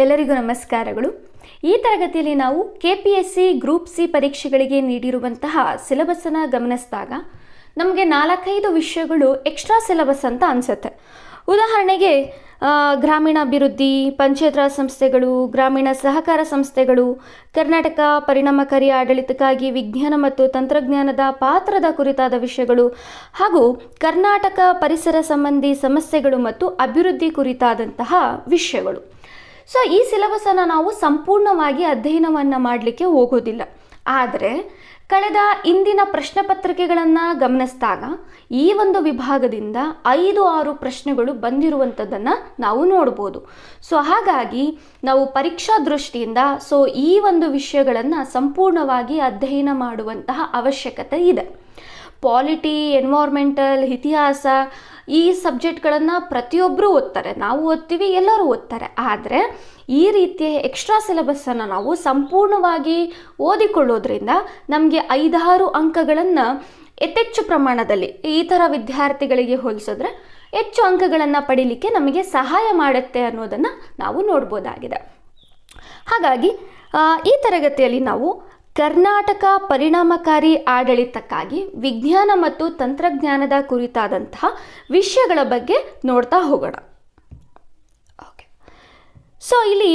ಎಲ್ಲರಿಗೂ ನಮಸ್ಕಾರಗಳು. ಈ ತರಗತಿಯಲ್ಲಿ ನಾವು KPSC ಗ್ರೂಪ್ ಸಿ ಪರೀಕ್ಷೆಗಳಿಗೆ ನೀಡಿರುವಂತಹ ಸಿಲೆಬಸ್ಸನ್ನು ಗಮನಿಸಿದಾಗ ನಮಗೆ 4-5 ವಿಷಯಗಳು ಎಕ್ಸ್ಟ್ರಾ ಸಿಲೆಬಸ್ ಅಂತ ಅನಿಸುತ್ತೆ. ಉದಾಹರಣೆಗೆ ಗ್ರಾಮೀಣಾಭಿವೃದ್ಧಿ, ಪಂಚಾಯತ್ ರಾಜ್ ಸಂಸ್ಥೆಗಳು, ಗ್ರಾಮೀಣ ಸಹಕಾರ ಸಂಸ್ಥೆಗಳು, ಕರ್ನಾಟಕ ಪರಿಣಾಮಕಾರಿ ಆಡಳಿತಕ್ಕಾಗಿ ವಿಜ್ಞಾನ ಮತ್ತು ತಂತ್ರಜ್ಞಾನದ ಪಾತ್ರದ ಕುರಿತಾದ ವಿಷಯಗಳು ಹಾಗೂ ಕರ್ನಾಟಕ ಪರಿಸರ ಸಂಬಂಧಿ ಸಮಸ್ಯೆಗಳು ಮತ್ತು ಅಭಿವೃದ್ಧಿ ಕುರಿತಾದಂತಹ ವಿಷಯಗಳು. ಸೊ ಈ ಸಿಲೆಬಸನ್ನು ನಾವು ಸಂಪೂರ್ಣವಾಗಿ ಅಧ್ಯಯನವನ್ನು ಮಾಡಲಿಕ್ಕೆ ಹೋಗೋದಿಲ್ಲ. ಆದರೆ ಕಳೆದ ಇಂದಿನ ಪ್ರಶ್ನೆ ಪತ್ರಿಕೆಗಳನ್ನು ಗಮನಿಸಿದಾಗ ಈ ಒಂದು ವಿಭಾಗದಿಂದ 5-6 ಪ್ರಶ್ನೆಗಳು ಬಂದಿರುವಂಥದ್ದನ್ನು ನಾವು ನೋಡ್ಬೋದು. ಸೊ ಹಾಗಾಗಿ ನಾವು ಪರೀಕ್ಷಾ ದೃಷ್ಟಿಯಿಂದ ಈ ಒಂದು ವಿಷಯಗಳನ್ನು ಸಂಪೂರ್ಣವಾಗಿ ಅಧ್ಯಯನ ಮಾಡುವಂತಹ ಅವಶ್ಯಕತೆ ಇದೆ. ಪಾಲಿಟಿ, ಎನ್ವೈರ್ಮೆಂಟಲ್, ಇತಿಹಾಸ ಈ ಸಬ್ಜೆಕ್ಟ್ಗಳನ್ನು ಪ್ರತಿಯೊಬ್ಬರೂ ಓದ್ತಾರೆ, ನಾವು ಓದ್ತೀವಿ, ಎಲ್ಲರೂ ಓದ್ತಾರೆ. ಆದರೆ ಈ ರೀತಿಯ ಎಕ್ಸ್ಟ್ರಾ ಸಿಲೆಬಸ್ಸನ್ನು ನಾವು ಸಂಪೂರ್ಣವಾಗಿ ಓದಿಕೊಳ್ಳೋದ್ರಿಂದ ನಮಗೆ 5-6 ಅಂಕಗಳನ್ನು ಯಥೇಚ್ಛ ಪ್ರಮಾಣದಲ್ಲಿ ಈ ಥರ ವಿದ್ಯಾರ್ಥಿಗಳಿಗೆ ಹೋಲಿಸಿದ್ರೆ ಹೆಚ್ಚು ಅಂಕಗಳನ್ನು ಪಡೀಲಿಕ್ಕೆ ನಮಗೆ ಸಹಾಯ ಮಾಡುತ್ತೆ ಅನ್ನೋದನ್ನು ನಾವು ನೋಡ್ಬೋದಾಗಿದೆ. ಹಾಗಾಗಿ ಈ ತರಗತಿಯಲ್ಲಿ ನಾವು ಕರ್ನಾಟಕ ಪರಿಣಾಮಕಾರಿ ಆಡಳಿತಕ್ಕಾಗಿ ವಿಜ್ಞಾನ ಮತ್ತು ತಂತ್ರಜ್ಞಾನದ ಕುರಿತಾದಂತಹ ವಿಷಯಗಳ ಬಗ್ಗೆ ನೋಡ್ತಾ ಹೋಗೋಣ. ಓಕೆ, ಸೊ ಇಲ್ಲಿ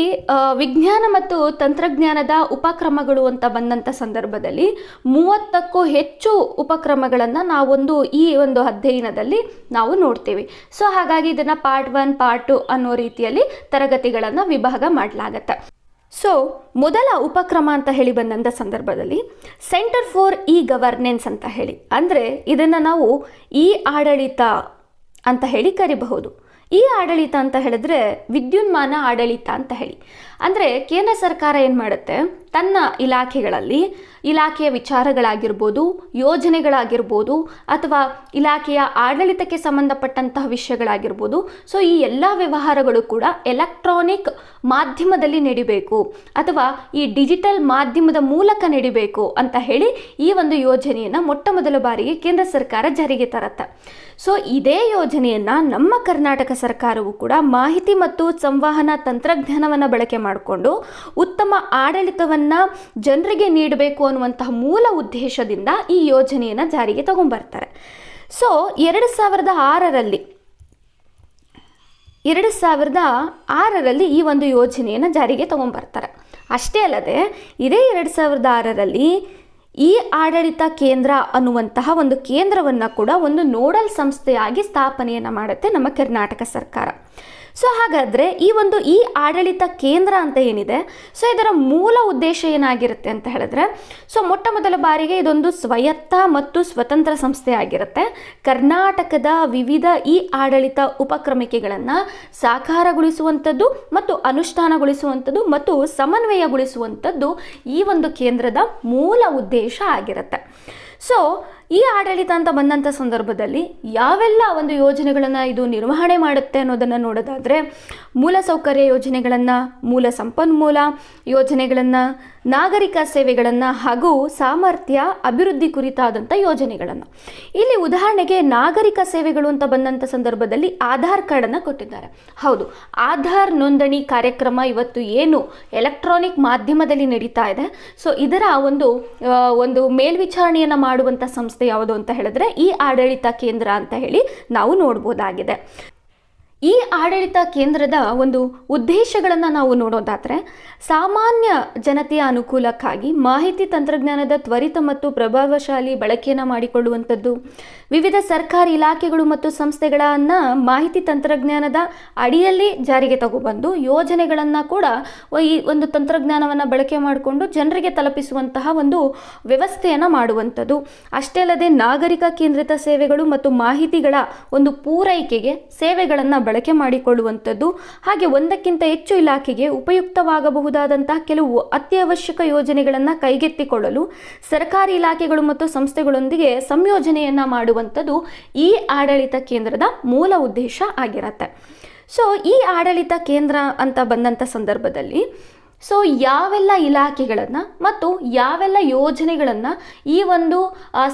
ವಿಜ್ಞಾನ ಮತ್ತು ತಂತ್ರಜ್ಞಾನದ ಉಪಕ್ರಮಗಳು ಅಂತ ಬಂದಂಥ ಸಂದರ್ಭದಲ್ಲಿ 30ಕ್ಕೂ ಹೆಚ್ಚು ಉಪಕ್ರಮಗಳನ್ನು ನಾವೊಂದು ಈ ಒಂದು ಅಧ್ಯಯನದಲ್ಲಿ ನಾವು ನೋಡ್ತೀವಿ. ಸೊ ಹಾಗಾಗಿ ಇದನ್ನು ಪಾರ್ಟ್ 1, ಪಾರ್ಟ್ 2 ಅನ್ನೋ ರೀತಿಯಲ್ಲಿ ತರಗತಿಗಳನ್ನು ವಿಭಾಗ ಮಾಡಲಾಗತ್ತೆ. ಸೊ ಮೊದಲ ಉಪಕ್ರಮ ಅಂತ ಹೇಳಿ ಬಂದಂಥ ಸಂದರ್ಭದಲ್ಲಿ ಸೆಂಟರ್ ಫಾರ್ ಇ ಗವರ್ನೆನ್ಸ್ ಅಂತ ಹೇಳಿ, ಅಂದರೆ ಇದನ್ನು ನಾವು ಇ ಆಡಳಿತ ಅಂತ ಹೇಳಿ ಕರಿಬಹುದು. ಈ ಆಡಳಿತ ಅಂತ ಹೇಳಿದ್ರೆ ವಿದ್ಯುನ್ಮಾನ ಆಡಳಿತ ಅಂತ ಹೇಳಿ, ಅಂದರೆ ಕೇಂದ್ರ ಸರ್ಕಾರ ಏನು ಮಾಡುತ್ತೆ, ತನ್ನ ಇಲಾಖೆಗಳಲ್ಲಿ ಇಲಾಖೆಯ ವಿಚಾರಗಳಾಗಿರ್ಬೋದು, ಯೋಜನೆಗಳಾಗಿರ್ಬೋದು, ಅಥವಾ ಇಲಾಖೆಯ ಆಡಳಿತಕ್ಕೆ ಸಂಬಂಧಪಟ್ಟಂತಹ ವಿಷಯಗಳಾಗಿರ್ಬೋದು, ಸೊ ಈ ಎಲ್ಲ ವ್ಯವಹಾರಗಳು ಕೂಡ ಎಲೆಕ್ಟ್ರಾನಿಕ್ ಮಾಧ್ಯಮದಲ್ಲಿ ನಡಿಬೇಕು ಅಥವಾ ಈ ಡಿಜಿಟಲ್ ಮಾಧ್ಯಮದ ಮೂಲಕ ನಡಿಬೇಕು ಅಂತ ಹೇಳಿ ಈ ಒಂದು ಯೋಜನೆಯನ್ನು ಮೊಟ್ಟ ಮೊದಲ ಬಾರಿಗೆ ಕೇಂದ್ರ ಸರ್ಕಾರ ಜಾರಿಗೆ ತರುತ್ತೆ. ಸೊ ಇದೇ ಯೋಜನೆಯನ್ನು ನಮ್ಮ ಕರ್ನಾಟಕ ಸರ್ಕಾರವು ಕೂಡ ಮಾಹಿತಿ ಮತ್ತು ಸಂವಹನ ತಂತ್ರಜ್ಞಾನವನ್ನು ಬಳಕೆ ಮಾಡಿಕೊಂಡು ಉತ್ತಮ ಆಡಳಿತವನ್ನು ಜನರಿಗೆ ನೀಡಬೇಕು ಅನ್ನುವಂತಹ ಮೂಲ ಉದ್ದೇಶದಿಂದ ಈ ಯೋಜನೆಯನ್ನು ಜಾರಿಗೆ ತಗೊಂಡ್ಬರ್ತಾರೆ. ಸೊ 2006ರಲ್ಲಿ ಈ ಒಂದು ಯೋಜನೆಯನ್ನು ಜಾರಿಗೆ ತಗೊಂಡ್ಬರ್ತಾರೆ. ಅಷ್ಟೇ ಅಲ್ಲದೆ ಇದೇ 2006ರಲ್ಲಿ ಈ ಆಡಳಿತ ಕೇಂದ್ರ ಅನ್ನುವಂತಹ ಒಂದು ಕೇಂದ್ರವನ್ನು ಕೂಡ ಒಂದು ನೋಡಲ್ ಸಂಸ್ಥೆಯಾಗಿ ಸ್ಥಾಪನೆಯನ್ನು ಮಾಡುತ್ತೆ ನಮ್ಮ ಕರ್ನಾಟಕ ಸರ್ಕಾರ. ಸೊ ಹಾಗಾದರೆ ಈ ಆಡಳಿತ ಕೇಂದ್ರ ಅಂತ ಏನಿದೆ, ಸೊ ಇದರ ಮೂಲ ಉದ್ದೇಶ ಏನಾಗಿರುತ್ತೆ ಅಂತ ಹೇಳಿದ್ರೆ, ಸೊ ಮೊಟ್ಟ ಮೊದಲ ಬಾರಿಗೆ ಇದೊಂದು ಸ್ವಾಯತ್ತ ಮತ್ತು ಸ್ವತಂತ್ರ ಸಂಸ್ಥೆ ಆಗಿರುತ್ತೆ. ಕರ್ನಾಟಕದ ವಿವಿಧ ಈ ಆಡಳಿತ ಉಪಕ್ರಮಿಕೆಗಳನ್ನು ಸಾಕಾರಗೊಳಿಸುವಂಥದ್ದು ಮತ್ತು ಅನುಷ್ಠಾನಗೊಳಿಸುವಂಥದ್ದು ಮತ್ತು ಸಮನ್ವಯಗೊಳಿಸುವಂಥದ್ದು ಈ ಒಂದು ಕೇಂದ್ರದ ಮೂಲ ಉದ್ದೇಶ ಆಗಿರುತ್ತೆ. ಸೊ ಈ ಆಡಳಿತ ಅಂತ ಬಂದಂಥ ಸಂದರ್ಭದಲ್ಲಿ ಯಾವೆಲ್ಲ ಒಂದು ಯೋಜನೆಗಳನ್ನು ಇದು ನಿರ್ವಹಣೆ ಮಾಡುತ್ತೆ ಅನ್ನೋದನ್ನು ನೋಡೋದಾದರೆ, ಮೂಲಸೌಕರ್ಯ ಯೋಜನೆಗಳನ್ನು, ಮೂಲ ಸಂಪನ್ಮೂಲ ಯೋಜನೆಗಳನ್ನು, ನಾಗರಿಕ ಸೇವೆಗಳನ್ನು ಹಾಗೂ ಸಾಮರ್ಥ್ಯ ಅಭಿವೃದ್ಧಿ ಕುರಿತಾದಂಥ ಯೋಜನೆಗಳನ್ನು. ಇಲ್ಲಿ ಉದಾಹರಣೆಗೆ ನಾಗರಿಕ ಸೇವೆಗಳು ಅಂತ ಬಂದಂಥ ಸಂದರ್ಭದಲ್ಲಿ ಆಧಾರ್ ಕಾರ್ಡನ್ನು ಕೊಟ್ಟಿದ್ದಾರೆ. ಹೌದು, ಆಧಾರ್ ನೋಂದಣಿ ಕಾರ್ಯಕ್ರಮ ಇವತ್ತು ಏನು ಎಲೆಕ್ಟ್ರಾನಿಕ್ ಮಾಧ್ಯಮದಲ್ಲಿ ನಡೀತಾ ಇದೆ, ಸೊ ಇದರ ಒಂದು ಮೇಲ್ವಿಚಾರಣೆಯನ್ನು ಮಾಡುವಂಥ ಸಂಸ್ಥೆ ಯಾವುದು ಅಂತ ಹೇಳಿದ್ರೆ ಈ ಆಡಳಿತ ಕೇಂದ್ರ ಅಂತ ಹೇಳಿ ನಾವು ನೋಡ್ಬೋದಾಗಿದೆ. ಈ ಆಡಳಿತ ಕೇಂದ್ರದ ಒಂದು ಉದ್ದೇಶಗಳನ್ನು ನಾವು ನೋಡೋದಾದರೆ, ಸಾಮಾನ್ಯ ಜನತೆಯ ಅನುಕೂಲಕ್ಕಾಗಿ ಮಾಹಿತಿ ತಂತ್ರಜ್ಞಾನದ ತ್ವರಿತ ಮತ್ತು ಪ್ರಭಾವಶಾಲಿ ಬಳಕೆಯನ್ನು ಮಾಡಿಕೊಳ್ಳುವಂಥದ್ದು, ವಿವಿಧ ಸರ್ಕಾರಿ ಇಲಾಖೆಗಳು ಮತ್ತು ಸಂಸ್ಥೆಗಳನ್ನು ಮಾಹಿತಿ ತಂತ್ರಜ್ಞಾನದ ಅಡಿಯಲ್ಲಿ ಜಾರಿಗೆ ತಗೊಬಂದು ಯೋಜನೆಗಳನ್ನು ಕೂಡ ಈ ಒಂದು ತಂತ್ರಜ್ಞಾನವನ್ನು ಬಳಕೆ ಮಾಡಿಕೊಂಡು ಜನರಿಗೆ ತಲುಪಿಸುವಂತಹ ಒಂದು ವ್ಯವಸ್ಥೆಯನ್ನು ಮಾಡುವಂಥದ್ದು. ಅಷ್ಟೇ ಅಲ್ಲದೆ ನಾಗರಿಕ ಕೇಂದ್ರಿತ ಸೇವೆಗಳು ಮತ್ತು ಮಾಹಿತಿಗಳ ಒಂದು ಪೂರೈಕೆಗೆ ಸೇವೆಗಳನ್ನು ಬಳಕೆ ಮಾಡಿಕೊಳ್ಳುವಂಥದ್ದು, ಹಾಗೆ ಒಂದಕ್ಕಿಂತ ಹೆಚ್ಚು ಇಲಾಖೆಗೆ ಉಪಯುಕ್ತವಾಗಬಹುದಾದಂತಹ ಕೆಲವು ಅತ್ಯವಶ್ಯಕ ಯೋಜನೆಗಳನ್ನು ಕೈಗೆತ್ತಿಕೊಳ್ಳಲು ಸರ್ಕಾರಿ ಇಲಾಖೆಗಳು ಮತ್ತು ಸಂಸ್ಥೆಗಳೊಂದಿಗೆ ಸಂಯೋಜನೆಯನ್ನು ಮಾಡುವಂಥದ್ದು ಈ ಆಡಳಿತ ಕೇಂದ್ರದ ಮೂಲ ಉದ್ದೇಶ ಆಗಿರುತ್ತೆ. ಸೊ ಈ ಆಡಳಿತ ಕೇಂದ್ರ ಅಂತ ಬಂದಂಥ ಸಂದರ್ಭದಲ್ಲಿ ಸೊ ಯಾವೆಲ್ಲ ಇಲಾಖೆಗಳನ್ನು ಮತ್ತು ಯಾವೆಲ್ಲ ಯೋಜನೆಗಳನ್ನು ಈ ಒಂದು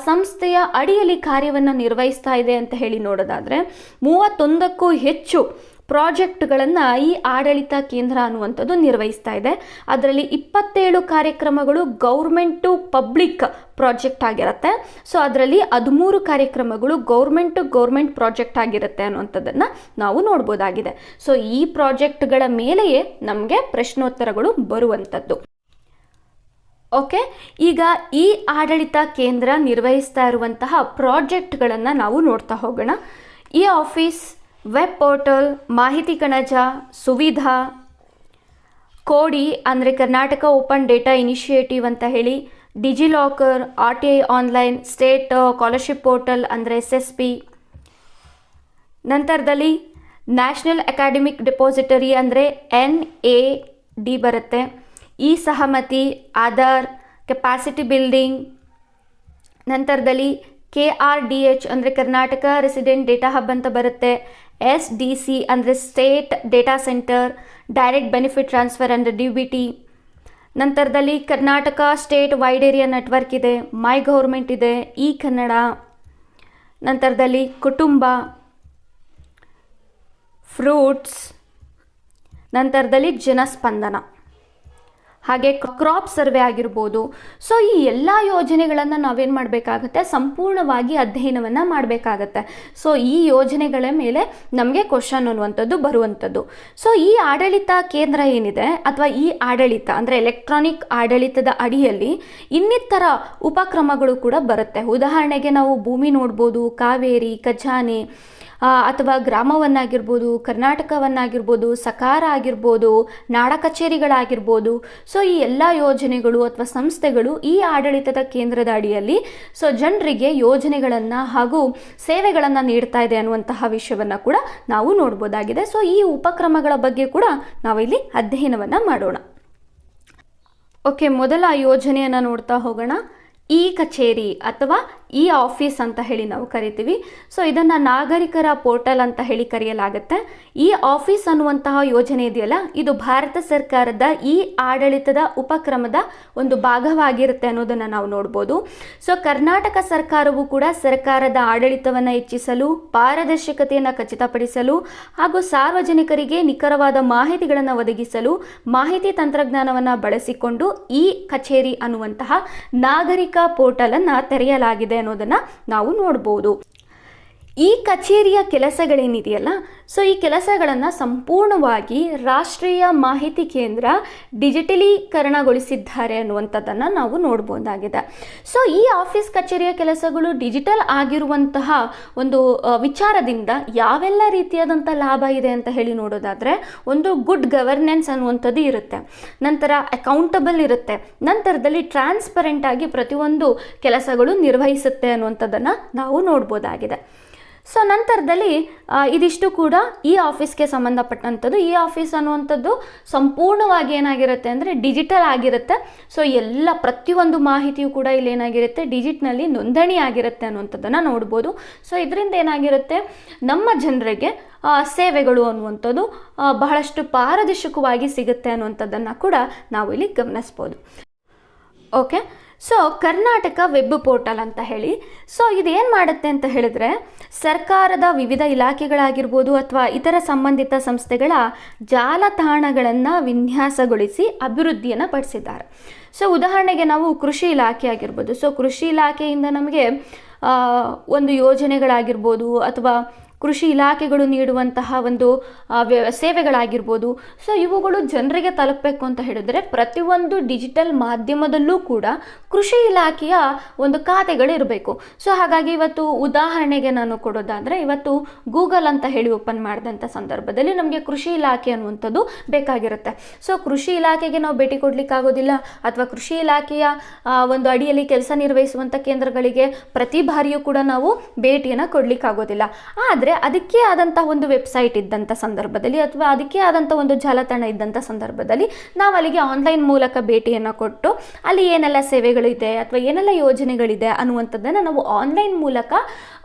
ಸಂಸ್ಥೆಯ ಅಡಿಯಲ್ಲಿ ಕಾರ್ಯವನ್ನು ನಿರ್ವಹಿಸ್ತಾ ಇದೆ ಅಂತ ಹೇಳಿ ನೋಡೋದಾದರೆ 31ಕ್ಕೂ ಹೆಚ್ಚು ಪ್ರಾಜೆಕ್ಟ್ಗಳನ್ನು ಈ ಆಡಳಿತ ಕೇಂದ್ರ ಅನ್ನುವಂಥದ್ದು ನಿರ್ವಹಿಸ್ತಾ ಇದೆ. ಅದರಲ್ಲಿ 27 ಕಾರ್ಯಕ್ರಮಗಳು ಗೌರ್ಮೆಂಟ್ ಟು ಪಬ್ಲಿಕ್ ಪ್ರಾಜೆಕ್ಟ್ ಆಗಿರುತ್ತೆ. ಸೊ ಅದರಲ್ಲಿ 13 ಕಾರ್ಯಕ್ರಮಗಳು ಗೌರ್ಮೆಂಟ್ ಪ್ರಾಜೆಕ್ಟ್ ಆಗಿರುತ್ತೆ ಅನ್ನುವಂಥದ್ದನ್ನು ನಾವು ನೋಡ್ಬೋದಾಗಿದೆ. ಸೊ ಈ ಪ್ರಾಜೆಕ್ಟ್ಗಳ ಮೇಲೆಯೇ ನಮಗೆ ಪ್ರಶ್ನೋತ್ತರಗಳು ಬರುವಂಥದ್ದು. ಓಕೆ, ಈಗ ಈ ಆಡಳಿತ ಕೇಂದ್ರ ನಿರ್ವಹಿಸ್ತಾ ಇರುವಂತಹ ಪ್ರಾಜೆಕ್ಟ್ಗಳನ್ನು ನಾವು ನೋಡ್ತಾ ಹೋಗೋಣ. ಈ ಆಫೀಸ್, ವೆಬ್ ಪೋರ್ಟಲ್, ಮಾಹಿತಿ ಕಣಜ, ಸುವಿಧಾ, ಕೋಡಿ ಅಂದರೆ ಕರ್ನಾಟಕ ಓಪನ್ ಡೇಟಾ ಇನಿಷಿಯೇಟಿವ್ ಅಂತ ಹೇಳಿ, DigiLocker, RTI online, state scholarship portal ಅಂದರೆ SSP, ನಂತರದಲ್ಲಿ ನ್ಯಾಷನಲ್ ಅಕಾಡೆಮಿಕ್ ಡೆಪಾಸಿಟರಿ ಅಂದರೆ NAD ಬರುತ್ತೆ, ಈ ಸಹಮತಿ, ಆಧಾರ್, ಕೆಪಾಸಿಟಿ ಬಿಲ್ಡಿಂಗ್, ನಂತರದಲ್ಲಿ KRDH ಅಂದರೆ ಕರ್ನಾಟಕ ರೆಸಿಡೆಂಟ್ ಡೇಟಾ ಹಬ್ ಅಂತ ಬರುತ್ತೆ, SDC ಅಂದರೆ state data centre, direct benefit transfer ಅಂದರೆ DBT, ನಂತರದಲ್ಲಿ Karnataka state wide area network ಇದೆ, ಮೈ ಗೌರ್ಮೆಂಟ್ ಇದೆ, ಈ ಕನ್ನಡ, ನಂತರದಲ್ಲಿ ಕುಟುಂಬ, ಫ್ರೂಟ್ಸ್, ನಂತರದಲ್ಲಿ ಜನಸ್ಪಂದನ, ಹಾಗೆ ಕ್ರಾಪ್ ಸರ್ವೆ ಆಗಿರ್ಬೋದು. ಸೊ ಈ ಎಲ್ಲ ಯೋಜನೆಗಳನ್ನು ನಾವೇನು ಮಾಡಬೇಕಾಗತ್ತೆ, ಸಂಪೂರ್ಣವಾಗಿ ಅಧ್ಯಯನವನ್ನು ಮಾಡಬೇಕಾಗತ್ತೆ. ಸೊ ಈ ಯೋಜನೆಗಳ ಮೇಲೆ ನಮಗೆ ಕ್ವಶನ್ ಅನ್ನುವಂಥದ್ದು ಬರುವಂಥದ್ದು. ಸೊ ಈ ಆಡಳಿತ ಕೇಂದ್ರ ಏನಿದೆ ಅಥವಾ ಈ ಆಡಳಿತ ಅಂದರೆ ಎಲೆಕ್ಟ್ರಾನಿಕ್ ಆಡಳಿತದ ಅಡಿಯಲ್ಲಿ ಇನ್ನಿತರ ಉಪಕ್ರಮಗಳು ಕೂಡ ಬರುತ್ತೆ. ಉದಾಹರಣೆಗೆ ನಾವು ಭೂಮಿ ನೋಡ್ಬೋದು, ಕಾವೇರಿ, ಖಜಾನೆ ಅಥವಾ ಗ್ರಾಮವನ್ನಾಗಿರ್ಬೋದು, ಕರ್ನಾಟಕವನ್ನಾಗಿರ್ಬೋದು, ಸಕಾರ ಆಗಿರ್ಬೋದು, ನಾಡ ಕಚೇರಿಗಳಾಗಿರ್ಬೋದು. ಸೊ ಈ ಎಲ್ಲ ಯೋಜನೆಗಳು ಅಥವಾ ಸಂಸ್ಥೆಗಳು ಈ ಆಡಳಿತದ ಕೇಂದ್ರದ ಅಡಿಯಲ್ಲಿ ಸೊ ಜನರಿಗೆ ಯೋಜನೆಗಳನ್ನು ಹಾಗೂ ಸೇವೆಗಳನ್ನು ನೀಡ್ತಾ ಇದೆ ಅನ್ನುವಂತಹ ವಿಷಯವನ್ನು ಕೂಡ ನಾವು ನೋಡ್ಬೋದಾಗಿದೆ. ಸೊ ಈ ಉಪಕ್ರಮಗಳ ಬಗ್ಗೆ ಕೂಡ ನಾವಿಲ್ಲಿ ಅಧ್ಯಯನವನ್ನು ಮಾಡೋಣ. ಓಕೆ, ಮೊದಲ ಯೋಜನೆಯನ್ನು ನೋಡ್ತಾ ಹೋಗೋಣ. ಈ ಕಚೇರಿ ಅಥವಾ ಈ ಆಫೀಸ್ ಅಂತ ಹೇಳಿ ನಾವು ಕರಿತೀವಿ. ಸೊ ಇದನ್ನು ನಾಗರಿಕರ ಪೋರ್ಟಲ್ ಅಂತ ಹೇಳಿ ಕರೆಯಲಾಗುತ್ತೆ. ಈ ಆಫೀಸ್ ಅನ್ನುವಂತಹ ಯೋಜನೆ ಇದೆಯಲ್ಲ, ಇದು ಭಾರತ ಸರ್ಕಾರದ ಈ ಆಡಳಿತದ ಉಪಕ್ರಮದ ಒಂದು ಭಾಗವಾಗಿರುತ್ತೆ ಅನ್ನೋದನ್ನು ನಾವು ನೋಡ್ಬೋದು. ಸೊ ಕರ್ನಾಟಕ ಸರ್ಕಾರವು ಕೂಡ ಸರ್ಕಾರದ ಆಡಳಿತವನ್ನು ಹೆಚ್ಚಿಸಲು, ಪಾರದರ್ಶಕತೆಯನ್ನು ಖಚಿತಪಡಿಸಲು ಹಾಗೂ ಸಾರ್ವಜನಿಕರಿಗೆ ನಿಖರವಾದ ಮಾಹಿತಿಗಳನ್ನು ಒದಗಿಸಲು ಮಾಹಿತಿ ತಂತ್ರಜ್ಞಾನವನ್ನು ಬಳಸಿಕೊಂಡು ಈ ಕಚೇರಿ ಅನ್ನುವಂತಹ ನಾಗರಿಕ ಪೋರ್ಟಲ್ ಅನ್ನು ತೆರೆಯಲಾಗಿದೆ ಅನ್ನೋದನ್ನ ನಾವು ನೋಡಬಹುದು. ಈ ಕಚೇರಿಯ ಕೆಲಸಗಳೇನಿದೆಯಲ್ಲ, ಸೊ ಈ ಕೆಲಸಗಳನ್ನು ಸಂಪೂರ್ಣವಾಗಿ ರಾಷ್ಟ್ರೀಯ ಮಾಹಿತಿ ಕೇಂದ್ರ ಡಿಜಿಟಲೀಕರಣಗೊಳಿಸಿದ್ದಾರೆ ಅನ್ನುವಂಥದ್ದನ್ನು ನಾವು ನೋಡ್ಬೋದಾಗಿದೆ. ಸೊ ಈ ಆಫೀಸ್ ಕಚೇರಿಯ ಕೆಲಸಗಳು ಡಿಜಿಟಲ್ ಆಗಿರುವಂತಹ ಒಂದು ವಿಚಾರದಿಂದ ಯಾವೆಲ್ಲ ರೀತಿಯಾದಂಥ ಲಾಭ ಇದೆ ಅಂತ ಹೇಳಿ ನೋಡೋದಾದರೆ, ಒಂದು ಗುಡ್ ಗವರ್ನೆನ್ಸ್ ಅನ್ನುವಂಥದ್ದು ಇರುತ್ತೆ, ನಂತರ ಅಕೌಂಟಬಲ್ ಇರುತ್ತೆ, ನಂತರದಲ್ಲಿ ಟ್ರಾನ್ಸ್ಪರೆಂಟ್ ಆಗಿ ಪ್ರತಿಯೊಂದು ಕೆಲಸಗಳು ನಿರ್ವಹಿಸುತ್ತೆ ಅನ್ನುವಂಥದ್ದನ್ನು ನಾವು ನೋಡ್ಬೋದಾಗಿದೆ. ಸೊ ನಂತರದಲ್ಲಿ ಇದಿಷ್ಟು ಕೂಡ ಈ ಆಫೀಸ್ಗೆ ಸಂಬಂಧಪಟ್ಟಂಥದ್ದು. ಈ ಆಫೀಸ್ ಅನ್ನುವಂಥದ್ದು ಸಂಪೂರ್ಣವಾಗಿ ಏನಾಗಿರುತ್ತೆ ಅಂದರೆ ಡಿಜಿಟಲ್ ಆಗಿರುತ್ತೆ. ಸೊ ಎಲ್ಲ ಪ್ರತಿಯೊಂದು ಮಾಹಿತಿಯು ಕೂಡ ಇಲ್ಲಿ ಏನಾಗಿರುತ್ತೆ, ಡಿಜಿಟ್ನಲ್ಲಿ ನೋಂದಣಿ ಆಗಿರುತ್ತೆ ಅನ್ನುವಂಥದ್ದನ್ನು ನೋಡ್ಬೋದು. ಸೊ ಇದರಿಂದ ಏನಾಗಿರುತ್ತೆ, ನಮ್ಮ ಜನರಿಗೆ ಸೇವೆಗಳು ಅನ್ನುವಂಥದ್ದು ಬಹಳಷ್ಟು ಪಾರದರ್ಶಕವಾಗಿ ಸಿಗುತ್ತೆ ಅನ್ನುವಂಥದ್ದನ್ನು ಕೂಡ ನಾವು ಇಲ್ಲಿ ಗಮನಿಸ್ಬೋದು. Okay, so Karnataka web portal ಅಂತ ಹೇಳಿ, ಸೊ ಇದೇನು ಮಾಡುತ್ತೆ ಅಂತ ಹೇಳಿದ್ರೆ, ಸರ್ಕಾರದ ವಿವಿಧ ಇಲಾಖೆಗಳಾಗಿರ್ಬೋದು ಅಥವಾ ಇತರ ಸಂಬಂಧಿತ ಸಂಸ್ಥೆಗಳ ಜಾಲತಾಣಗಳನ್ನು ವಿನ್ಯಾಸಗೊಳಿಸಿ ಅಭಿವೃದ್ಧಿಯನ್ನು ಪಡಿಸಿದ್ದಾರೆ. ಸೊ ಉದಾಹರಣೆಗೆ ನಾವು ಕೃಷಿ ಇಲಾಖೆ ಆಗಿರ್ಬೋದು. ಸೊ ಕೃಷಿ ಇಲಾಖೆಯಿಂದ ನಮಗೆ ಒಂದು ಯೋಜನೆಗಳಾಗಿರ್ಬೋದು ಅಥವಾ ಕೃಷಿ ಇಲಾಖೆಗಳು ನೀಡುವಂತಹ ಒಂದು ಸೇವೆಗಳಾಗಿರ್ಬೋದು. ಸೊ ಇವುಗಳು ಜನರಿಗೆ ತಲುಪಬೇಕು ಅಂತ ಹೇಳಿದರೆ ಪ್ರತಿಯೊಂದು ಡಿಜಿಟಲ್ ಮಾಧ್ಯಮದಲ್ಲೂ ಕೂಡ ಕೃಷಿ ಇಲಾಖೆಯ ಒಂದು ಖಾತೆಗಳಿರಬೇಕು. ಸೊ ಹಾಗಾಗಿ ಇವತ್ತು ಉದಾಹರಣೆಗೆ ನಾನು ಕೊಡೋದಾದರೆ, ಇವತ್ತು ಗೂಗಲ್ ಅಂತ ಹೇಳಿ ಓಪನ್ ಮಾಡಿದಂಥ ಸಂದರ್ಭದಲ್ಲಿ ನಮಗೆ ಕೃಷಿ ಇಲಾಖೆ ಅನ್ನುವಂಥದ್ದು ಬೇಕಾಗಿರುತ್ತೆ. ಸೊ ಕೃಷಿ ಇಲಾಖೆಗೆ ನಾವು ಭೇಟಿ ಕೊಡಲಿಕ್ಕಾಗೋದಿಲ್ಲ, ಅಥವಾ ಕೃಷಿ ಇಲಾಖೆಯ ಒಂದು ಅಡಿಯಲ್ಲಿ ಕೆಲಸ ನಿರ್ವಹಿಸುವಂಥ ಕೇಂದ್ರಗಳಿಗೆ ಪ್ರತಿ ಬಾರಿಯೂ ಕೂಡ ನಾವು ಭೇಟಿಯನ್ನು ಕೊಡಲಿಕ್ಕಾಗೋದಿಲ್ಲ. ಆದರೆ ಅದಕ್ಕೆ ಆದಂಥ ಒಂದು ವೆಬ್ಸೈಟ್ ಇದ್ದಂಥ ಸಂದರ್ಭದಲ್ಲಿ ಅಥವಾ ಅದಕ್ಕೆ ಆದಂಥ ಒಂದು ಜಾಲತಾಣ ಇದ್ದಂಥ ಸಂದರ್ಭದಲ್ಲಿ ನಾವು ಅಲ್ಲಿಗೆ ಆನ್ಲೈನ್ ಮೂಲಕ ಭೇಟಿಯನ್ನು ಕೊಟ್ಟು ಅಲ್ಲಿ ಏನೆಲ್ಲ ಸೇವೆಗಳಿದೆ ಅಥವಾ ಏನೆಲ್ಲ ಯೋಜನೆಗಳಿದೆ ಅನ್ನುವಂಥದ್ದನ್ನು ನಾವು ಆನ್ಲೈನ್ ಮೂಲಕ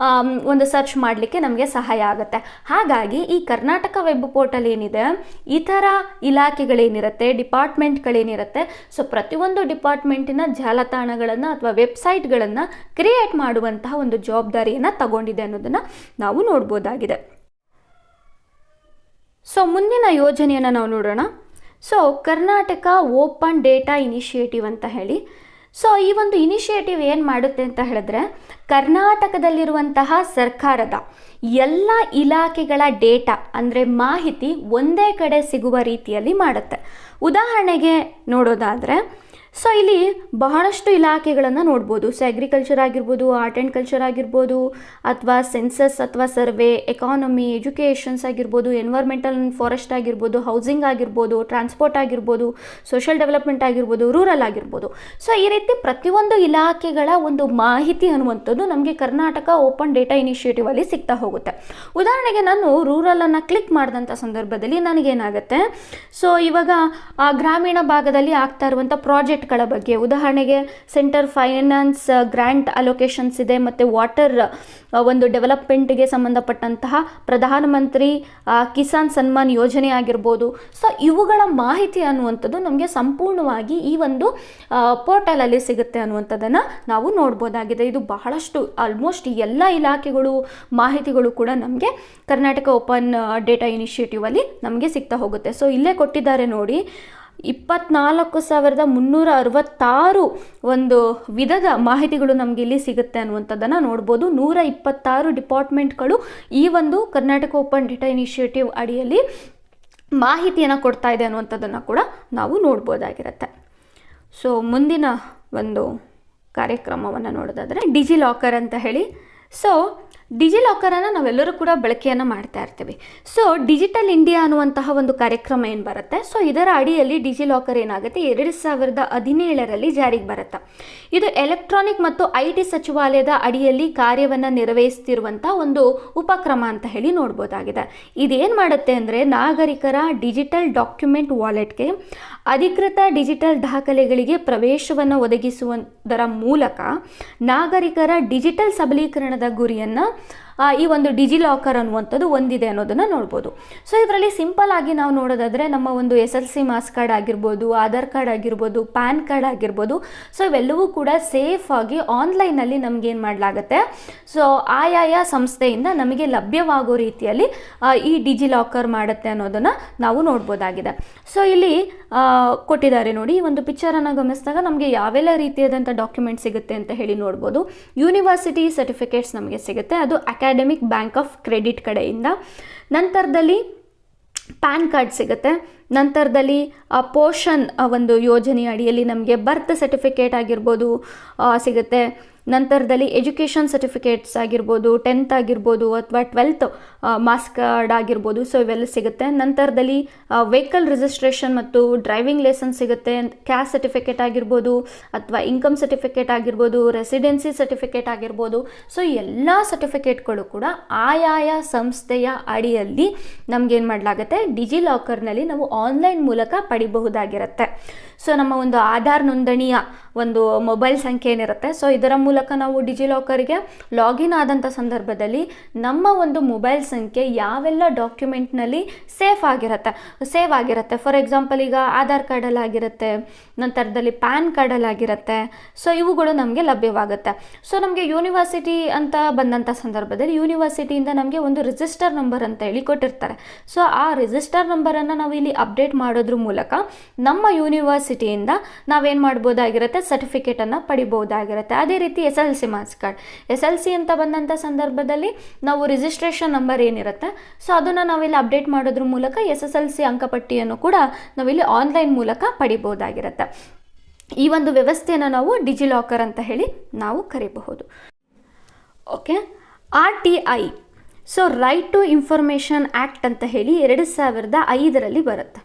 ಒಂದು ಸರ್ಚ್ ಮಾಡಲಿಕ್ಕೆ ನಮಗೆ ಸಹಾಯ ಆಗುತ್ತೆ. ಹಾಗಾಗಿ ಈ ಕರ್ನಾಟಕ ವೆಬ್ ಪೋರ್ಟಲ್ ಏನಿದೆ, ಈ ಥರ ಇಲಾಖೆಗಳೇನಿರುತ್ತೆ, ಡಿಪಾರ್ಟ್ಮೆಂಟ್ಗಳೇನಿರುತ್ತೆ, ಸೊ ಪ್ರತಿಯೊಂದು ಡಿಪಾರ್ಟ್ಮೆಂಟಿನ ಜಾಲತಾಣಗಳನ್ನು ಅಥವಾ ವೆಬ್ಸೈಟ್ಗಳನ್ನು ಕ್ರಿಯೇಟ್ ಮಾಡುವಂತಹ ಒಂದು ಜವಾಬ್ದಾರಿಯನ್ನು ತಗೊಂಡಿದೆ ಅನ್ನೋದನ್ನು ನಾವು ನೋಡ್ಬೋದಾಗಿದೆ. ಸೊ ಮುಂದಿನ ಯೋಜನೆಯನ್ನು ನಾವು ನೋಡೋಣ. So Karnataka open data initiative ಅಂತ ಹೇಳಿ. ಸೊ ಈ ಒಂದು ಇನಿಷಿಯೇಟಿವ್ ಏನು ಮಾಡುತ್ತೆ ಅಂತ ಹೇಳಿದ್ರೆ, ಕರ್ನಾಟಕದಲ್ಲಿರುವಂತಹ ಸರ್ಕಾರದ ಎಲ್ಲ ಇಲಾಖೆಗಳ ಡೇಟಾ ಅಂದರೆ ಮಾಹಿತಿ ಒಂದೇ ಕಡೆ ಸಿಗುವ ರೀತಿಯಲ್ಲಿ ಮಾಡುತ್ತೆ. ಉದಾಹರಣೆಗೆ ನೋಡೋದಾದರೆ, ಸೊ ಇಲ್ಲಿ ಬಹಳಷ್ಟು ಇಲಾಖೆಗಳನ್ನು ನೋಡ್ಬೋದು. ಸೊ ಅಗ್ರಿಕಲ್ಚರ್ ಆಗಿರ್ಬೋದು, ಆರ್ಟ್ ಆ್ಯಂಡ್ ಕಲ್ಚರ್ ಆಗಿರ್ಬೋದು, ಅಥವಾ ಸೆನ್ಸಸ್ ಅಥವಾ ಸರ್ವೆ, ಎಕಾನಮಿ, ಎಜುಕೇಷನ್ಸ್ ಆಗಿರ್ಬೋದು, ಎನ್ವೈರ್ಮೆಂಟಲ್ ಆ್ಯಂಡ್ ಫಾರೆಸ್ಟ್ ಆಗಿರ್ಬೋದು, ಹೌಸಿಂಗ್ ಆಗಿರ್ಬೋದು, ಟ್ರಾನ್ಸ್ಪೋರ್ಟ್ ಆಗಿರ್ಬೋದು, ಸೋಷಿಯಲ್ ಡೆವಲಪ್ಮೆಂಟ್ ಆಗಿರ್ಬೋದು, ರೂರಲ್ ಆಗಿರ್ಬೋದು. ಸೊ ಈ ರೀತಿ ಪ್ರತಿಯೊಂದು ಇಲಾಖೆಗಳ ಒಂದು ಮಾಹಿತಿ ಅನ್ನುವಂಥದ್ದು ನಮಗೆ ಕರ್ನಾಟಕ ಓಪನ್ ಡೇಟಾ ಇನಿಷಿಯೇಟಿವ್ ಅಲ್ಲಿ ಸಿಗ್ತಾ ಹೋಗುತ್ತೆ. ಉದಾಹರಣೆಗೆ ನಾನು ರೂರಲನ್ನು ಕ್ಲಿಕ್ ಮಾಡಿದಂಥ ಸಂದರ್ಭದಲ್ಲಿ ನನಗೇನಾಗುತ್ತೆ, ಸೊ ಇವಾಗ ಗ್ರಾಮೀಣ ಭಾಗದಲ್ಲಿ ಆಗ್ತಾ ಇರುವಂಥ ಪ್ರಾಜೆಕ್ಟ್ಗಳ ಬಗ್ಗೆ, ಉದಾಹರಣೆಗೆ ಸೆಂಟರ್ ಫೈನಾನ್ಸ್ ಗ್ರ್ಯಾಂಟ್ ಅಲೋಕೇಶನ್ಸ್ ಇದೆ, ಮತ್ತು ವಾಟರ್ ಒಂದು ಡೆವಲಪ್ಮೆಂಟ್ಗೆ ಸಂಬಂಧಪಟ್ಟಂತಹ ಪ್ರಧಾನಮಂತ್ರಿ ಕಿಸಾನ್ ಸನ್ಮಾನ್ ಯೋಜನೆ ಆಗಿರ್ಬೋದು. ಸೊ ಇವುಗಳ ಮಾಹಿತಿ ಅನ್ನುವಂಥದ್ದು ನಮಗೆ ಸಂಪೂರ್ಣವಾಗಿ ಈ ಒಂದು ಪೋರ್ಟಲಲ್ಲಿ ಸಿಗುತ್ತೆ ಅನ್ನುವಂಥದ್ದನ್ನು ನಾವು ನೋಡ್ಬೋದಾಗಿದೆ. ಇದು ಬಹಳಷ್ಟು ಆಲ್ಮೋಸ್ಟ್ ಎಲ್ಲ ಇಲಾಖೆಗಳು ಮಾಹಿತಿಗಳು ಕೂಡ ನಮಗೆ ಕರ್ನಾಟಕ ಓಪನ್ ಡೇಟಾ ಇನಿಷಿಯೇಟಿವ್ ಅಲ್ಲಿ ನಮಗೆ ಸಿಗ್ತಾ ಹೋಗುತ್ತೆ. ಸೊ ಇಲ್ಲೇ ಕೊಟ್ಟಿದ್ದಾರೆ ನೋಡಿ, 24,366 ಒಂದು ವಿಧದ ಮಾಹಿತಿಗಳು ನಮಗೆ ಇಲ್ಲಿ ಸಿಗುತ್ತೆ ಅನ್ನುವಂಥದ್ದನ್ನು ನೋಡ್ಬೋದು. 126 ಡಿಪಾರ್ಟ್ಮೆಂಟ್ಗಳು ಈ ಒಂದು ಕರ್ನಾಟಕ ಓಪನ್ ಡೇಟಾ ಇನಿಷಿಯೇಟಿವ್ ಅಡಿಯಲ್ಲಿ ಮಾಹಿತಿಯನ್ನು ಕೊಡ್ತಾ ಇದೆ ಅನ್ನುವಂಥದ್ದನ್ನು ಕೂಡ ನಾವು ನೋಡ್ಬೋದಾಗಿರುತ್ತೆ. ಸೊ ಮುಂದಿನ ಒಂದು ಕಾರ್ಯಕ್ರಮವನ್ನು ನೋಡೋದಾದರೆ ಡಿಜಿ ಲಾಕರ್ ಅಂತ ಹೇಳಿ. ಸೊ ಡಿಜಿ ಲಾಕರನ್ನು ನಾವೆಲ್ಲರೂ ಕೂಡ ಬಳಕೆಯನ್ನು ಮಾಡ್ತಾ ಇರ್ತೀವಿ. ಸೊ ಡಿಜಿಟಲ್ ಇಂಡಿಯಾ ಅನ್ನುವಂತಹ ಒಂದು ಕಾರ್ಯಕ್ರಮ ಏನು ಬರುತ್ತೆ, ಸೊ ಇದರ ಅಡಿಯಲ್ಲಿ ಡಿಜಿ ಲಾಕರ್ ಏನಾಗುತ್ತೆ 2017ರಲ್ಲಿ ಜಾರಿಗೆ ಬರುತ್ತೆ. ಇದು ಎಲೆಕ್ಟ್ರಾನಿಕ್ ಮತ್ತು IT ಸಚಿವಾಲಯದ ಅಡಿಯಲ್ಲಿ ಕಾರ್ಯವನ್ನು ನಿರ್ವಹಿಸ್ತಿರುವಂಥ ಒಂದು ಉಪಕ್ರಮ ಅಂತ ಹೇಳಿ ನೋಡ್ಬೋದಾಗಿದೆ. ಇದೇನು ಮಾಡುತ್ತೆ ಅಂದರೆ, ನಾಗರಿಕರ ಡಿಜಿಟಲ್ ಡಾಕ್ಯುಮೆಂಟ್ ವಾಲೆಟ್ಗೆ ಅಧಿಕೃತ ಡಿಜಿಟಲ್ ದಾಖಲೆಗಳಿಗೆ ಪ್ರವೇಶವನ್ನು ಒದಗಿಸುವುದರ ಮೂಲಕ ನಾಗರಿಕರ ಡಿಜಿಟಲ್ ಸಬಲೀಕರಣದ ಗುರಿಯನ್ನು ಈ ಒಂದು ಡಿಜಿ ಲಾಕರ್ ಅನ್ನುವಂಥದ್ದು ಹೊಂದಿದೆ ಅನ್ನೋದನ್ನು ನೋಡ್ಬೋದು. ಸೊ ಇದರಲ್ಲಿ ಸಿಂಪಲ್ ಆಗಿ ನಾವು ನೋಡೋದಾದರೆ, ನಮ್ಮ ಒಂದು SSLC ಮಾರ್ಕ್ಸ್ ಕಾರ್ಡ್ ಆಗಿರ್ಬೋದು, ಆಧಾರ್ ಕಾರ್ಡ್ ಆಗಿರ್ಬೋದು, ಪ್ಯಾನ್ ಕಾರ್ಡ್ ಆಗಿರ್ಬೋದು, ಸೊ ಇವೆಲ್ಲವೂ ಕೂಡ ಸೇಫ್ ಆಗಿ ಆನ್ಲೈನಲ್ಲಿ ನಮ್ಗೆ ಏನು ಮಾಡಲಾಗುತ್ತೆ, ಸೊ ಆಯಾಯ ಸಂಸ್ಥೆಯಿಂದ ನಮಗೆ ಲಭ್ಯವಾಗೋ ರೀತಿಯಲ್ಲಿ ಈ ಡಿಜಿ ಲಾಕರ್ ಮಾಡುತ್ತೆ ಅನ್ನೋದನ್ನು ನಾವು ನೋಡ್ಬೋದಾಗಿದೆ. ಸೊ ಇಲ್ಲಿ ಕೊಟ್ಟಿದ್ದಾರೆ ನೋಡಿ, ಈ ಒಂದು ಪಿಕ್ಚರನ್ನು ಗಮನಿಸಿದಾಗ ನಮಗೆ ಯಾವೆಲ್ಲ ರೀತಿಯಾದಂಥ ಡಾಕ್ಯುಮೆಂಟ್ ಸಿಗುತ್ತೆ ಅಂತ ಹೇಳಿ ನೋಡ್ಬೋದು. ಯೂನಿವರ್ಸಿಟಿ ಸರ್ಟಿಫಿಕೇಟ್ಸ್ ನಮಗೆ ಸಿಗುತ್ತೆ, ಅದು ಅಕಾಡೆಮಿಕ್ ಬ್ಯಾಂಕ್ ಆಫ್ ಕ್ರೆಡಿಟ್ ಕಡೆಯಿಂದ. ನಂತರದಲ್ಲಿ ಪ್ಯಾನ್ ಕಾರ್ಡ್ ಸಿಗುತ್ತೆ. ನಂತರದಲ್ಲಿ ಪೋಷನ್ ಒಂದು ಯೋಜನೆಯ ಅಡಿಯಲ್ಲಿ ನಮಗೆ ಬರ್ತ್ ಸರ್ಟಿಫಿಕೇಟ್ ಆಗಿರ್ಬೋದು ಸಿಗುತ್ತೆ. ನಂತರದಲ್ಲಿ ಎಜುಕೇಷನ್ ಸರ್ಟಿಫಿಕೇಟ್ಸ್ ಆಗಿರ್ಬೋದು, 10th ಆಗಿರ್ಬೋದು ಅಥವಾ 12th ಮಾರ್ಕ್ಸ್ ಕಾರ್ಡ್ ಆಗಿರ್ಬೋದು, ಸೊ ಇವೆಲ್ಲ ಸಿಗುತ್ತೆ. ನಂತರದಲ್ಲಿ ವೆಹಿಕಲ್ ರಿಜಿಸ್ಟ್ರೇಷನ್ ಮತ್ತು ಡ್ರೈವಿಂಗ್ ಲೈಸೆನ್ಸ್ ಸಿಗುತ್ತೆ. ಕ್ಯಾಸ್ಟ್ ಸರ್ಟಿಫಿಕೇಟ್ ಆಗಿರ್ಬೋದು ಅಥವಾ ಇನ್ಕಮ್ ಸರ್ಟಿಫಿಕೇಟ್ ಆಗಿರ್ಬೋದು, ರೆಸಿಡೆನ್ಸಿ ಸರ್ಟಿಫಿಕೇಟ್ ಆಗಿರ್ಬೋದು. ಸೊ ಎಲ್ಲ ಸರ್ಟಿಫಿಕೇಟ್ಗಳು ಕೂಡ ಆಯಾಯ ಸಂಸ್ಥೆಯ ಅಡಿಯಲ್ಲಿ ನಮಗೇನು ಮಾಡಲಾಗುತ್ತೆ, ಡಿಜಿ ಲಾಕರ್ನಲ್ಲಿ ನಾವು ಆನ್ಲೈನ್ ಮೂಲಕ ಪಡಿಬಹುದಾಗಿರುತ್ತೆ. ಸೊ ನಮ್ಮ ಒಂದು ಆಧಾರ್ ನೋಂದಣಿಯ ಒಂದು ಮೊಬೈಲ್ ಸಂಖ್ಯೆ ಏನಿರುತ್ತೆ, ಸೊ ಇದರ ಮೂಲಕ ನಾವು ಡಿಜಿ ಲಾಕರ್ಗೆ ಲಾಗಿನ್ ಆದಂಥ ಸಂದರ್ಭದಲ್ಲಿ ನಮ್ಮ ಒಂದು ಮೊಬೈಲ್ ಸಂಖ್ಯೆ ಯಾವೆಲ್ಲ ಡಾಕ್ಯುಮೆಂಟ್ನಲ್ಲಿ ಸೇವ್ ಆಗಿರುತ್ತೆ. ಫಾರ್ ಎಕ್ಸಾಂಪಲ್ ಈಗ ಆಧಾರ್ ಕಾರ್ಡಲ್ಲಿ ಆಗಿರುತ್ತೆ, ನಂತರದಲ್ಲಿ ಪ್ಯಾನ್ ಕಾರ್ಡಲ್ಲಿ ಆಗಿರುತ್ತೆ. ಸೊ ಇವುಗಳು ನಮಗೆ ಲಭ್ಯವಾಗುತ್ತೆ. ಸೊ ನಮಗೆ ಯೂನಿವರ್ಸಿಟಿ ಅಂತ ಬಂದಂಥ ಸಂದರ್ಭದಲ್ಲಿ ಯೂನಿವರ್ಸಿಟಿಯಿಂದ ನಮಗೆ ಒಂದು ರಿಜಿಸ್ಟರ್ ನಂಬರ್ ಅಂತ ಹೇಳಿ ಕೊಟ್ಟಿರ್ತಾರೆ. ಸೊ ಆ ರಿಜಿಸ್ಟರ್ ನಂಬರನ್ನು ನಾವು ಇಲ್ಲಿ ಅಪ್ಡೇಟ್ ಮಾಡೋದ್ರ ಮೂಲಕ ನಮ್ಮ ಯೂನಿವರ್ಸಿಟಿಯಿಂದ ನಾವೇನು ಮಾಡ್ಬೋದಾಗಿರುತ್ತೆ, ಸರ್ಟಿಫಿಕೇಟನ್ನು ಪಡಿಬಹುದಾಗಿರುತ್ತೆ. ಅದೇ ರೀತಿ SSLC ಮಾರ್ಕ್ಸ್ ಕಾರ್ಡ್, SSLC ಅಂತ ಬಂದಂಥ ಸಂದರ್ಭದಲ್ಲಿ ನಾವು ರಿಜಿಸ್ಟ್ರೇಷನ್ ನಂಬರ್ ಏನಿರುತ್ತೆ, ಸೊ ಅದನ್ನು ನಾವಿಲ್ಲಿ ಅಪ್ಡೇಟ್ ಮಾಡೋದ್ರ ಮೂಲಕ SSLC ಅಂಕಪಟ್ಟಿಯನ್ನು ಕೂಡ ನಾವಿಲ್ಲಿ ಆನ್ಲೈನ್ ಮೂಲಕ ಪಡಿಬಹುದಾಗಿರುತ್ತೆ. ಈ ಒಂದು ವ್ಯವಸ್ಥೆಯನ್ನು ನಾವು ಡಿಜಿ ಲಾಕರ್ ಅಂತ ಹೇಳಿ ನಾವು ಕರಿಬಹುದು. Okay, RTI, so right to information act ಅಂತ ಹೇಳಿ 2005ರಲ್ಲಿ ಬರುತ್ತೆ.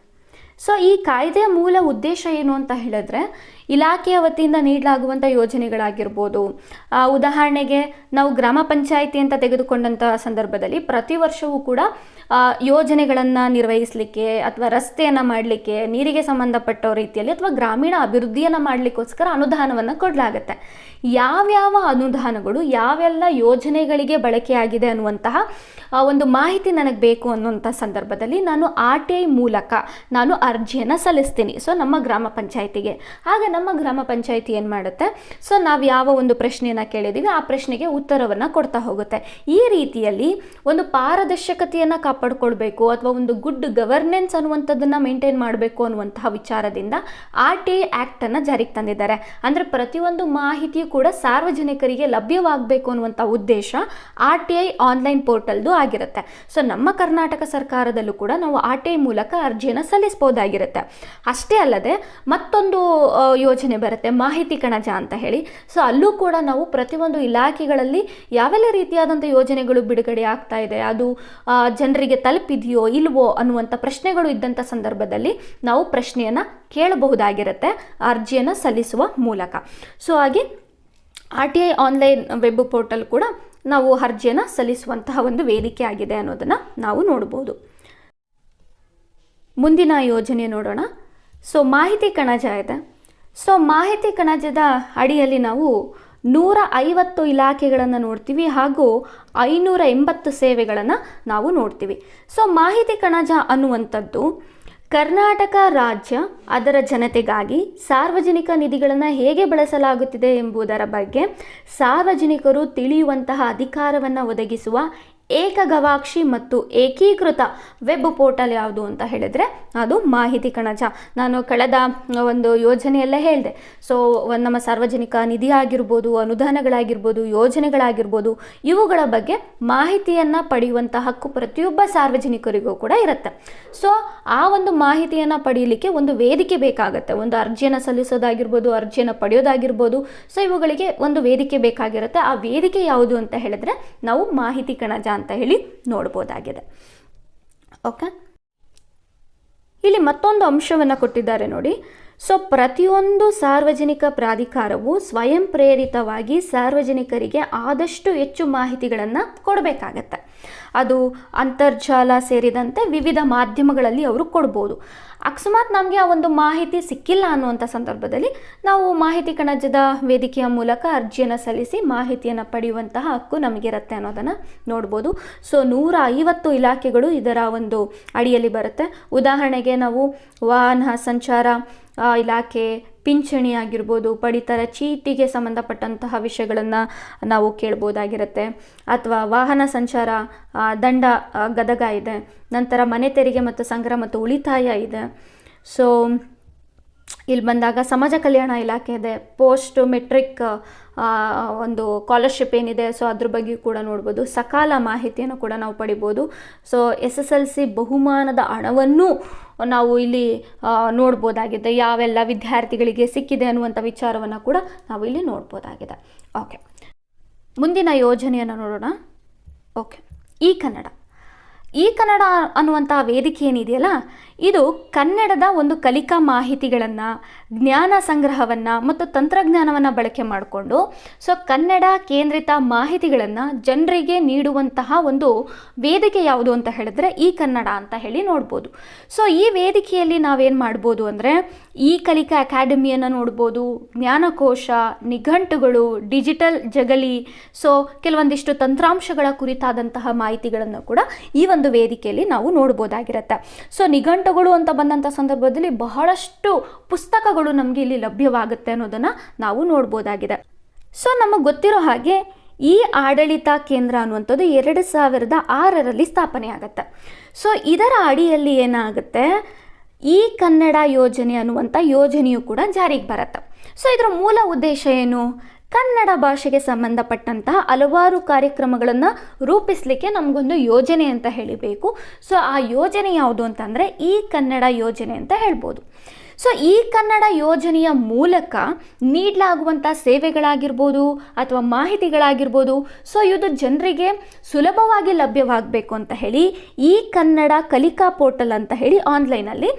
ಸೊ ಈ ಕಾಯ್ದೆಯ ಮೂಲ ಉದ್ದೇಶ ಏನು ಅಂತ ಹೇಳಿದ್ರೆ, ಇಲಾಖೆಯ ವತಿಯಿಂದ ನೀಡಲಾಗುವಂಥ ಯೋಜನೆಗಳಾಗಿರ್ಬೋದು, ಉದಾಹರಣೆಗೆ ನಾವು ಗ್ರಾಮ ಪಂಚಾಯಿತಿ ಅಂತ ತೆಗೆದುಕೊಂಡಂಥ ಸಂದರ್ಭದಲ್ಲಿ ಪ್ರತಿ ವರ್ಷವೂ ಕೂಡ ಯೋಜನೆಗಳನ್ನು ನಿರ್ವಹಿಸಲಿಕ್ಕೆ ಅಥವಾ ರಸ್ತೆಯನ್ನು ಮಾಡಲಿಕ್ಕೆ, ನೀರಿಗೆ ಸಂಬಂಧಪಟ್ಟ ರೀತಿಯಲ್ಲಿ ಅಥವಾ ಗ್ರಾಮೀಣ ಅಭಿವೃದ್ಧಿಯನ್ನು ಮಾಡಲಿಕ್ಕೋಸ್ಕರ ಅನುದಾನವನ್ನು ಕೊಡಲಾಗುತ್ತೆ. ಯಾವ್ಯಾವ ಅನುದಾನಗಳು ಯಾವೆಲ್ಲ ಯೋಜನೆಗಳಿಗೆ ಬಳಕೆಯಾಗಿದೆ ಅನ್ನುವಂತಹ ಒಂದು ಮಾಹಿತಿ ನನಗೆ ಬೇಕು ಅನ್ನುವಂಥ ಸಂದರ್ಭದಲ್ಲಿ ನಾನು RTI ಮೂಲಕ ನಾನು ಅರ್ಜಿಯನ್ನು ಸಲ್ಲಿಸ್ತೀನಿ. ಸೊ ನಮ್ಮ ಗ್ರಾಮ ಪಂಚಾಯಿತಿಗೆ ಆಗ ನಮ್ಮ ಗ್ರಾಮ ಪಂಚಾಯಿತಿ ಏನು ಮಾಡುತ್ತೆ, ಸೊ ನಾವು ಯಾವ ಒಂದು ಪ್ರಶ್ನೆಯನ್ನು ಕೇಳಿದ್ದೀವಿ ಆ ಪ್ರಶ್ನೆಗೆ ಉತ್ತರವನ್ನು ಕೊಡ್ತಾ ಹೋಗುತ್ತೆ. ಈ ರೀತಿಯಲ್ಲಿ ಒಂದು ಪಾರದರ್ಶಕತೆಯನ್ನು ಕಾಪಾಡಿಕೊಳ್ಬೇಕು ಅಥವಾ ಒಂದು ಗುಡ್ ಗವರ್ನೆನ್ಸ್ ಅನ್ನುವಂಥದ್ದನ್ನು ಮೇಂಟೈನ್ ಮಾಡಬೇಕು ಅನ್ನುವಂತಹ ವಿಚಾರದಿಂದ RTI ಆ್ಯಕ್ಟನ್ನು ಜಾರಿಗೆ ತಂದಿದ್ದಾರೆ. ಅಂದರೆ ಪ್ರತಿಯೊಂದು ಮಾಹಿತಿಯು ಕೂಡ ಸಾರ್ವಜನಿಕರಿಗೆ ಲಭ್ಯವಾಗಬೇಕು ಅನ್ನುವಂಥ ಉದ್ದೇಶ RTI ಆನ್ಲೈನ್ ಪೋರ್ಟಲ್ದು ಆಗಿರುತ್ತೆ. ಸೊ ನಮ್ಮ ಕರ್ನಾಟಕ ಸರ್ಕಾರದಲ್ಲೂ ಕೂಡ ನಾವು RTI ಮೂಲಕ ಅರ್ಜಿಯನ್ನು ಸಲ್ಲಿಸಬಹುದಾಗಿರುತ್ತೆ. ಅಷ್ಟೇ ಅಲ್ಲದೆ ಮತ್ತೊಂದು ಯೋಜನೆ ಬರುತ್ತೆ, ಮಾಹಿತಿ ಕಣಜ ಅಂತ ಹೇಳಿ. ಸೊ ಅಲ್ಲೂ ಕೂಡ ನಾವು ಪ್ರತಿಯೊಂದು ಇಲಾಖೆಗಳಲ್ಲಿ ಯಾವೆಲ್ಲ ರೀತಿಯಾದಂಥ ಯೋಜನೆಗಳು ಬಿಡುಗಡೆ ಆಗ್ತಾ ಇದೆ, ಅದು ಜನರಿಗೆ ತಲುಪಿದೆಯೋ ಇಲ್ವೋ ಅನ್ನುವಂಥ ಪ್ರಶ್ನೆಗಳು ಇದ್ದಂಥ ಸಂದರ್ಭದಲ್ಲಿ ನಾವು ಪ್ರಶ್ನೆಯನ್ನು ಕೇಳಬಹುದಾಗಿರುತ್ತೆ ಅರ್ಜಿಯನ್ನು ಸಲ್ಲಿಸುವ ಮೂಲಕ. ಸೊ ಹಾಗೆ RTI ಆನ್ಲೈನ್ ವೆಬ್ ಪೋರ್ಟಲ್ ಕೂಡ ನಾವು ಅರ್ಜಿಯನ್ನು ಸಲ್ಲಿಸುವಂತಹ ಒಂದು ವೇದಿಕೆ ಆಗಿದೆ ಅನ್ನೋದನ್ನು ನಾವು ನೋಡ್ಬೋದು. ಮುಂದಿನ ಯೋಜನೆ ನೋಡೋಣ. ಸೊ ಮಾಹಿತಿ ಕಣಜ ಇದೆ. ಸೊ ಮಾಹಿತಿ ಕಣಜದ ಅಡಿಯಲ್ಲಿ ನಾವು 150 ಇಲಾಖೆಗಳನ್ನು ನೋಡ್ತೀವಿ ಹಾಗೂ 580 ಸೇವೆಗಳನ್ನು ನಾವು ನೋಡ್ತೀವಿ. ಸೊ ಮಾಹಿತಿ ಕಣಜ ಅನ್ನುವಂಥದ್ದು ಕರ್ನಾಟಕ ರಾಜ್ಯ ಅದರ ಜನತೆಗಾಗಿ ಸಾರ್ವಜನಿಕ ನಿಧಿಗಳನ್ನು ಹೇಗೆ ಬಳಸಲಾಗುತ್ತಿದೆ ಎಂಬುದರ ಬಗ್ಗೆ ಸಾರ್ವಜನಿಕರು ತಿಳಿಯುವಂತಹ ಅಧಿಕಾರವನ್ನು ಒದಗಿಸುವ ಏಕಗವಾಕ್ಷಿ ಮತ್ತು ಏಕೀಕೃತ ವೆಬ್ ಪೋರ್ಟಲ್ ಯಾವುದು ಅಂತ ಹೇಳಿದರೆ ಅದು ಮಾಹಿತಿ ಕಣಜ. ನಾನು ಕಳೆದ ಒಂದು ಯೋಜನೆಯಲ್ಲೇ ಹೇಳಿದೆ. ಸೊ ನಮ್ಮ ಸಾರ್ವಜನಿಕ ನಿಧಿ ಆಗಿರ್ಬೋದು, ಅನುದಾನಗಳಾಗಿರ್ಬೋದು, ಯೋಜನೆಗಳಾಗಿರ್ಬೋದು, ಇವುಗಳ ಬಗ್ಗೆ ಮಾಹಿತಿಯನ್ನು ಪಡೆಯುವಂಥ ಹಕ್ಕು ಪ್ರತಿಯೊಬ್ಬ ಸಾರ್ವಜನಿಕರಿಗೂ ಕೂಡ ಇರುತ್ತೆ. ಸೊ ಆ ಒಂದು ಮಾಹಿತಿಯನ್ನು ಪಡೆಯಲಿಕ್ಕೆ ಒಂದು ವೇದಿಕೆ ಬೇಕಾಗುತ್ತೆ. ಒಂದು ಅರ್ಜಿಯನ್ನು ಸಲ್ಲಿಸೋದಾಗಿರ್ಬೋದು, ಅರ್ಜಿಯನ್ನು ಪಡೆಯೋದಾಗಿರ್ಬೋದು. ಸೊ ಇವುಗಳಿಗೆ ಒಂದು ವೇದಿಕೆ ಬೇಕಾಗಿರುತ್ತೆ. ಆ ವೇದಿಕೆ ಯಾವುದು ಅಂತ ಹೇಳಿದ್ರೆ ನಾವು ಮಾಹಿತಿ ಕಣಜ ಅಂತ ಹೇಳಿ ನೋಡ್ಬೋದಾಗಿದೆ. ಓಕೆ, ಇಲ್ಲಿ ಮತ್ತೊಂದು ಅಂಶವನ್ನು ಕೊಟ್ಟಿದ್ದಾರೆ ನೋಡಿ. ಸೊ ಪ್ರತಿಯೊಂದು ಸಾರ್ವಜನಿಕ ಪ್ರಾಧಿಕಾರವು ಸ್ವಯಂ ಪ್ರೇರಿತವಾಗಿ ಸಾರ್ವಜನಿಕರಿಗೆ ಆದಷ್ಟು ಹೆಚ್ಚು ಮಾಹಿತಿಗಳನ್ನು ಕೊಡಬೇಕಾಗತ್ತೆ. ಅದು ಅಂತರ್ಜಾಲ ಸೇರಿದಂತೆ ವಿವಿಧ ಮಾಧ್ಯಮಗಳಲ್ಲಿ ಅವರು ಕೊಡ್ಬೋದು. ಅಕಸ್ಮಾತ್ ನಮಗೆ ಆ ಒಂದು ಮಾಹಿತಿ ಸಿಕ್ಕಿಲ್ಲ ಅನ್ನುವಂಥ ಸಂದರ್ಭದಲ್ಲಿ ನಾವು ಮಾಹಿತಿ ಕಣಜದ ವೇದಿಕೆಯ ಮೂಲಕ ಅರ್ಜಿಯನ್ನು ಸಲ್ಲಿಸಿ ಮಾಹಿತಿಯನ್ನು ಪಡೆಯುವಂತಹ ಹಕ್ಕು ನಮಗಿರುತ್ತೆ ಅನ್ನೋದನ್ನು ನೋಡ್ಬೋದು. ಸೊ 150 ಇಲಾಖೆಗಳು ಇದರ ಒಂದು ಅಡಿಯಲ್ಲಿ ಬರುತ್ತೆ. ಉದಾಹರಣೆಗೆ ನಾವು ವಾಹನ ಸಂಚಾರ ಇಲಾಖೆ, ಪಿಂಚಣಿ ಆಗಿರ್ಬೋದು, ಪಡಿತರ ಚೀಟಿಗೆ ಸಂಬಂಧಪಟ್ಟಂತಹ ವಿಷಯಗಳನ್ನು ನಾವು ಕೇಳ್ಬೋದಾಗಿರುತ್ತೆ. ಅಥವಾ ವಾಹನ ಸಂಚಾರ ದಂಡ ಗದಗ ಇದೆ. ನಂತರ ಮನೆ ತೆರಿಗೆ ಮತ್ತು ಸಂಗ್ರಹ ಮತ್ತು ಉಳಿತಾಯ ಇದೆ. ಸೊ ಇಲ್ಲಿ ಬಂದಾಗ ಸಮಾಜ ಕಲ್ಯಾಣ ಇಲಾಖೆ ಇದೆ. ಪೋಸ್ಟ್ ಮೆಟ್ರಿಕ್ ಒಂದು ಸ್ಕಾಲರ್ಶಿಪ್ ಏನಿದೆ, ಸೊ ಅದ್ರ ಬಗ್ಗೆ ಕೂಡ ನೋಡ್ಬೋದು. ಸಕಾಲ ಮಾಹಿತಿಯನ್ನು ಕೂಡ ನಾವು ಪಡಿಬೋದು. ಸೊ SSLC ಬಹುಮಾನದ ಹಣವನ್ನು ನಾವು ಇಲ್ಲಿ ನೋಡ್ಬೋದಾಗಿದೆ. ಯಾವೆಲ್ಲ ವಿದ್ಯಾರ್ಥಿಗಳಿಗೆ ಸಿಕ್ಕಿದೆ ಅನ್ನುವಂಥ ವಿಚಾರವನ್ನು ಕೂಡ ನಾವು ಇಲ್ಲಿ ನೋಡ್ಬೋದಾಗಿದೆ. ಓಕೆ, ಮುಂದಿನ ಯೋಜನೆಯನ್ನು ನೋಡೋಣ. ಓಕೆ, ಈ ಕನ್ನಡ ಅನ್ನುವಂಥ ವೇದಿಕೆ ಏನಿದೆಯಲ್ಲ, ಇದು ಕನ್ನಡದ ಒಂದು ಕಲಿಕಾ ಮಾಹಿತಿಗಳನ್ನು, ಜ್ಞಾನ ಸಂಗ್ರಹವನ್ನು ಮತ್ತು ತಂತ್ರಜ್ಞಾನವನ್ನು ಬಳಕೆ ಮಾಡಿಕೊಂಡು ಸೊ ಕನ್ನಡ ಕೇಂದ್ರಿತ ಮಾಹಿತಿಗಳನ್ನು ಜನರಿಗೆ ನೀಡುವಂತಹ ಒಂದು ವೇದಿಕೆ ಯಾವುದು ಅಂತ ಹೇಳಿದ್ರೆ ಈ ಕನ್ನಡ ಅಂತ ಹೇಳಿ ನೋಡ್ಬೋದು. ಸೊ ಈ ವೇದಿಕೆಯಲ್ಲಿ ನಾವೇನು ಮಾಡ್ಬೋದು ಅಂದರೆ ಈ ಕಲಿಕಾ ಅಕಾಡೆಮಿಯನ್ನು ನೋಡ್ಬೋದು, ಜ್ಞಾನಕೋಶ, ನಿಘಂಟುಗಳು, ಡಿಜಿಟಲ್ ಜಗಲಿ, ಸೊ ಕೆಲವೊಂದಿಷ್ಟು ತಂತ್ರಾಂಶಗಳ ಕುರಿತಾದಂತಹ ಮಾಹಿತಿಗಳನ್ನು ಕೂಡ ಈ ಒಂದು ವೇದಿಕೆಯಲ್ಲಿ ನಾವು ನೋಡ್ಬೋದಾಗಿರುತ್ತೆ. ಸೊ ನಿಘಂಟುಗಳು ಅಂತ ಬಂದಂಥ ಸಂದರ್ಭದಲ್ಲಿ ಬಹಳಷ್ಟು ಪುಸ್ತಕಗಳು ನಮಗೆ ಇಲ್ಲಿ ಲಭ್ಯವಾಗುತ್ತೆ ಅನ್ನೋದನ್ನು ನಾವು ನೋಡ್ಬೋದಾಗಿದೆ. ಸೊ ನಮಗೆ ಗೊತ್ತಿರೋ ಹಾಗೆ ಈ ಆಡಳಿತ ಕೇಂದ್ರ ಅನ್ನುವಂಥದ್ದು 2006ರಲ್ಲಿ ಸ್ಥಾಪನೆ ಆಗುತ್ತೆ. ಸೊ ಇದರ ಅಡಿಯಲ್ಲಿ ಏನಾಗುತ್ತೆ, ಈ ಕನ್ನಡ ಯೋಜನೆ ಅನ್ನುವಂಥ ಯೋಜನೆಯು ಕೂಡ ಜಾರಿಗೆ ಬರುತ್ತೆ. ಸೊ ಇದರ ಮೂಲ ಉದ್ದೇಶ ಏನು, ಕನ್ನಡ ಭಾಷೆಗೆ ಸಂಬಂಧಪಟ್ಟಂತಹ ಹಲವಾರು ಕಾರ್ಯಕ್ರಮಗಳನ್ನು ರೂಪಿಸಲಿಕ್ಕೆ ನಮಗೊಂದು ಯೋಜನೆ ಅಂತ ಹೇಳಿಬೇಕು. ಸೊ ಆ ಯೋಜನೆ ಯಾವುದು ಅಂತಂದರೆ ಈ ಕನ್ನಡ ಯೋಜನೆ ಅಂತ ಹೇಳ್ಬೋದು. ಸೊ ಈ ಕನ್ನಡ ಯೋಜನೆಯ ಮೂಲಕ ನೀಡಲಾಗುವಂಥ ಸೇವೆಗಳಾಗಿರ್ಬೋದು ಅಥವಾ ಮಾಹಿತಿಗಳಾಗಿರ್ಬೋದು, ಸೊ ಇದು ಜನರಿಗೆ ಸುಲಭವಾಗಿ ಲಭ್ಯವಾಗಬೇಕು ಅಂತ ಹೇಳಿ ಈ ಕನ್ನಡ ಕಲಿಕಾ ಪೋರ್ಟಲ್ ಅಂತ ಹೇಳಿ ಆನ್ಲೈನಲ್ಲಿ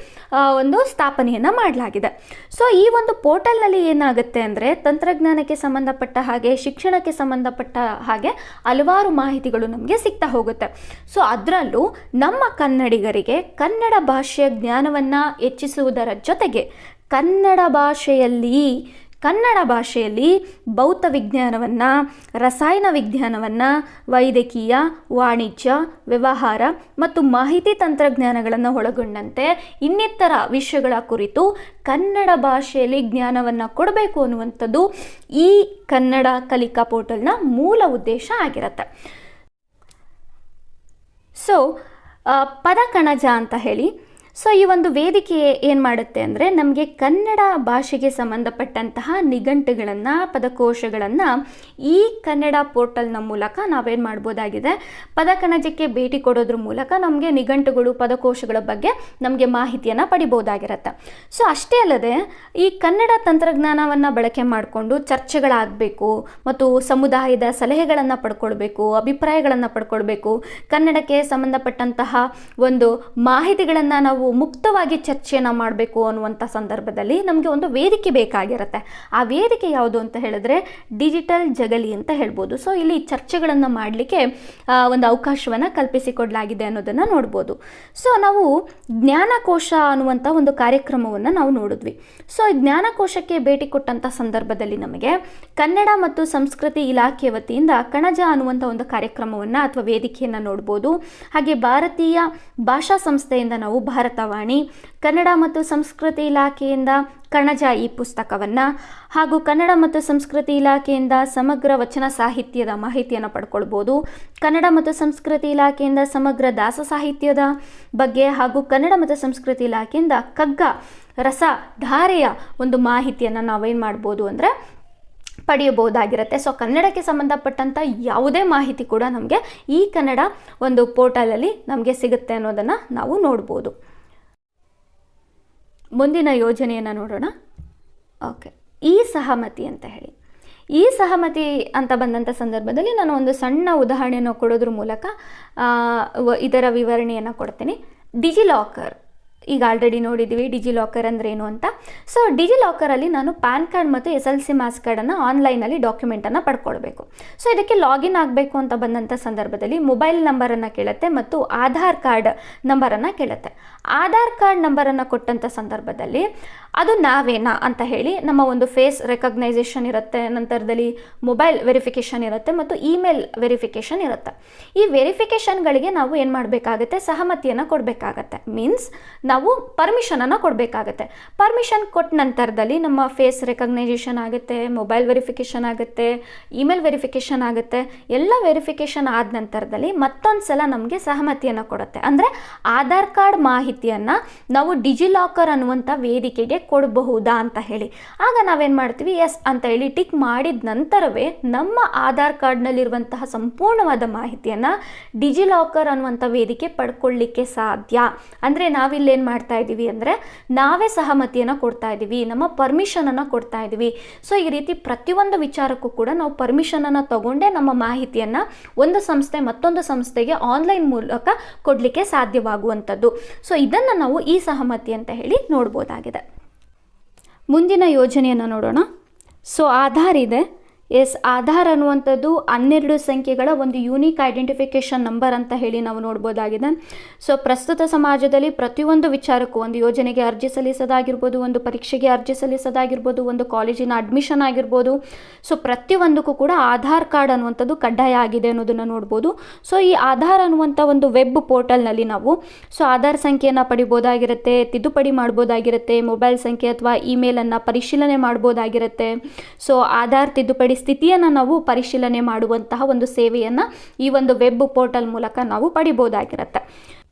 ಒಂದು ಸ್ಥಾಪನೆಯನ್ನು ಮಾಡಲಾಗಿದೆ. ಸೊ ಈ ಒಂದು ಪೋರ್ಟಲ್ನಲ್ಲಿ ಏನಾಗುತ್ತೆ ಅಂದರೆ ತಂತ್ರಜ್ಞಾನಕ್ಕೆ ಸಂಬಂಧಪಟ್ಟ ಹಾಗೆ, ಶಿಕ್ಷಣಕ್ಕೆ ಸಂಬಂಧಪಟ್ಟ ಹಾಗೆ ಹಲವಾರು ಮಾಹಿತಿಗಳು ನಮಗೆ ಸಿಗ್ತಾ ಹೋಗುತ್ತೆ. ಸೊ ಅದರಲ್ಲೂ ನಮ್ಮ ಕನ್ನಡಿಗರಿಗೆ ಕನ್ನಡ ಭಾಷೆಯ ಜ್ಞಾನವನ್ನು ಹೆಚ್ಚಿಸುವುದರ ಜೊತೆಗೆ ಕನ್ನಡ ಭಾಷೆಯಲ್ಲಿ ಕನ್ನಡ ಭಾಷೆಯಲ್ಲಿ ಭೌತ ವಿಜ್ಞಾನವನ್ನು, ರಸಾಯನ ವಿಜ್ಞಾನವನ್ನು, ವೈದ್ಯಕೀಯ, ವಾಣಿಜ್ಯ, ವ್ಯವಹಾರ ಮತ್ತು ಮಾಹಿತಿ ತಂತ್ರಜ್ಞಾನಗಳನ್ನು ಒಳಗೊಂಡಂತೆ ಇನ್ನಿತರ ವಿಷಯಗಳ ಕುರಿತು ಕನ್ನಡ ಭಾಷೆಯಲ್ಲಿ ಜ್ಞಾನವನ್ನು ಕೊಡಬೇಕು ಅನ್ನುವಂಥದ್ದು ಈ ಕನ್ನಡ ಕಲಿಕಾ ಪೋರ್ಟಲ್ನ ಮೂಲ ಉದ್ದೇಶ ಆಗಿರುತ್ತೆ. ಸೊ ಪದ ಕಣಜ ಅಂತ ಹೇಳಿ, ಸೊ ಈ ಒಂದು ವೇದಿಕೆ ಏನು ಮಾಡುತ್ತೆ ಅಂದರೆ ನಮಗೆ ಕನ್ನಡ ಭಾಷೆಗೆ ಸಂಬಂಧಪಟ್ಟಂತಹ ನಿಘಂಟುಗಳನ್ನು, ಪದಕೋಶಗಳನ್ನು ಈ ಕನ್ನಡ ಪೋರ್ಟಲ್ನ ಮೂಲಕ ನಾವೇನು ಮಾಡ್ಬೋದಾಗಿದೆ, ಪದಕಣಜಕ್ಕೆ ಭೇಟಿ ಕೊಡೋದ್ರ ಮೂಲಕ ನಮಗೆ ನಿಘಂಟುಗಳು, ಪದಕೋಶಗಳ ಬಗ್ಗೆ ನಮಗೆ ಮಾಹಿತಿಯನ್ನು ಪಡಿಬೋದಾಗಿರುತ್ತೆ. ಸೊ ಅಷ್ಟೇ ಅಲ್ಲದೆ ಈ ಕನ್ನಡ ತಂತ್ರಜ್ಞಾನವನ್ನು ಬಳಕೆ ಮಾಡಿಕೊಂಡು ಚರ್ಚೆಗಳಾಗಬೇಕು ಮತ್ತು ಸಮುದಾಯದ ಸಲಹೆಗಳನ್ನು ಪಡ್ಕೊಳ್ಬೇಕು, ಅಭಿಪ್ರಾಯಗಳನ್ನು ಪಡ್ಕೊಳ್ಬೇಕು, ಕನ್ನಡಕ್ಕೆ ಸಂಬಂಧಪಟ್ಟಂತಹ ಒಂದು ಮಾಹಿತಿಗಳನ್ನು ನಾವು ಮುಕ್ತವಾಗಿ ಚರ್ಚೆಯನ್ನು ಮಾಡಬೇಕು ಅನ್ನುವಂಥ ಸಂದರ್ಭದಲ್ಲಿ ನಮಗೆ ಒಂದು ವೇದಿಕೆ ಬೇಕಾಗಿರುತ್ತೆ. ಆ ವೇದಿಕೆ ಯಾವುದು ಅಂತ ಹೇಳಿದ್ರೆ ಡಿಜಿಟಲ್ ಜಗಲಿ ಅಂತ ಹೇಳ್ಬೋದು. ಸೊ ಇಲ್ಲಿ ಚರ್ಚೆಗಳನ್ನು ಮಾಡಲಿಕ್ಕೆ ಒಂದು ಅವಕಾಶವನ್ನು ಕಲ್ಪಿಸಿಕೊಡಲಾಗಿದೆ ಅನ್ನೋದನ್ನು ನೋಡ್ಬೋದು. ಸೊ ನಾವು ಜ್ಞಾನಕೋಶ ಅನ್ನುವಂಥ ಒಂದು ಕಾರ್ಯಕ್ರಮವನ್ನು ನಾವು ನೋಡಿದ್ವಿ. ಸೊ ಜ್ಞಾನಕೋಶಕ್ಕೆ ಭೇಟಿ ಕೊಟ್ಟಂಥ ಸಂದರ್ಭದಲ್ಲಿ ನಮಗೆ ಕನ್ನಡ ಮತ್ತು ಸಂಸ್ಕೃತಿ ಇಲಾಖೆ ವತಿಯಿಂದ ಕಣಜ ಅನ್ನುವಂಥ ಒಂದು ಕಾರ್ಯಕ್ರಮವನ್ನು ಅಥವಾ ವೇದಿಕೆಯನ್ನು ನೋಡ್ಬೋದು. ಹಾಗೆ ಭಾರತೀಯ ಭಾಷಾ ಸಂಸ್ಥೆಯಿಂದ ನಾವು ಭಾರತವಾಣಿ, ಕನ್ನಡ ಮತ್ತು ಸಂಸ್ಕೃತಿ ಇಲಾಖೆಯಿಂದ ಕಣಜ ಈ ಪುಸ್ತಕವನ್ನು, ಹಾಗೂ ಕನ್ನಡ ಮತ್ತು ಸಂಸ್ಕೃತಿ ಇಲಾಖೆಯಿಂದ ಸಮಗ್ರ ವಚನ ಸಾಹಿತ್ಯದ ಮಾಹಿತಿಯನ್ನು ಪಡ್ಕೊಳ್ಬೋದು. ಕನ್ನಡ ಮತ್ತು ಸಂಸ್ಕೃತಿ ಇಲಾಖೆಯಿಂದ ಸಮಗ್ರ ದಾಸ ಸಾಹಿತ್ಯದ ಬಗ್ಗೆ, ಹಾಗೂ ಕನ್ನಡ ಮತ್ತು ಸಂಸ್ಕೃತಿ ಇಲಾಖೆಯಿಂದ ಕಗ್ಗ ರಸಧಾರೆಯ ಒಂದು ಮಾಹಿತಿಯನ್ನು ನಾವೇನು ಮಾಡ್ಬೋದು ಅಂದರೆ ಪಡೆಯಬಹುದಾಗಿರುತ್ತೆ. ಸೊ ಕನ್ನಡಕ್ಕೆ ಸಂಬಂಧಪಟ್ಟಂಥ ಯಾವುದೇ ಮಾಹಿತಿ ಕೂಡ ನಮಗೆ ಈ ಕನ್ನಡ ಒಂದು ಪೋರ್ಟಲಲ್ಲಿ ನಮಗೆ ಸಿಗುತ್ತೆ ಅನ್ನೋದನ್ನು ನಾವು ನೋಡ್ಬೋದು. ಮುಂದಿನ ಯೋಜನೆಯನ್ನು ನೋಡೋಣ. ಓಕೆ, ಈ ಸಹಮತಿ ಅಂತ ಹೇಳಿ, ಈ ಸಹಮತಿ ಅಂತ ಬಂದಂಥ ಸಂದರ್ಭದಲ್ಲಿ ನಾನು ಒಂದು ಸಣ್ಣ ಉದಾಹರಣೆಯನ್ನು ಕೊಡೋದ್ರ ಮೂಲಕ ಇದರ ವಿವರಣೆಯನ್ನು ಕೊಡ್ತೀನಿ. ಡಿಜಿಲಾಕರ್ ಈಗ ಆಲ್ರೆಡಿ ನೋಡಿದ್ದೀವಿ ಡಿಜಿಲಾಕರ್ ಅಂದರೆ ಏನು ಅಂತ. ಸೊ ಡಿಜಿಲಾಕರಲ್ಲಿ ನಾನು ಪ್ಯಾನ್ ಕಾರ್ಡ್ ಮತ್ತು SLC ಮಾರ್ಕ್ಸ್ ಕಾರ್ಡನ್ನು ಆನ್ಲೈನಲ್ಲಿ ಡಾಕ್ಯುಮೆಂಟನ್ನು ಪಡ್ಕೊಳ್ಬೇಕು. ಸೊ ಇದಕ್ಕೆ ಲಾಗಿನ್ ಆಗಬೇಕು ಅಂತ ಬಂದಂಥ ಸಂದರ್ಭದಲ್ಲಿ ಮೊಬೈಲ್ ನಂಬರನ್ನು ಕೇಳುತ್ತೆ ಮತ್ತು ಆಧಾರ್ ಕಾರ್ಡ್ ನಂಬರನ್ನು ಕೇಳುತ್ತೆ. ಆಧಾರ್ ಕಾರ್ಡ್ ನಂಬರನ್ನು ಕೊಟ್ಟಂಥ ಸಂದರ್ಭದಲ್ಲಿ ಅದು ನಾವೇನಾ ಅಂತ ಹೇಳಿ ನಮ್ಮ ಒಂದು ಫೇಸ್ ರೆಕಗ್ನೈಸೇಷನ್ ಇರುತ್ತೆ, ನಂತರದಲ್ಲಿ ಮೊಬೈಲ್ ವೆರಿಫಿಕೇಷನ್ ಇರುತ್ತೆ ಮತ್ತು ಇಮೇಲ್ ವೆರಿಫಿಕೇಷನ್ ಇರುತ್ತೆ. ಈ ವೆರಿಫಿಕೇಷನ್ಗಳಿಗೆ ನಾವು ಏನು ಮಾಡಬೇಕಾಗತ್ತೆ, ಸಹಮತಿಯನ್ನು ಕೊಡಬೇಕಾಗತ್ತೆ. ಮೀನ್ಸ್ ನಾವು ಪರ್ಮಿಷನನ್ನು ಕೊಡಬೇಕಾಗತ್ತೆ. ಪರ್ಮಿಷನ್ ಕೊಟ್ಟ ನಂತರದಲ್ಲಿ ನಮ್ಮ ಫೇಸ್ ರೆಕಗ್ನೈಸೇಷನ್ ಆಗುತ್ತೆ, ಮೊಬೈಲ್ ವೆರಿಫಿಕೇಷನ್ ಆಗುತ್ತೆ, ಇಮೇಲ್ ವೆರಿಫಿಕೇಷನ್ ಆಗುತ್ತೆ. ಎಲ್ಲ ವೆರಿಫಿಕೇಷನ್ ಆದ ನಂತರದಲ್ಲಿ ಮತ್ತೊಂದು ಸಲ ನಮಗೆ ಸಹಮತಿಯನ್ನು ಕೊಡುತ್ತೆ. ಅಂದರೆ ಆಧಾರ್ ಕಾರ್ಡ್ ಮಾಹಿತಿಯನ್ನು ನಾವು ಡಿಜಿಲಾಕರ್ ಅನ್ನುವಂಥ ವೇದಿಕೆಗೆ ಕೊಡಬಹುದಾ ಅಂತ ಹೇಳಿ. ಆಗ ನಾವೇನು ಮಾಡ್ತೀವಿ, ಎಸ್ ಅಂತ ಹೇಳಿ ಟಿಕ್ ಮಾಡಿದ ನಂತರವೇ ನಮ್ಮ ಆಧಾರ್ ಕಾರ್ಡ್ನಲ್ಲಿರುವಂತಹ ಸಂಪೂರ್ಣವಾದ ಮಾಹಿತಿಯನ್ನು ಡಿಜಿಲಾಕರ್ ಅನ್ನುವಂಥ ವೇದಿಕೆ ಪಡ್ಕೊಳ್ಳಿಕ್ಕೆ ಸಾಧ್ಯ. ಅಂದರೆ ನಾವಿಲ್ಲೇನು ಮಾಡ್ತಾ ಇದ್ದೀವಿ ಅಂದರೆ ನಾವೇ ಸಹಮತಿಯನ್ನು ಕೊಡ್ತಾ ಇದ್ದೀವಿ, ನಮ್ಮ ಪರ್ಮಿಷನನ್ನು ಕೊಡ್ತಾ ಇದ್ದೀವಿ. ಸೊ ಈ ರೀತಿ ಪ್ರತಿಯೊಂದು ವಿಚಾರಕ್ಕೂ ಕೂಡ ನಾವು ಪರ್ಮಿಷನನ್ನು ತಗೊಂಡೇ ನಮ್ಮ ಮಾಹಿತಿಯನ್ನು ಒಂದು ಸಂಸ್ಥೆ ಮತ್ತೊಂದು ಸಂಸ್ಥೆಗೆ ಆನ್ಲೈನ್ ಮೂಲಕ ಕೊಡಲಿಕ್ಕೆ ಸಾಧ್ಯವಾಗುವಂಥದ್ದು. ಸೊ ಇದನ್ನು ನಾವು ಈ ಸಹಮತಿ ಅಂತ ಹೇಳಿ ನೋಡ್ಬೋದಾಗಿದೆ. ಮುಂದಿನ ಯೋಜನೆಯನ್ನು ನೋಡೋಣ. ಸೊ ಆಧಾರ್ ಇದೆ. ಎಸ್, ಆಧಾರ್ ಅನ್ನುವಂಥದ್ದು 12 ಸಂಖ್ಯೆಗಳ ಒಂದು ಯೂನಿಕ್ ಐಡೆಂಟಿಫಿಕೇಷನ್ ನಂಬರ್ ಅಂತ ಹೇಳಿ ನಾವು ನೋಡ್ಬೋದಾಗಿದೆ. ಸೊ ಪ್ರಸ್ತುತ ಸಮಾಜದಲ್ಲಿ ಪ್ರತಿಯೊಂದು ವಿಚಾರಕ್ಕೂ, ಒಂದು ಯೋಜನೆಗೆ ಅರ್ಜಿ ಸಲ್ಲಿಸೋದಾಗಿರ್ಬೋದು, ಒಂದು ಪರೀಕ್ಷೆಗೆ ಅರ್ಜಿ ಸಲ್ಲಿಸೋದಾಗಿರ್ಬೋದು, ಒಂದು ಕಾಲೇಜಿನ ಅಡ್ಮಿಷನ್ ಆಗಿರ್ಬೋದು, ಸೊ ಪ್ರತಿಯೊಂದಕ್ಕೂ ಕೂಡ ಆಧಾರ್ ಕಾರ್ಡ್ ಅನ್ನುವಂಥದ್ದು ಕಡ್ಡಾಯ ಆಗಿದೆ ಅನ್ನೋದನ್ನು ನೋಡ್ಬೋದು. ಸೊ ಈ ಆಧಾರ್ ಅನ್ನುವಂಥ ಒಂದು ವೆಬ್ ಪೋರ್ಟಲ್ನಲ್ಲಿ ನಾವು ಸೊ ಆಧಾರ್ ಸಂಖ್ಯೆಯನ್ನು ಪಡಿಬೋದಾಗಿರುತ್ತೆ, ತಿದ್ದುಪಡಿ ಮಾಡ್ಬೋದಾಗಿರುತ್ತೆ, ಮೊಬೈಲ್ ಸಂಖ್ಯೆ ಅಥವಾ ಇಮೇಲನ್ನು ಪರಿಶೀಲನೆ ಮಾಡ್ಬೋದಾಗಿರುತ್ತೆ. ಸೊ ಆಧಾರ್ ತಿದ್ದುಪಡಿ ಸ್ಥಿತಿಯನ್ನು ನಾವು ಪರಿಶೀಲನೆ ಮಾಡುವಂತಹ ಒಂದು ಸೇವೆಯನ್ನು ಈ ಒಂದು ವೆಬ್ ಪೋರ್ಟಲ್ ಮೂಲಕ ನಾವು ಪಡಿಬೋದಾಗಿರುತ್ತೆ.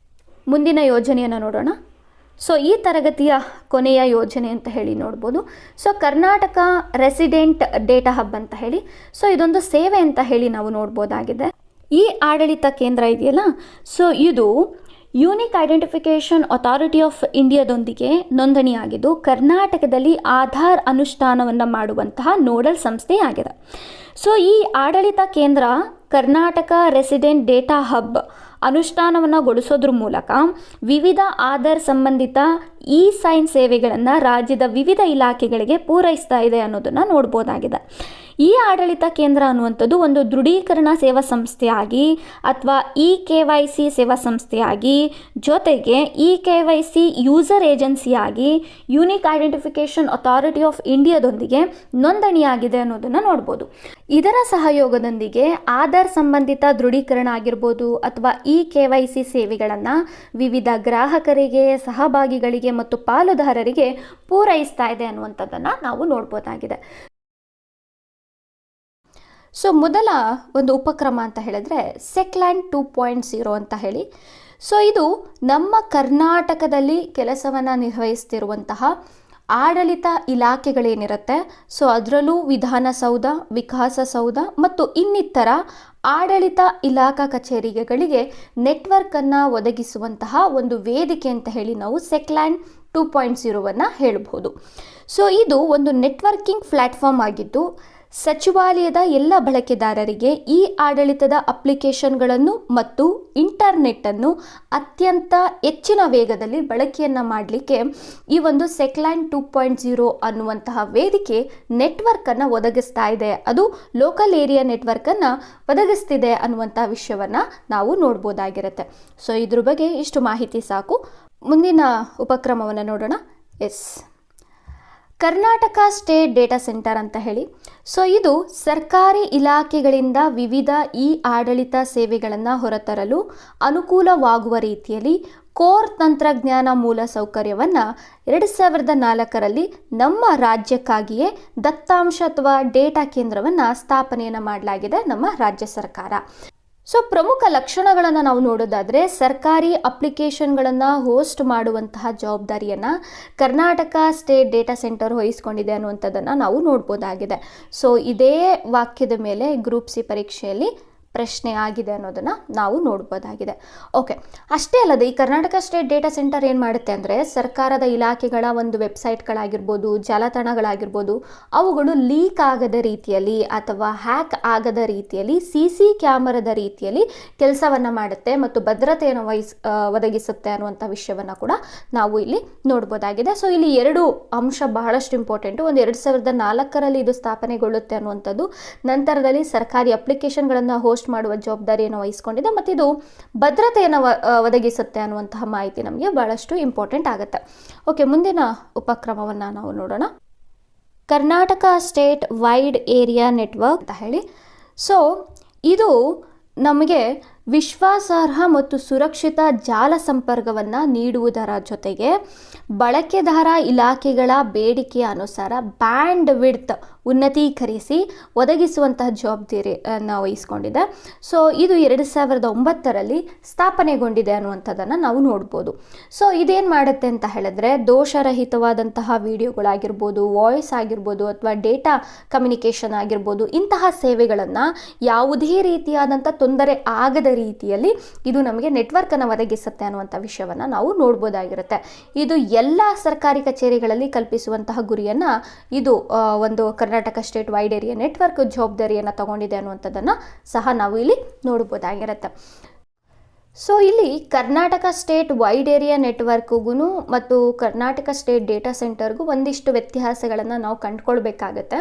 ಮುಂದಿನ ಯೋಜನೆಯನ್ನು ನೋಡೋಣ. ಸೊ ಈ ತರಗತಿಯ ಕೊನೆಯ ಯೋಜನೆ ಅಂತ ಹೇಳಿ ನೋಡ್ಬೋದು. So Karnataka resident data hub ಅಂತ ಹೇಳಿ, ಸೊ ಇದೊಂದು ಸೇವೆ ಅಂತ ಹೇಳಿ ನಾವು ನೋಡ್ಬೋದಾಗಿದೆ. ಈ ಆಡಳಿತ ಕೇಂದ್ರ ಇದೆಯಲ್ಲ, ಸೊ ಇದು ಯೂನಿಕ್ ಐಡೆಂಟಿಫಿಕೇಷನ್ ಅಥಾರಿಟಿ ಆಫ್ ಇಂಡಿಯಾದೊಂದಿಗೆ ನೋಂದಣಿಯಾಗಿದ್ದು ಕರ್ನಾಟಕದಲ್ಲಿ ಆಧಾರ್ ಅನುಷ್ಠಾನವನ್ನು ಮಾಡುವಂತಹ ನೋಡಲ್ ಸಂಸ್ಥೆಯಾಗಿದೆ. ಸೊ ಈ ಆಡಳಿತ ಕೇಂದ್ರ ಕರ್ನಾಟಕ ರೆಸಿಡೆಂಟ್ ಡೇಟಾ ಹಬ್ ಅನುಷ್ಠಾನವನ್ನು ಗೊಳಿಸೋದ್ರ ಮೂಲಕ ವಿವಿಧ ಆಧಾರ್ ಸಂಬಂಧಿತ ಸೈನ್ ಸೇವೆಗಳನ್ನು ರಾಜ್ಯದ ವಿವಿಧ ಇಲಾಖೆಗಳಿಗೆ ಪೂರೈಸ್ತಾ ಇದೆ ಅನ್ನೋದನ್ನು ನೋಡ್ಬೋದಾಗಿದೆ. ಈ ಆಡಳಿತ ಕೇಂದ್ರ ಅನ್ನುವಂಥದ್ದು ಒಂದು ದೃಢೀಕರಣ ಸೇವಾ ಸಂಸ್ಥೆಯಾಗಿ ಅಥವಾ KYC ಸೇವಾ ಸಂಸ್ಥೆಯಾಗಿ, ಜೊತೆಗೆ KYC ಯೂಸರ್ ಏಜೆನ್ಸಿಯಾಗಿ ಯೂನಿಕ್ ಐಡೆಂಟಿಫಿಕೇಷನ್ ಅಥಾರಿಟಿ ಆಫ್ ಇಂಡಿಯಾದೊಂದಿಗೆ ನೋಂದಣಿಯಾಗಿದೆ ಅನ್ನೋದನ್ನು ನೋಡ್ಬೋದು. ಇದರ ಸಹಯೋಗದೊಂದಿಗೆ ಆಧಾರ್ ಸಂಬಂಧಿತ ದೃಢೀಕರಣ ಆಗಿರ್ಬೋದು ಅಥವಾ KYC ಸೇವೆಗಳನ್ನು ವಿವಿಧ ಗ್ರಾಹಕರಿಗೆ, ಸಹಭಾಗಿಗಳಿಗೆ ಮತ್ತು ಪಾಲುದಾರರಿಗೆ ಪೂರೈಸ್ತಾ ಇದೆ ಅನ್ನುವಂಥದ್ದನ್ನು ನಾವು ನೋಡ್ಬೋದಾಗಿದೆ. ಸೊ ಮೊದಲ ಒಂದು ಉಪಕ್ರಮ ಅಂತ ಹೇಳಿದ್ರೆ ಸೆಕ್ಲ್ಯಾಂಡ್ 2.0 ಅಂತ ಹೇಳಿ. ಸೊ ಇದು ನಮ್ಮ ಕರ್ನಾಟಕದಲ್ಲಿ ಕೆಲಸವನ್ನು ನಿರ್ವಹಿಸ್ತಿರುವಂತಹ ಆಡಳಿತ ಇಲಾಖೆಗಳೇನಿರುತ್ತೆ, ಸೊ ಅದರಲ್ಲೂ ವಿಧಾನಸೌಧ, ವಿಕಾಸಸೌಧ ಮತ್ತು ಇನ್ನಿತರ ಆಡಳಿತ ಇಲಾಖಾ ಕಚೇರಿಗಳಿಗೆ ನೆಟ್ವರ್ಕನ್ನು ಒದಗಿಸುವಂತಹ ಒಂದು ವೇದಿಕೆ ಅಂತ ಹೇಳಿ ನಾವು ಸೆಕ್ಲ್ಯಾಂಡ್ 2.0 ಹೇಳಬಹುದು. ಸೊ ಇದು ಒಂದು ನೆಟ್ವರ್ಕಿಂಗ್ ಪ್ಲ್ಯಾಟ್ಫಾರ್ಮ್ ಆಗಿದ್ದು ಸಚಿವಾಲಯದ ಎಲ್ಲ ಬಳಕೆದಾರರಿಗೆ ಈ ಆಡಳಿತದ ಅಪ್ಲಿಕೇಶನ್ಗಳನ್ನು ಮತ್ತು ಇಂಟರ್ನೆಟ್ಟನ್ನು ಅತ್ಯಂತ ಹೆಚ್ಚಿನ ವೇಗದಲ್ಲಿ ಬಳಕೆಯನ್ನು ಮಾಡಲಿಕ್ಕೆ ಈ ಒಂದು ಸೆಕ್ಲ್ಯಾಂಡ್ 2.0 ಅನ್ನುವಂತಹ ವೇದಿಕೆ ನೆಟ್ವರ್ಕನ್ನು ಒದಗಿಸ್ತಾ ಇದೆ. ಅದು ಲೋಕಲ್ ಏರಿಯಾ ನೆಟ್ವರ್ಕನ್ನು ಒದಗಿಸ್ತಿದೆ ಅನ್ನುವಂಥ ವಿಷಯವನ್ನು ನಾವು ನೋಡ್ಬೋದಾಗಿರುತ್ತೆ. ಸೊ ಇದ್ರ ಬಗ್ಗೆ ಇಷ್ಟು ಮಾಹಿತಿ ಸಾಕು. ಮುಂದಿನ ಉಪಕ್ರಮವನ್ನು ನೋಡೋಣ. ಕರ್ನಾಟಕ ಸ್ಟೇಟ್ ಡೇಟಾ ಸೆಂಟರ್ ಅಂತ ಹೇಳಿ. ಸೊ ಇದು ಸರ್ಕಾರಿ ಇಲಾಖೆಗಳಿಂದ ವಿವಿಧ ಆಡಳಿತ ಸೇವೆಗಳನ್ನು ಹೊರತರಲು ಅನುಕೂಲವಾಗುವ ರೀತಿಯಲ್ಲಿ ಕೋರ್ ತಂತ್ರಜ್ಞಾನ ಮೂಲಸೌಕರ್ಯವನ್ನು 2004ರಲ್ಲಿ ನಮ್ಮ ರಾಜ್ಯಕ್ಕಾಗಿಯೇ ದತ್ತಾಂಶ ಅಥವಾ ಡೇಟಾ ಕೇಂದ್ರವನ್ನು ಸ್ಥಾಪನೆಯನ್ನು ಮಾಡಲಾಗಿದೆ ನಮ್ಮ ರಾಜ್ಯ ಸರ್ಕಾರ. ಸೊ ಪ್ರಮುಖ ಲಕ್ಷಣಗಳನ್ನು ನಾವು ನೋಡೋದಾದರೆ ಸರ್ಕಾರಿ ಅಪ್ಲಿಕೇಶನ್ಗಳನ್ನು ಹೋಸ್ಟ್ ಮಾಡುವಂತಹ ಜವಾಬ್ದಾರಿಯನ್ನು ಕರ್ನಾಟಕ ಸ್ಟೇಟ್ ಡೇಟಾ ಸೆಂಟರ್ ವಹಿಸ್ಕೊಂಡಿದೆ ಅನ್ನುವಂಥದ್ದನ್ನು ನಾವು ನೋಡ್ಬೋದಾಗಿದೆ. ಸೊ ಇದೇ ವಾಕ್ಯದ ಮೇಲೆ ಗ್ರೂಪ್ ಸಿ ಪರೀಕ್ಷೆಯಲ್ಲಿ ಪ್ರಶ್ನೆ ಆಗಿದೆ ಅನ್ನೋದನ್ನು ನಾವು ನೋಡ್ಬೋದಾಗಿದೆ. ಓಕೆ, ಅಷ್ಟೇ ಅಲ್ಲದೆ ಈ ಕರ್ನಾಟಕ ಸ್ಟೇಟ್ ಡೇಟಾ ಸೆಂಟರ್ ಏನು ಮಾಡುತ್ತೆ ಅಂದರೆ ಸರ್ಕಾರದ ಇಲಾಖೆಗಳ ಒಂದು ವೆಬ್ಸೈಟ್ಗಳಾಗಿರ್ಬೋದು, ಜಾಲತಾಣಗಳಾಗಿರ್ಬೋದು, ಅವುಗಳು ಲೀಕ್ ಆಗದ ರೀತಿಯಲ್ಲಿ ಅಥವಾ ಹ್ಯಾಕ್ ಆಗದ ರೀತಿಯಲ್ಲಿ CC ಕ್ಯಾಮರಾದ ರೀತಿಯಲ್ಲಿ ಕೆಲಸವನ್ನು ಮಾಡುತ್ತೆ ಮತ್ತು ಭದ್ರತೆಯನ್ನು ಒದಗಿಸುತ್ತೆ ಅನ್ನುವಂಥ ವಿಷಯವನ್ನು ಕೂಡ ನಾವು ಇಲ್ಲಿ ನೋಡ್ಬೋದಾಗಿದೆ. ಸೊ ಇಲ್ಲಿ ಎರಡು ಅಂಶ ಬಹಳಷ್ಟು ಇಂಪಾರ್ಟೆಂಟು. ಒಂದು 2004ರಲ್ಲಿ ಇದು ಸ್ಥಾಪನೆಗೊಳ್ಳುತ್ತೆ ಅನ್ನುವಂಥದ್ದು, ನಂತರದಲ್ಲಿ ಸರ್ಕಾರಿ ಅಪ್ಲಿಕೇಶನ್ಗಳನ್ನು ಹೋಸ್ಟ್ ಮಾಡುವ ಜವಾಬ್ದಾರಿಯನ್ನು ವಹಿಸಿಕೊಂಡಿದೆ ಮತ್ತು ಇದು ಭದ್ರತೆಯನ್ನು ಒದಗಿಸುತ್ತೆ ಅನ್ನುವಂತಹ ಮಾಹಿತಿ ನಮಗೆ ಬಹಳಷ್ಟು ಇಂಪಾರ್ಟೆಂಟ್ ಆಗುತ್ತೆ. ಓಕೆ, ಮುಂದಿನ ಉಪಕ್ರಮವನ್ನು ನಾವು ನೋಡೋಣ. Karnataka state wide area network ಅಂತ ಹೇಳಿ. ಸೊ ಇದು ನಮಗೆ ವಿಶ್ವಾಸಾರ್ಹ ಮತ್ತು ಸುರಕ್ಷಿತ ಜಾಲ ಸಂಪರ್ಕವನ್ನು ನೀಡುವುದರ ಜೊತೆಗೆ ಬಳಕೆದಾರ ಇಲಾಖೆಗಳ ಬೇಡಿಕೆಯ ಅನುಸಾರ ಬ್ಯಾಂಡ್ ವಿಡ್ತ್ ಉನ್ನತೀಕರಿಸಿ ಒದಗಿಸುವಂತಹ ಜವಾಬ್ದಾರಿಯನ್ನು ವಹಿಸಿಕೊಂಡಿದೆ. ಸೊ ಇದು 2009ರಲ್ಲಿ ಸ್ಥಾಪನೆಗೊಂಡಿದೆ ಅನ್ನುವಂಥದ್ದನ್ನು ನಾವು ನೋಡ್ಬೋದು. ಸೊ ಇದೇನು ಮಾಡುತ್ತೆ ಅಂತ ಹೇಳಿದ್ರೆ ದೋಷರಹಿತವಾದಂತಹ ವಿಡಿಯೋಗಳಾಗಿರ್ಬೋದು, ವಾಯ್ಸ್ ಆಗಿರ್ಬೋದು ಅಥವಾ ಡೇಟಾ ಕಮ್ಯುನಿಕೇಷನ್ ಆಗಿರ್ಬೋದು, ಇಂತಹ ಸೇವೆಗಳನ್ನು ಯಾವುದೇ ರೀತಿಯಾದಂಥ ತೊಂದರೆ ಆಗದ ರೀತಿಯಲ್ಲಿ ಇದು ನಮಗೆ ನೆಟ್ವರ್ಕನ್ನು ಒದಗಿಸುತ್ತೆ ಅನ್ನುವಂಥ ವಿಷಯವನ್ನು ನಾವು ನೋಡ್ಬೋದಾಗಿರುತ್ತೆ. ಇದು ಎಲ್ಲ ಸರ್ಕಾರಿ ಕಚೇರಿಗಳಲ್ಲಿ ಕಲ್ಪಿಸುವಂತಹ ಗುರಿಯನ್ನು ಇದು ಒಂದು Karnataka state wide area network ಜವಾಬ್ದಾರಿಯನ್ನು ತಗೊಂಡಿದೆ ಅನ್ನುವಂಥದ್ದನ್ನು ಸಹ ನಾವು ಇಲ್ಲಿ ನೋಡ್ಬೋದಾಗಿರುತ್ತೆ. ಸೊ ಇಲ್ಲಿ ಕರ್ನಾಟಕ ಸ್ಟೇಟ್ ವೈಡ್ ಏರಿಯಾ ನೆಟ್ವರ್ಕ್ಗೂ ಮತ್ತು ಕರ್ನಾಟಕ ಸ್ಟೇಟ್ ಡೇಟಾ ಸೆಂಟರ್ಗೂ ಒಂದಿಷ್ಟು ವ್ಯತ್ಯಾಸಗಳನ್ನು ನಾವು ಕಂಡುಕೊಳ್ಬೇಕಾಗತ್ತೆ.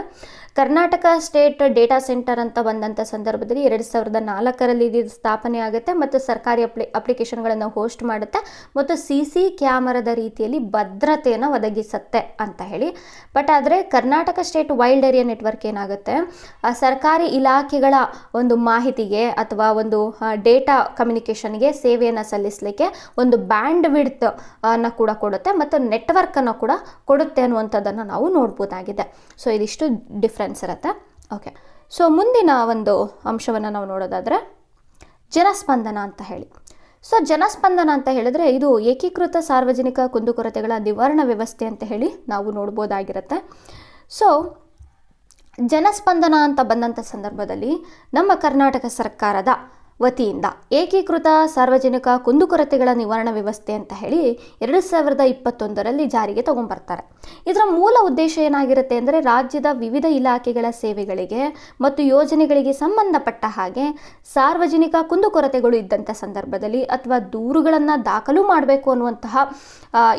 ಕರ್ನಾಟಕ ಸ್ಟೇಟ್ ಡೇಟಾ ಸೆಂಟರ್ ಅಂತ ಬಂದಂಥ ಸಂದರ್ಭದಲ್ಲಿ 2004ರಲ್ಲಿ ಇದು ಸ್ಥಾಪನೆ ಆಗುತ್ತೆ ಮತ್ತು ಸರ್ಕಾರಿ ಅಪ್ಲಿಕೇಶನ್ಗಳನ್ನು ಹೋಸ್ಟ್ ಮಾಡುತ್ತೆ ಮತ್ತು CC ಕ್ಯಾಮರಾದ ರೀತಿಯಲ್ಲಿ ಭದ್ರತೆಯನ್ನು ಒದಗಿಸುತ್ತೆ ಅಂತ ಹೇಳಿ. ಬಟ್ ಆದರೆ Karnataka state wild area network ಏನಾಗುತ್ತೆ, ಸರ್ಕಾರಿ ಇಲಾಖೆಗಳ ಒಂದು ಮಾಹಿತಿಗೆ ಅಥವಾ ಒಂದು ಡೇಟಾ ಕಮ್ಯುನಿಕೇಷನ್ಗೆ ಸೇವೆಯನ್ನು ಸಲ್ಲಿಸಲಿಕ್ಕೆ ಒಂದು ಬ್ಯಾಂಡ್ ವಿಡ್ತ್ ಅನ್ನು ಕೂಡ ಕೊಡುತ್ತೆ ಮತ್ತು ನೆಟ್ವರ್ಕನ್ನು ಕೂಡ ಕೊಡುತ್ತೆ ಅನ್ನುವಂಥದ್ದನ್ನು ನಾವು ನೋಡ್ಬೋದಾಗಿದೆ. ಸೊ ಇದಿಷ್ಟು ಡಿಫ್ರೆನ್ಸ್ ಇರುತ್ತೆ. ಓಕೆ, ಸೊ ಮುಂದಿನ ಒಂದು ಅಂಶವನ್ನು ನಾವು ನೋಡೋದಾದರೆ ಜನಸ್ಪಂದನ ಅಂತ ಹೇಳಿ. ಸೊ ಜನಸ್ಪಂದನ ಅಂತ ಹೇಳಿದ್ರೆ ಇದು ಏಕೀಕೃತ ಸಾರ್ವಜನಿಕ ಕುಂದುಕೊರತೆಗಳ ನಿವಾರಣಾ ವ್ಯವಸ್ಥೆ ಅಂತ ಹೇಳಿ ನಾವು ನೋಡ್ಬೋದಾಗಿರುತ್ತೆ. ಸೊ ಜನಸ್ಪಂದನ ಅಂತ ಬಂದಂಥ ಸಂದರ್ಭದಲ್ಲಿ ನಮ್ಮ ಕರ್ನಾಟಕ ಸರ್ಕಾರದ ವತಿಯಿಂದ ಏಕೀಕೃತ ಸಾರ್ವಜನಿಕ ಕುಂದುಕೊರತೆಗಳ ನಿವಾರಣಾ ವ್ಯವಸ್ಥೆ ಅಂತ ಹೇಳಿ 2021ರಲ್ಲಿ ಜಾರಿಗೆ ತಗೊಂಡ್ಬರ್ತಾರೆ. ಇದರ ಮೂಲ ಉದ್ದೇಶ ಏನಾಗಿರುತ್ತೆ ಅಂದರೆ ರಾಜ್ಯದ ವಿವಿಧ ಇಲಾಖೆಗಳ ಸೇವೆಗಳಿಗೆ ಮತ್ತು ಯೋಜನೆಗಳಿಗೆ ಸಂಬಂಧಪಟ್ಟ ಹಾಗೆ ಸಾರ್ವಜನಿಕ ಕುಂದುಕೊರತೆಗಳು ಇದ್ದಂಥ ಸಂದರ್ಭದಲ್ಲಿ ಅಥವಾ ದೂರುಗಳನ್ನು ದಾಖಲು ಮಾಡಬೇಕು ಅನ್ನುವಂತಹ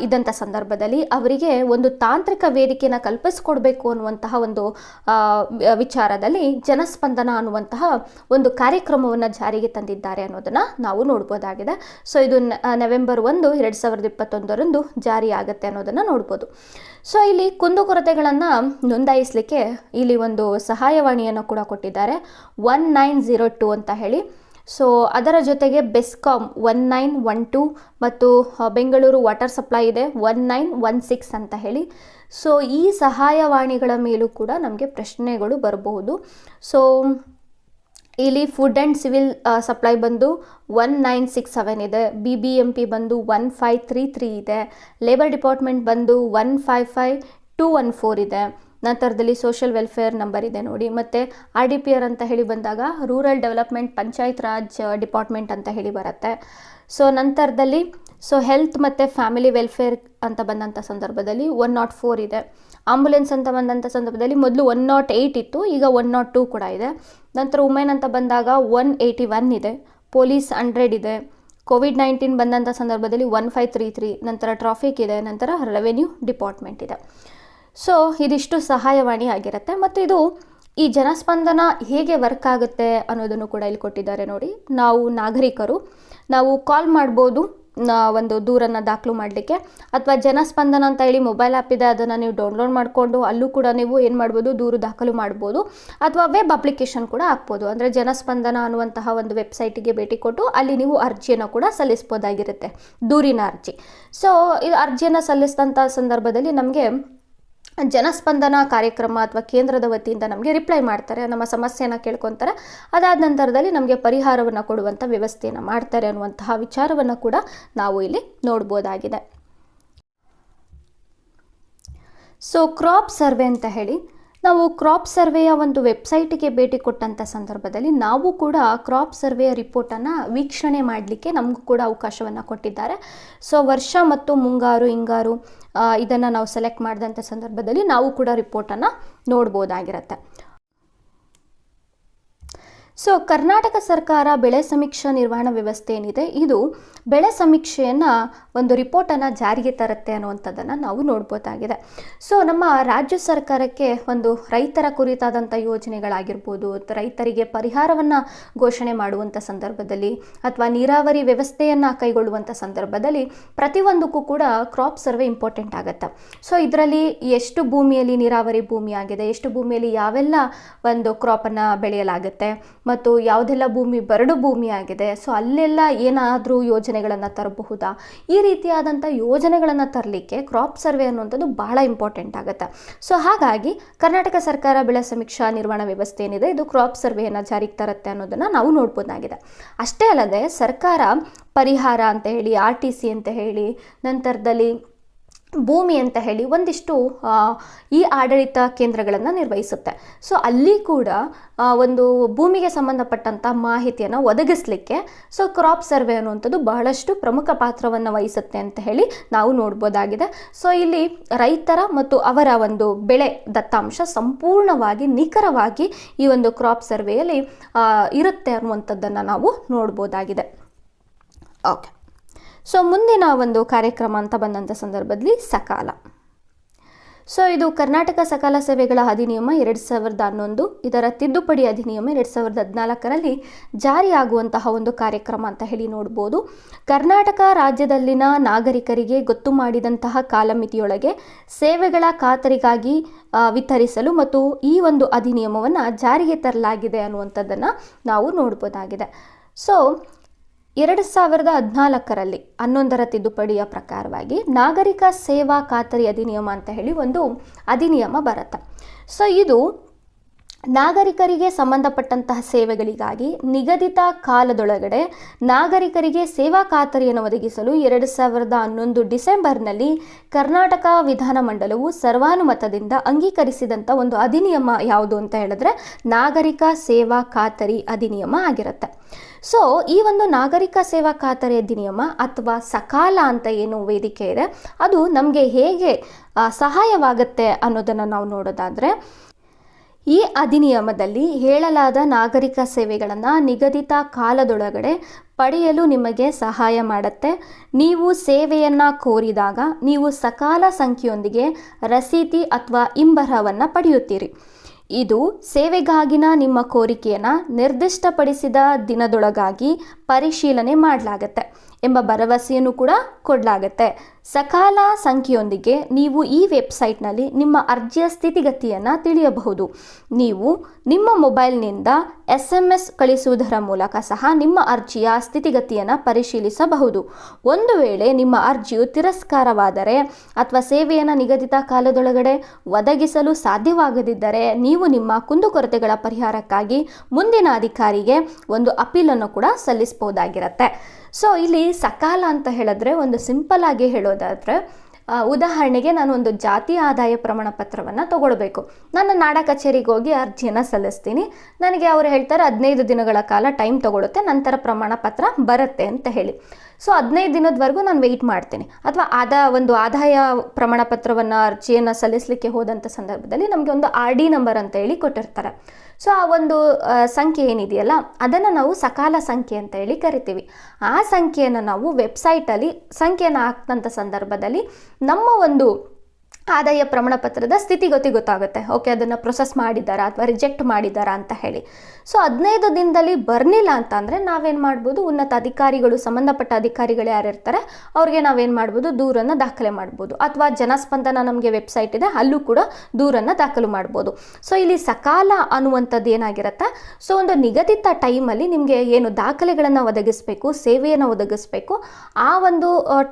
ಇದ್ದಂಥ ಸಂದರ್ಭದಲ್ಲಿ ಅವರಿಗೆ ಒಂದು ತಾಂತ್ರಿಕ ವೇದಿಕೆಯನ್ನು ಕಲ್ಪಿಸಿಕೊಡ್ಬೇಕು ಅನ್ನುವಂತಹ ಒಂದು ವಿಚಾರದಲ್ಲಿ ಜನಸ್ಪಂದನ ಅನ್ನುವಂತಹ ಒಂದು ಕಾರ್ಯಕ್ರಮವನ್ನು ಜಾರಿಗೆ ತಂದಿದ್ದಾರೆ ಅನ್ನೋದನ್ನ ನಾವು ನೋಡ್ಬೋದಾಗಿದೆ. ಸೊ ಇದು ನವೆಂಬರ್ 1, 2021ರಂದು ಜಾರಿ ಆಗುತ್ತೆ ಅನ್ನೋದನ್ನ ನೋಡ್ಬೋದು. ಸೊ ಇಲ್ಲಿ ಕುಂದುಕೊರತೆಗಳನ್ನು ನೋಂದಾಯಿಸಲಿಕ್ಕೆ ಇಲ್ಲಿ ಒಂದು ಸಹಾಯವಾಣಿಯನ್ನು ಕೂಡ ಕೊಟ್ಟಿದ್ದಾರೆ, 1902 ಅಂತ ಹೇಳಿ. ಸೊ ಅದರ ಜೊತೆಗೆ ಬೆಸ್ಕಾಂ 1912 ಮತ್ತು ಬೆಂಗಳೂರು ವಾಟರ್ ಸಪ್ಲೈ ಇದೆ 1916 ಅಂತ ಹೇಳಿ. ಸೊ ಈ ಸಹಾಯವಾಣಿಗಳ ಮೇಲೂ ಕೂಡ ನಮಗೆ ಪ್ರಶ್ನೆಗಳು ಬರಬಹುದು. ಸೊ ಇಲ್ಲಿ ಫುಡ್ ಆ್ಯಂಡ್ ಸಿವಿಲ್ ಸಪ್ಲೈ ಬಂದು 1967 ಇದೆ, BBMP ಬಂದು 1533 ಇದೆ, ಲೇಬರ್ ಡಿಪಾರ್ಟ್ಮೆಂಟ್ ಬಂದು 155214 ಇದೆ, ನಂತರದಲ್ಲಿ ಸೋಷಿಯಲ್ ವೆಲ್ಫೇರ್ ನಂಬರ್ ಇದೆ ನೋಡಿ, ಮತ್ತು RDPR ಅಂತ ಹೇಳಿ ಬಂದಾಗ rural development panchayat Raj department ಅಂತ ಹೇಳಿ ಬರುತ್ತೆ. ಸೊ ನಂತರದಲ್ಲಿ ಹೆಲ್ತ್ ಮತ್ತು ಫ್ಯಾಮಿಲಿ ವೆಲ್ಫೇರ್ ಅಂತ ಬಂದಂಥ ಸಂದರ್ಭದಲ್ಲಿ 104 ಇದೆ. ಆಂಬುಲೆನ್ಸ್ ಅಂತ ಬಂದಂಥ ಸಂದರ್ಭದಲ್ಲಿ ಮೊದಲು 108 ಇತ್ತು, ಈಗ 102 ಕೂಡ ಇದೆ. ನಂತರ ವುಮೆನ್ ಅಂತ ಬಂದಾಗ 181 ಇದೆ, ಪೊಲೀಸ್ 100 ಇದೆ, COVID-19 ಬಂದಂಥ ಸಂದರ್ಭದಲ್ಲಿ 1533, ನಂತರ ಟ್ರಾಫಿಕ್ ಇದೆ, ನಂತರ ರೆವೆನ್ಯೂ ಡಿಪಾರ್ಟ್ಮೆಂಟ್ ಇದೆ. ಸೊ ಇದಿಷ್ಟು ಸಹಾಯವಾಣಿ ಆಗಿರುತ್ತೆ. ಮತ್ತು ಇದು ಈ ಜನಸ್ಪಂದನ ಹೇಗೆ ವರ್ಕ್ ಆಗುತ್ತೆ ಅನ್ನೋದನ್ನು ಕೂಡ ಇಲ್ಲಿ ಕೊಟ್ಟಿದ್ದಾರೆ ನೋಡಿ. ನಾವು ನಾಗರಿಕರು ನಾವು ಕಾಲ್ ಮಾಡ್ಬೋದು ಒಂದು ದೂರನ್ನು ದಾಖಲು ಮಾಡಲಿಕ್ಕೆ, ಅಥವಾ ಜನಸ್ಪಂದನ ಅಂತ ಹೇಳಿ ಮೊಬೈಲ್ ಆ್ಯಪ್ ಇದೆ, ಅದನ್ನು ನೀವು ಡೌನ್ಲೋಡ್ ಮಾಡಿಕೊಂಡು ಅಲ್ಲೂ ಕೂಡ ನೀವು ಏನು ಮಾಡ್ಬೋದು, ದೂರು ದಾಖಲು ಮಾಡ್ಬೋದು, ಅಥವಾ ವೆಬ್ ಅಪ್ಲಿಕೇಶನ್ ಕೂಡ ಹಾಕ್ಬೋದು. ಅಂದರೆ ಜನಸ್ಪಂದನ ಅನ್ನುವಂತಹ ಒಂದು ವೆಬ್ಸೈಟಿಗೆ ಭೇಟಿ ಕೊಟ್ಟು ಅಲ್ಲಿ ನೀವು ಅರ್ಜಿಯನ್ನು ಕೂಡ ಸಲ್ಲಿಸ್ಬೋದಾಗಿರುತ್ತೆ, ದೂರಿನ ಅರ್ಜಿ. ಸೊ ಇದು ಅರ್ಜಿಯನ್ನು ಸಲ್ಲಿಸಿದಂಥ ಸಂದರ್ಭದಲ್ಲಿ ನಮಗೆ ಜನಸ್ಪಂದನ ಕಾರ್ಯಕ್ರಮ ಅಥವಾ ಕೇಂದ್ರದ ವತಿಯಿಂದ ನಮಗೆ ರಿಪ್ಲೈ ಮಾಡ್ತಾರೆ, ನಮ್ಮ ಸಮಸ್ಯೆಯನ್ನು ಕೇಳ್ಕೊತಾರೆ, ಅದಾದ ನಂತರದಲ್ಲಿ ನಮಗೆ ಪರಿಹಾರವನ್ನು ಕೊಡುವಂಥ ವ್ಯವಸ್ಥೆಯನ್ನು ಮಾಡ್ತಾರೆ ಅನ್ನುವಂತಹ ವಿಚಾರವನ್ನು ಕೂಡ ನಾವು ಇಲ್ಲಿ ನೋಡ್ಬೋದಾಗಿದೆ. ಸೊ ಕ್ರಾಪ್ ಸರ್ವೆ ಅಂತ ಹೇಳಿ ನಾವು ಕ್ರಾಪ್ ಸರ್ವೆಯ ಒಂದು ವೆಬ್ಸೈಟಿಗೆ ಭೇಟಿ ಕೊಟ್ಟಂಥ ಸಂದರ್ಭದಲ್ಲಿ ನಾವು ಕೂಡ ಕ್ರಾಪ್ ಸರ್ವೆಯ ರಿಪೋರ್ಟನ್ನು ವೀಕ್ಷಣೆ ಮಾಡಲಿಕ್ಕೆ ನಮಗೂ ಕೂಡ ಅವಕಾಶವನ್ನು ಕೊಟ್ಟಿದ್ದಾರೆ. ಸೊ ವರ್ಷ ಮತ್ತು ಮುಂಗಾರು ಹಿಂಗಾರು ಇದನ್ನು ನಾವು ಸೆಲೆಕ್ಟ್ ಮಾಡಿದಂಥ ಸಂದರ್ಭದಲ್ಲಿ ನಾವು ಕೂಡ ರಿಪೋರ್ಟನ್ನು ನೋಡ್ಬೋದಾಗಿರುತ್ತೆ. ಸೊ ಕರ್ನಾಟಕ ಸರ್ಕಾರ ಬೆಳೆ ಸಮೀಕ್ಷಾ ನಿರ್ವಹಣಾ ವ್ಯವಸ್ಥೆ ಏನಿದೆ, ಇದು ಬೆಳೆ ಸಮೀಕ್ಷೆಯನ್ನು ಒಂದು ರಿಪೋರ್ಟನ್ನು ಜಾರಿಗೆ ತರುತ್ತೆ ಅನ್ನುವಂಥದ್ದನ್ನು ನಾವು ನೋಡ್ಬೋದಾಗಿದೆ. ಸೊ ನಮ್ಮ ರಾಜ್ಯ ಸರ್ಕಾರಕ್ಕೆ ಒಂದು ರೈತರ ಕುರಿತಾದಂಥ ಯೋಜನೆಗಳಾಗಿರ್ಬೋದು, ರೈತರಿಗೆ ಪರಿಹಾರವನ್ನು ಘೋಷಣೆ ಮಾಡುವಂಥ ಸಂದರ್ಭದಲ್ಲಿ ಅಥವಾ ನೀರಾವರಿ ವ್ಯವಸ್ಥೆಯನ್ನು ಕೈಗೊಳ್ಳುವಂಥ ಸಂದರ್ಭದಲ್ಲಿ ಪ್ರತಿಯೊಂದಕ್ಕೂ ಕೂಡ ಕ್ರಾಪ್ ಸರ್ವೆ ಇಂಪಾರ್ಟೆಂಟ್ ಆಗುತ್ತೆ. ಸೊ ಇದರಲ್ಲಿ ಎಷ್ಟು ಭೂಮಿಯಲ್ಲಿ ನೀರಾವರಿ ಭೂಮಿ ಆಗಿದೆ, ಎಷ್ಟು ಭೂಮಿಯಲ್ಲಿ ಯಾವೆಲ್ಲ ಒಂದು ಕ್ರಾಪನ್ನು ಬೆಳೆಯಲಾಗುತ್ತೆ, ಮತ್ತು ಯಾವುದೆಲ್ಲ ಭೂಮಿ ಬರಡು ಭೂಮಿ ಆಗಿದೆ, ಸೊ ಅಲ್ಲೆಲ್ಲ ಏನಾದರೂ ಯೋಜನೆಗಳನ್ನು ತರಬಹುದಾ, ಈ ರೀತಿಯಾದಂಥ ಯೋಜನೆಗಳನ್ನು ತರಲಿಕ್ಕೆ ಕ್ರಾಪ್ ಸರ್ವೆ ಅನ್ನುವಂಥದ್ದು ಬಹಳ ಇಂಪಾರ್ಟೆಂಟ್ ಆಗುತ್ತೆ. ಸೊ ಹಾಗಾಗಿ ಕರ್ನಾಟಕ ಸರ್ಕಾರ ಬೆಳೆ ಸಮೀಕ್ಷಾ ನಿರ್ವಹಣಾ ವ್ಯವಸ್ಥೆ ಏನಿದೆ, ಇದು ಕ್ರಾಪ್ ಸರ್ವೆಯನ್ನು ಜಾರಿಗೆ ತರುತ್ತೆ ಅನ್ನೋದನ್ನು ನಾವು ನೋಡ್ಬೋದಾಗಿದೆ. ಅಷ್ಟೇ ಅಲ್ಲದೆ ಸರ್ಕಾರ ಪರಿಹಾರ ಅಂತ ಹೇಳಿ, RTC ಅಂತ ಹೇಳಿ, ನಂತರದಲ್ಲಿ ಭೂಮಿ ಅಂತ ಹೇಳಿ ಒಂದಿಷ್ಟು ಈ ಆಡಳಿತ ಕೇಂದ್ರಗಳನ್ನು ನಿರ್ವಹಿಸುತ್ತೆ. ಸೊ ಅಲ್ಲಿ ಕೂಡ ಒಂದು ಭೂಮಿಗೆ ಸಂಬಂಧಪಟ್ಟಂಥ ಮಾಹಿತಿಯನ್ನು ಒದಗಿಸಲಿಕ್ಕೆ ಸೊ ಕ್ರಾಪ್ ಸರ್ವೆ ಅನ್ನುವಂಥದ್ದು ಬಹಳಷ್ಟು ಪ್ರಮುಖ ಪಾತ್ರವನ್ನು ವಹಿಸುತ್ತೆ ಅಂತ ಹೇಳಿ ನಾವು ನೋಡ್ಬೋದಾಗಿದೆ. ಸೊ ಇಲ್ಲಿ ರೈತರ ಮತ್ತು ಅವರ ಒಂದು ಬೆಳೆ ದತ್ತಾಂಶ ಸಂಪೂರ್ಣವಾಗಿ ನಿಖರವಾಗಿ ಈ ಒಂದು ಕ್ರಾಪ್ ಸರ್ವೆಯಲ್ಲಿ ಇರುತ್ತೆ ಅನ್ನುವಂಥದ್ದನ್ನು ನಾವು ನೋಡ್ಬೋದಾಗಿದೆ. ಓಕೆ, ಸೊ ಮುಂದಿನ ಒಂದು ಕಾರ್ಯಕ್ರಮ ಅಂತ ಬಂದಂಥ ಸಂದರ್ಭದಲ್ಲಿ ಸಕಾಲ. ಸೊ ಇದು ಕರ್ನಾಟಕ ಸಕಾಲ ಸೇವೆಗಳ ಅಧಿನಿಯಮ 2011, ಇದರ ತಿದ್ದುಪಡಿ ಅಧಿನಿಯಮ 2014ರಲ್ಲಿ ಜಾರಿಯಾಗುವಂತಹ ಒಂದು ಕಾರ್ಯಕ್ರಮ ಅಂತ ಹೇಳಿ ನೋಡ್ಬೋದು. ಕರ್ನಾಟಕ ರಾಜ್ಯದಲ್ಲಿನ ನಾಗರಿಕರಿಗೆ ಗೊತ್ತು ಮಾಡಿದಂತಹ ಕಾಲಮಿತಿಯೊಳಗೆ ಸೇವೆಗಳ ಖಾತರಿಗಾಗಿ ವಿತರಿಸಲು ಮತ್ತು ಈ ಒಂದು ಅಧಿನಿಯಮವನ್ನು ಜಾರಿಗೆ ತರಲಾಗಿದೆ ಅನ್ನುವಂಥದ್ದನ್ನು ನಾವು ನೋಡ್ಬೋದಾಗಿದೆ. ಸೊ 2014ರಲ್ಲಿ 11ರ ತಿದ್ದುಪಡಿಯ ಪ್ರಕಾರವಾಗಿ ನಾಗರಿಕ ಸೇವಾ ಖಾತರಿ ಅಧಿನಿಯಮ ಅಂತ ಹೇಳಿ ಒಂದು ಅಧಿನಿಯಮ ಬರುತ್ತೆ. ಸೊ ಇದು ನಾಗರಿಕರಿಗೆ ಸಂಬಂಧಪಟ್ಟಂತಹ ಸೇವೆಗಳಿಗಾಗಿ ನಿಗದಿತ ಕಾಲದೊಳಗಡೆ ನಾಗರಿಕರಿಗೆ ಸೇವಾ ಖಾತರಿಯನ್ನು ಒದಗಿಸಲು 2011 ಡಿಸೆಂಬರ್ನಲ್ಲಿ ಕರ್ನಾಟಕ ವಿಧಾನಮಂಡಲವು ಸರ್ವಾನುಮತದಿಂದ ಅಂಗೀಕರಿಸಿದಂಥ ಒಂದು ಅಧಿನಿಯಮ ಯಾವುದು ಅಂತ ಹೇಳಿದ್ರೆ ನಾಗರಿಕ ಸೇವಾ ಖಾತರಿ ಅಧಿನಿಯಮ ಆಗಿರುತ್ತೆ. ಸೊ ಈ ಒಂದು ನಾಗರಿಕ ಸೇವಾ ಖಾತರಿ ಅಧಿನಿಯಮ ಅಥವಾ ಸಕಾಲ ಅಂತ ಏನು ವೇದಿಕೆ ಇದೆ ಅದು ನಮಗೆ ಹೇಗೆ ಸಹಾಯವಾಗುತ್ತೆ ಅನ್ನೋದನ್ನು ನಾವು ನೋಡೋದಾದರೆ, ಈ ಅಧಿನಿಯಮದಲ್ಲಿ ಹೇಳಲಾದ ನಾಗರಿಕ ಸೇವೆಗಳನ್ನು ನಿಗದಿತ ಕಾಲದೊಳಗಡೆ ಪಡೆಯಲು ನಿಮಗೆ ಸಹಾಯ ಮಾಡುತ್ತೆ. ನೀವು ಸೇವೆಯನ್ನು ಕೋರಿದಾಗ ನೀವು ಸಕಾಲ ಸಂಖ್ಯೆಯೊಂದಿಗೆ ರಸೀತಿ ಅಥವಾ ಇಂಬರಹವನ್ನು ಪಡೆಯುತ್ತೀರಿ. ಇದು ಸೇವೆಗಾಗಿನ ನಿಮ್ಮ ಕೋರಿಕೆಯನ್ನು ನಿರ್ದಿಷ್ಟಪಡಿಸಿದ ದಿನದೊಳಗಾಗಿ ಪರಿಶೀಲನೆ ಮಾಡಲಾಗುತ್ತೆ ಎಂಬ ಭರವಸೆಯನ್ನು ಕೂಡ ಕೊಡಲಾಗುತ್ತೆ. ಸಕಾಲ ಸಂಖ್ಯೆಯೊಂದಿಗೆ ನೀವು ಈ ವೆಬ್ಸೈಟ್ನಲ್ಲಿ ನಿಮ್ಮ ಅರ್ಜಿಯ ಸ್ಥಿತಿಗತಿಯನ್ನು ತಿಳಿಯಬಹುದು. ನೀವು ನಿಮ್ಮ ಮೊಬೈಲ್ನಿಂದ SMS ಕಳಿಸುವುದರ ಮೂಲಕ ಸಹ ನಿಮ್ಮ ಅರ್ಜಿಯ ಸ್ಥಿತಿಗತಿಯನ್ನು ಪರಿಶೀಲಿಸಬಹುದು. ಒಂದು ವೇಳೆ ನಿಮ್ಮ ಅರ್ಜಿಯು ತಿರಸ್ಕಾರವಾದರೆ ಅಥವಾ ಸೇವೆಯನ್ನು ನಿಗದಿತ ಕಾಲದೊಳಗಡೆ ಒದಗಿಸಲು ಸಾಧ್ಯವಾಗದಿದ್ದರೆ ನೀವು ನಿಮ್ಮ ಕುಂದುಕೊರತೆಗಳ ಪರಿಹಾರಕ್ಕಾಗಿ ಮುಂದಿನ ಅಧಿಕಾರಿಗೆ ಒಂದು ಅಪೀಲನ್ನು ಕೂಡ ಸಲ್ಲಿಸಬಹುದಾಗಿರುತ್ತೆ. ಸೊ ಇಲ್ಲಿ ಸಕಾಲ ಅಂತ ಹೇಳಿದ್ರೆ ಒಂದು ಸಿಂಪಲ್ ಆಗಿ ಹೇಳೋದಾದರೆ, ಉದಾಹರಣೆಗೆ ನಾನು ಒಂದು ಜಾತಿ ಆದಾಯ ಪ್ರಮಾಣ ಪತ್ರವನ್ನು ತಗೊಳ್ಬೇಕು. ನಾನು ನಾಡ ಕಚೇರಿಗೆ ಹೋಗಿ ಅರ್ಜಿಯನ್ನು ಸಲ್ಲಿಸ್ತೀನಿ. ನನಗೆ ಅವರು ಹೇಳ್ತಾರೆ 15 ದಿನಗಳ ಕಾಲ ಟೈಮ್ ತಗೊಳುತ್ತೆ, ನಂತರ ಪ್ರಮಾಣ ಪತ್ರ ಬರುತ್ತೆ ಅಂತ ಹೇಳಿ. ಸೊ 15 ದಿನದವರೆಗೂ ನಾನು ವೆಯ್ಟ್ ಮಾಡ್ತೀನಿ. ಅಥವಾ ಆದಾಯ ಪ್ರಮಾಣ ಪತ್ರವನ್ನು ಅರ್ಜಿಯನ್ನು ಸಲ್ಲಿಸಲಿಕ್ಕೆ ಹೋದಂಥ ಸಂದರ್ಭದಲ್ಲಿ ನಮಗೆ ಒಂದು RD ನಂಬರ್ ಅಂತ ಹೇಳಿ ಕೊಟ್ಟಿರ್ತಾರೆ. ಸೊ ಆ ಒಂದು ಸಂಖ್ಯೆ ಏನಿದೆಯಲ್ಲ ಅದನ್ನು ನಾವು ಸಕಾಲ ಸಂಖ್ಯೆ ಅಂತ ಹೇಳಿ ಕರಿತೀವಿ. ಆ ಸಂಖ್ಯೆಯನ್ನು ನಾವು ವೆಬ್ಸೈಟಲ್ಲಿ ಸಂಖ್ಯೆಯನ್ನು ಹಾಕಿದಂಥ ಸಂದರ್ಭದಲ್ಲಿ ನಮ್ಮ ಒಂದು ಆದಾಯ ಪ್ರಮಾಣ ಪತ್ರದ ಸ್ಥಿತಿಗತಿ ಗೊತ್ತಾಗುತ್ತೆ. ಓಕೆ, ಅದನ್ನು ಪ್ರೊಸೆಸ್ ಮಾಡಿದ್ದಾರಾ ಅಥವಾ ರಿಜೆಕ್ಟ್ ಮಾಡಿದ್ದಾರಾ ಅಂತ ಹೇಳಿ. ಸೊ 15 ದಿನದಲ್ಲಿ ಬರಲಿಲ್ಲ ಅಂತಂದರೆ ನಾವೇನು ಮಾಡ್ಬೋದು, ಉನ್ನತ ಅಧಿಕಾರಿಗಳು, ಸಂಬಂಧಪಟ್ಟ ಅಧಿಕಾರಿಗಳು ಯಾರಿರ್ತಾರೆ ಅವ್ರಿಗೆ ನಾವೇನು ಮಾಡ್ಬೋದು, ದೂರನ್ನು ದಾಖಲೆ ಮಾಡ್ಬೋದು. ಅಥವಾ ಜನಸ್ಪಂದನ ನಮಗೆ ವೆಬ್ಸೈಟ್ ಇದೆ, ಅಲ್ಲೂ ಕೂಡ ದೂರನ್ನು ದಾಖಲು ಮಾಡ್ಬೋದು. ಸೊ ಇಲ್ಲಿ ಸಕಾಲ ಅನ್ನುವಂಥದ್ದು ಏನಾಗಿರುತ್ತೆ, ಸೊ ಒಂದು ನಿಗದಿತ ಟೈಮಲ್ಲಿ ನಿಮಗೆ ಏನು ದಾಖಲೆಗಳನ್ನು ಒದಗಿಸಬೇಕು, ಸೇವೆಯನ್ನು ಒದಗಿಸಬೇಕು, ಆ ಒಂದು